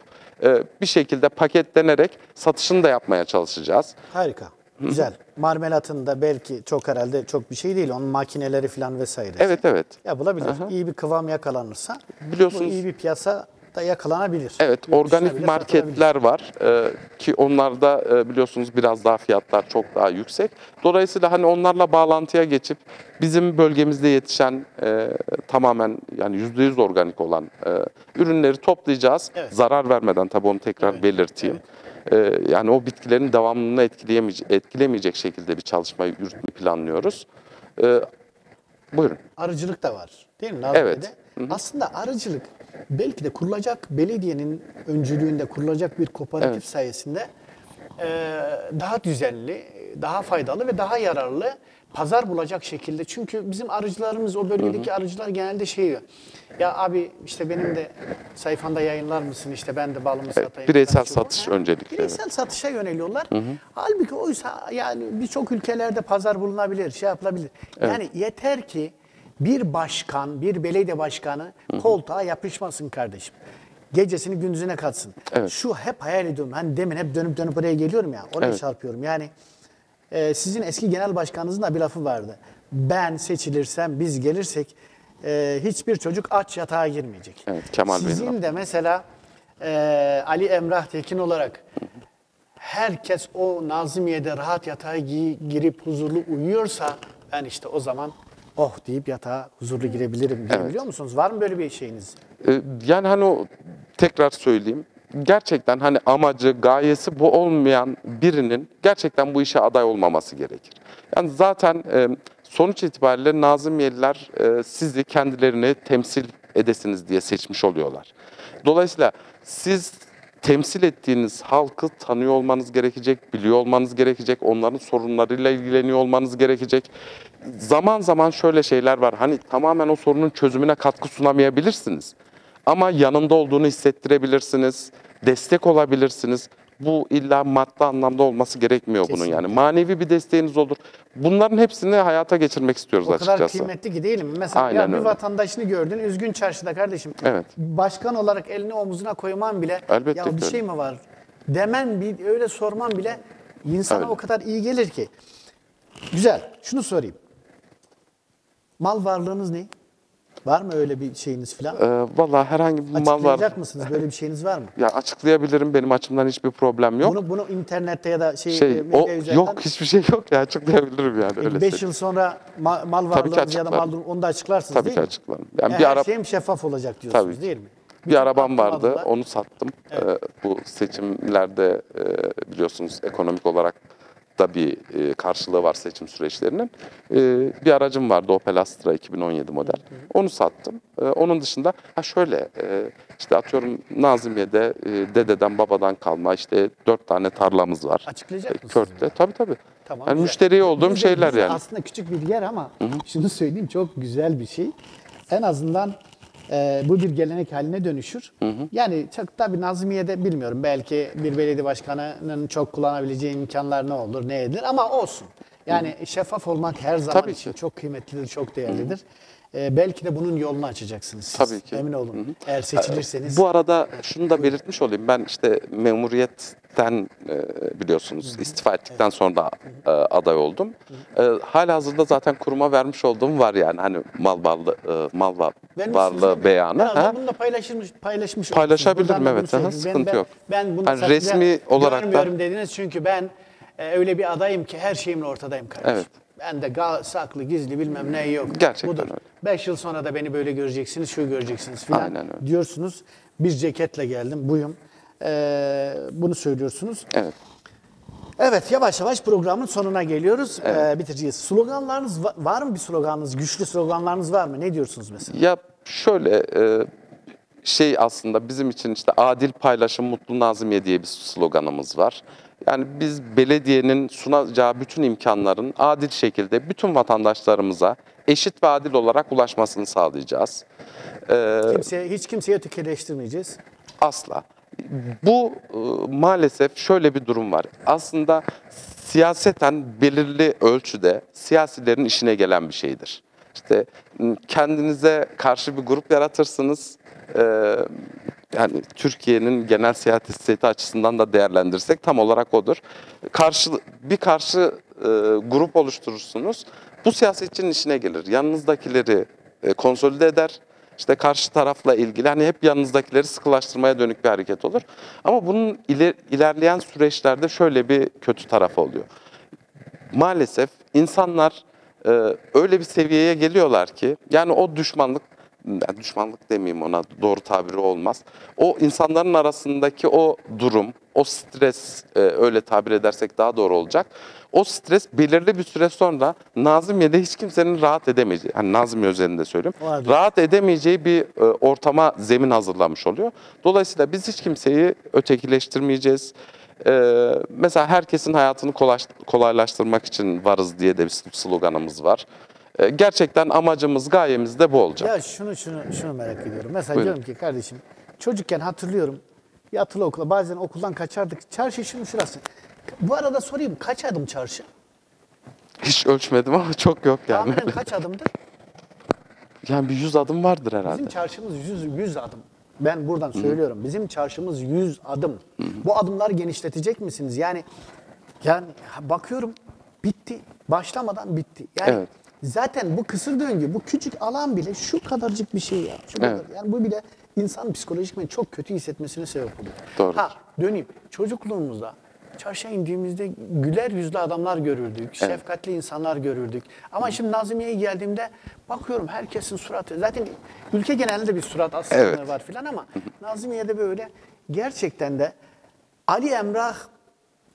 Speaker 2: bir şekilde paketlenerek satışını da yapmaya çalışacağız.
Speaker 1: Harika. Güzel. Marmelatında belki çok herhalde çok bir şey değil. Onun makineleri falan vesaire.
Speaker 2: Evet, evet.
Speaker 1: Yapılabilir. İyi bir kıvam yakalanırsa
Speaker 2: Biliyorsunuz-
Speaker 1: bu iyi bir piyasa da yakalanabilir.
Speaker 2: Evet,
Speaker 1: Yurt dışına
Speaker 2: organik
Speaker 1: bile
Speaker 2: marketler var ki onlarda biliyorsunuz biraz daha fiyatlar çok daha yüksek. Dolayısıyla hani onlarla bağlantıya geçip bizim bölgemizde yetişen tamamen yani %100 organik olan ürünleri toplayacağız.
Speaker 1: Evet.
Speaker 2: Zarar vermeden tabii onu tekrar belirteyim. Yani o bitkilerin devamlılığını etkilemeyecek şekilde bir çalışmayı yürütmeyi planlıyoruz. Buyurun.
Speaker 1: Arıcılık da var. Değil mi? Nazilli'de?
Speaker 2: Evet.
Speaker 1: Aslında arıcılık belki de kurulacak belediyenin öncülüğünde kurulacak bir kooperatif
Speaker 2: Evet.
Speaker 1: sayesinde daha düzenli, daha faydalı ve daha yararlı pazar bulacak şekilde. Çünkü bizim arıcılarımız, o bölgedeki arıcılar genelde şey diyor. Ya abi işte benim de sayfanda yayınlar mısın? İşte ben de balımı satayım.
Speaker 2: bireysel
Speaker 1: falan.
Speaker 2: satış öncelikli,
Speaker 1: Bireysel satışa yöneliyorlar. Halbuki oysa yani birçok ülkelerde pazar bulunabilir, şey yapılabilir. Yani yeter ki bir başkan, bir belediye başkanı koltuğa yapışmasın kardeşim. Gecesini gündüzüne katsın.
Speaker 2: Evet.
Speaker 1: Şu hep hayal ediyorum. Hani demin hep dönüp oraya geliyorum ya. Oraya
Speaker 2: Evet.
Speaker 1: çarpıyorum. Yani sizin eski genel başkanınızın da bir lafı vardı. Ben seçilirsem, biz gelirsek hiçbir çocuk aç yatağa girmeyecek.
Speaker 2: Evet, Kemal Bey'in
Speaker 1: Sizin
Speaker 2: lafı.
Speaker 1: de mesela Ali Emrah Tekin olarak herkes o Nazımiye'de rahat yatağa girip huzurlu uyuyorsa ben işte o zaman oh deyip yatağa huzurlu girebilirim diye, biliyor musunuz? Var mı böyle bir şeyiniz?
Speaker 2: Yani hani o tekrar söyleyeyim. Gerçekten hani amacı, gayesi bu olmayan birinin gerçekten bu işe aday olmaması gerekir. Yani zaten sonuç itibariyle Nazımiyeliler sizi kendilerini temsil edesiniz diye seçmiş oluyorlar. Dolayısıyla siz temsil ettiğiniz halkı tanıyor olmanız gerekecek, biliyor olmanız gerekecek, onların sorunlarıyla ilgileniyor olmanız gerekecek. Zaman zaman şöyle şeyler var, hani tamamen o sorunun çözümüne katkı sunamayabilirsiniz. Ama yanında olduğunu hissettirebilirsiniz, destek olabilirsiniz. Bu illa maddi anlamda olması gerekmiyor bunun
Speaker 1: Kesinlikle.
Speaker 2: yani. Manevi bir desteğiniz olur. Bunların hepsini hayata geçirmek istiyoruz
Speaker 1: O
Speaker 2: açıkçası.
Speaker 1: kadar kıymetli ki değil mi? Mesela
Speaker 2: Aynen
Speaker 1: ya bir
Speaker 2: öyle.
Speaker 1: vatandaşını gördün üzgün çarşıda kardeşim.
Speaker 2: Evet.
Speaker 1: Başkan olarak elini omuzuna koyman bile
Speaker 2: Elbette
Speaker 1: ya
Speaker 2: ki
Speaker 1: bir
Speaker 2: öyle.
Speaker 1: şey mi var demen, bir öyle sorman bile insana
Speaker 2: Öyle.
Speaker 1: o kadar iyi gelir ki. Güzel. Şunu sorayım. Mal varlığınız ne? Var mı öyle bir şeyiniz falan?
Speaker 2: Vallahi herhangi bir mal var.
Speaker 1: Açıklayacak mısınız? Böyle bir şeyiniz var mı?
Speaker 2: Ya açıklayabilirim, benim açımdan hiçbir problem yok.
Speaker 1: Bunu internette ya da medya üzerinden
Speaker 2: Yok, hiçbir şey yok ya, açıklayabilirim yani, öyle
Speaker 1: 5
Speaker 2: söyleyeyim.
Speaker 1: yıl sonra mal
Speaker 2: ki
Speaker 1: varlığınız ya da mal
Speaker 2: açıklarım.
Speaker 1: durumu, onu da açıklarsınız
Speaker 2: Tabii
Speaker 1: değil
Speaker 2: ki
Speaker 1: mi?
Speaker 2: açıklarım. Yani
Speaker 1: Her şeyim şeffaf olacak diyorsunuz
Speaker 2: Tabii ki.
Speaker 1: değil mi?
Speaker 2: Bir arabam vardı,
Speaker 1: atamadılar.
Speaker 2: onu sattım. Bu seçimlerde biliyorsunuz ekonomik olarak da bir karşılığı var seçim süreçlerinin. Bir aracım vardı, Opel Astra 2017 model. Onu sattım. Onun dışında işte atıyorum Nazilliye'de dededen babadan kalma işte 4 tane tarlamız var.
Speaker 1: Açıklayacak mısınız?
Speaker 2: Kört'te. Tabii.
Speaker 1: Tamam,
Speaker 2: Yani
Speaker 1: güzel.
Speaker 2: müşteriye olduğum
Speaker 1: Bizde
Speaker 2: şeyler yani.
Speaker 1: Aslında küçük bir yer ama şunu söyleyeyim, çok güzel bir şey. En azından bu bir gelenek haline dönüşür. Yani çok tabii Nazmiye'de bilmiyorum, belki bir belediye başkanının çok kullanabileceği imkanlar ne olur, ne edilir ama olsun. Yani şeffaf olmak her zaman
Speaker 2: Tabii
Speaker 1: için
Speaker 2: ki.
Speaker 1: çok kıymetlidir, çok değerlidir. Belki de bunun yolunu açacaksınız siz.
Speaker 2: Tabii ki.
Speaker 1: Emin olun. Eğer seçilirseniz.
Speaker 2: Bu arada şunu da belirtmiş olayım. Ben işte memuriyetten biliyorsunuz istifa ettikten sonra aday oldum. Halihazırda zaten kuruma vermiş olduğum var yani, hani mal varlığı beyanı.
Speaker 1: Herhalde bunu da paylaşmış
Speaker 2: Paylaşabilirim,
Speaker 1: olursunuz. Buradan da
Speaker 2: evet,
Speaker 1: bunu
Speaker 2: aha,
Speaker 1: söyleyeyim.
Speaker 2: sıkıntı yok.
Speaker 1: Ben bunu
Speaker 2: Yani
Speaker 1: sakınca
Speaker 2: resmi olarak da-
Speaker 1: görmüyorum dediniz çünkü ben öyle bir adayım ki her şeyimle ortadayım kardeşim.
Speaker 2: Evet.
Speaker 1: Ben de saklı gizli bilmem ne yok.
Speaker 2: Gerçekten
Speaker 1: Budur.
Speaker 2: öyle.
Speaker 1: 5 yıl sonra da beni böyle göreceksiniz, şu göreceksiniz filan
Speaker 2: Aynen öyle.
Speaker 1: diyorsunuz. Bir ceketle geldim, buyum. Bunu söylüyorsunuz.
Speaker 2: Evet.
Speaker 1: Evet, yavaş yavaş programın sonuna geliyoruz. Bitireceğiz. Sloganlarınız var mı, bir sloganınız? Güçlü sloganlarınız var mı? Ne diyorsunuz mesela?
Speaker 2: Ya şöyle aslında bizim için işte adil paylaşım mutlu Nazmiye diye bir sloganımız var. Yani biz belediyenin sunacağı bütün imkanların adil şekilde bütün vatandaşlarımıza eşit ve adil olarak ulaşmasını sağlayacağız.
Speaker 1: Hiç kimseye ötekileştirmeyeceğiz.
Speaker 2: Asla. Bu maalesef şöyle bir durum var. Aslında siyaseten belirli ölçüde siyasilerin işine gelen bir şeydir. İşte kendinize karşı bir grup yaratırsınız. Yani Türkiye'nin genel siyaseti açısından da değerlendirsek tam olarak odur. Bir karşı grup oluşturursunuz. Bu siyasetçinin işine gelir. Yanınızdakileri konsolide eder. İşte karşı tarafla ilgili hani hep yanınızdakileri sıkılaştırmaya dönük bir hareket olur. Ama bunun ilerleyen süreçlerde şöyle bir kötü tarafı oluyor. Maalesef insanlar öyle bir seviyeye geliyorlar ki yani o düşmanlık demeyeyim, ona doğru tabiri olmaz. O insanların arasındaki o durum, o stres, öyle tabir edersek daha doğru olacak. O stres belirli bir süre sonra Nazilliye'de hiç kimsenin rahat edemeyeceği, hani Nazilliye özelinde söylüyorum, rahat edemeyeceği bir ortama zemin hazırlamış oluyor. Dolayısıyla biz hiç kimseyi ötekileştirmeyeceğiz. Mesela herkesin hayatını kolaylaştırmak için varız diye de bir sloganımız var. Gerçekten amacımız, gayemiz de bu olacak.
Speaker 1: Ya şunu merak ediyorum. Mesela
Speaker 2: Buyurun.
Speaker 1: diyorum ki kardeşim, çocukken hatırlıyorum, yatılı okula bazen okuldan kaçardık. Çarşı şurası. Bu arada sorayım, kaç adım çarşı?
Speaker 2: Hiç ölçmedim ama çok yok yani.
Speaker 1: Tahminen kaç adımdır?
Speaker 2: Yani bir 100 adım vardır herhalde.
Speaker 1: Bizim çarşımız 100 adım. Ben buradan söylüyorum. Bizim çarşımız 100 adım. Bu adımları genişletecek misiniz? Yani bakıyorum bitti. Başlamadan bitti. Yani
Speaker 2: Evet.
Speaker 1: zaten bu kısır döngü, bu küçük alan bile şu kadarcık bir şey ya. Şu kadar. Yani bu bile insan psikolojikmen çok kötü hissetmesine sebep oluyor.
Speaker 2: Doğru.
Speaker 1: Döneyim. Çocukluğumuzda çarşıya indiğimizde güler yüzlü adamlar görürdük, şefkatli insanlar görürdük. Ama şimdi Nazilliye'ye geldiğimde bakıyorum herkesin suratı, zaten ülke genelinde bir surat aslında var filan ama Nazilliye'de böyle gerçekten de Ali Emrah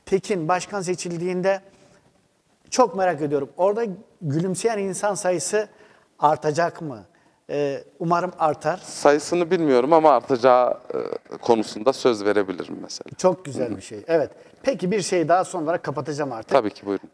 Speaker 1: Tekin başkan seçildiğinde çok merak ediyorum. Orada gülümseyen insan sayısı artacak mı? Umarım artar.
Speaker 2: Sayısını bilmiyorum ama artacağı konusunda söz verebilirim mesela.
Speaker 1: Çok güzel bir şey. Evet. Peki bir şey daha son olarak kapatacağım artık.
Speaker 2: Tabii ki, buyurun.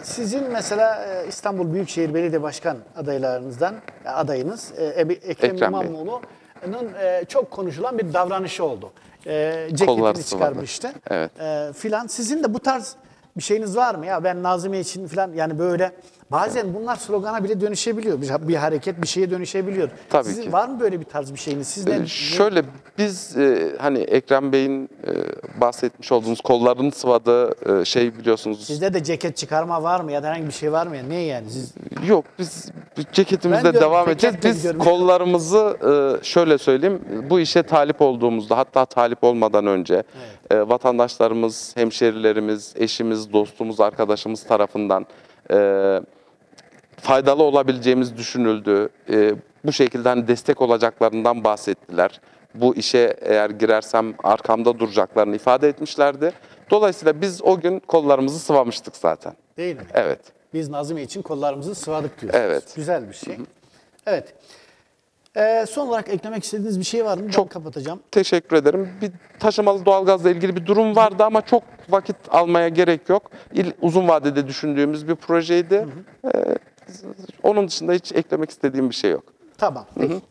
Speaker 1: Sizin mesela İstanbul Büyükşehir Belediye Başkan adaylarınızdan adayınız Ekrem
Speaker 2: Bey.
Speaker 1: İmamoğlu'nun çok konuşulan bir davranışı oldu. Ceketini
Speaker 2: Kolları
Speaker 1: çıkarmıştı.
Speaker 2: Evet.
Speaker 1: Filan. Sizin de bu tarz bir şeyiniz var mı? Ya ben Nazmiye için filan, yani böyle bazen bunlar slogana bile dönüşebiliyor. Bir hareket bir şeye dönüşebiliyor.
Speaker 2: Tabii
Speaker 1: Sizin
Speaker 2: ki.
Speaker 1: var mı böyle bir tarz bir şeyiniz? Sizden
Speaker 2: Şöyle, biz hani Ekrem Bey'in bahsetmiş olduğunuz kollarını sıvadığı şey, biliyorsunuz.
Speaker 1: Sizde de ceket çıkarma var mı ya da herhangi bir şey var mı ya? Ne yani? Siz
Speaker 2: Yok, biz ceketimizle
Speaker 1: Ben diyorum,
Speaker 2: devam edeceğiz.
Speaker 1: ceketle
Speaker 2: Biz
Speaker 1: gidiyorum.
Speaker 2: kollarımızı şöyle söyleyeyim, bu işe talip olduğumuzda, hatta talip olmadan önce vatandaşlarımız, hemşerilerimiz, eşimiz, dostumuz, arkadaşımız tarafından faydalı olabileceğimiz düşünüldü. Bu şekilde hani destek olacaklarından bahsettiler. Bu işe eğer girersem arkamda duracaklarını ifade etmişlerdi. Dolayısıyla biz o gün kollarımızı sıvamıştık zaten.
Speaker 1: değil mi?
Speaker 2: Evet.
Speaker 1: Biz Nazmiye için kollarımızı sıvadık diyorsunuz.
Speaker 2: Evet.
Speaker 1: Güzel bir şey. Evet. Son olarak eklemek istediğiniz bir şey var mı? Ben
Speaker 2: Çok
Speaker 1: kapatacağım.
Speaker 2: teşekkür ederim. Bir taşımalı doğalgazla ilgili bir durum vardı ama çok vakit almaya gerek yok. Uzun vadede düşündüğümüz bir projeydi. Onun dışında hiç eklemek istediğim bir şey yok.
Speaker 1: Tamam. Peki.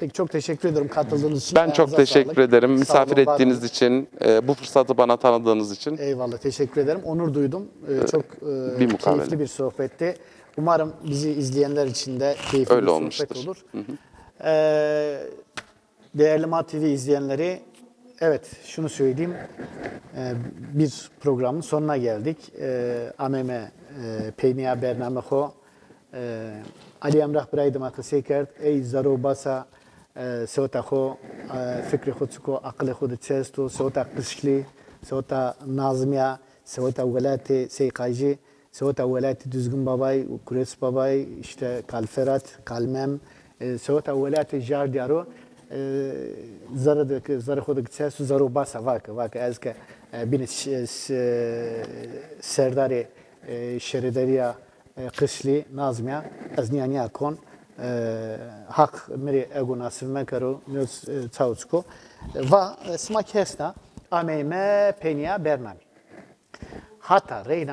Speaker 1: Peki, çok teşekkür ederim katıldığınız için.
Speaker 2: Ben
Speaker 1: Ayağınıza
Speaker 2: çok teşekkür
Speaker 1: sağlık.
Speaker 2: ederim.
Speaker 1: Sağ
Speaker 2: Misafir
Speaker 1: olun, var
Speaker 2: ettiğiniz
Speaker 1: olun.
Speaker 2: için, bu fırsatı bana tanıdığınız için.
Speaker 1: Eyvallah, teşekkür ederim. Onur duydum. Çok
Speaker 2: bir mukabele.
Speaker 1: keyifli bir sohbetti. Umarım bizi izleyenler için de keyifli
Speaker 2: Öyle
Speaker 1: bir
Speaker 2: olmuştur.
Speaker 1: sohbet olur. Değerli MATV izleyenleri, evet şunu söyleyeyim. Bir programın sonuna geldik. AMM Peyniya Bername Ho Ali Emrah Biraydım akısı kert. Ey zaro basa سوتا خو فکر خود سکو عقل خود تشستو سوتا قشلی سوتا نازمیا سوتا ولات سیقایجی سوتا ولات düzgün babay kures babay işte kalferat kalmem سوتا ولات جار دیارو زر خود تشستو زارو باسا واک از که بین سرداری شهرداری قشلی نازمیا از نیانیا کن hak meri ego nasib mekaro nöz çautsko va smak hesta ameme penia bernami hata reyna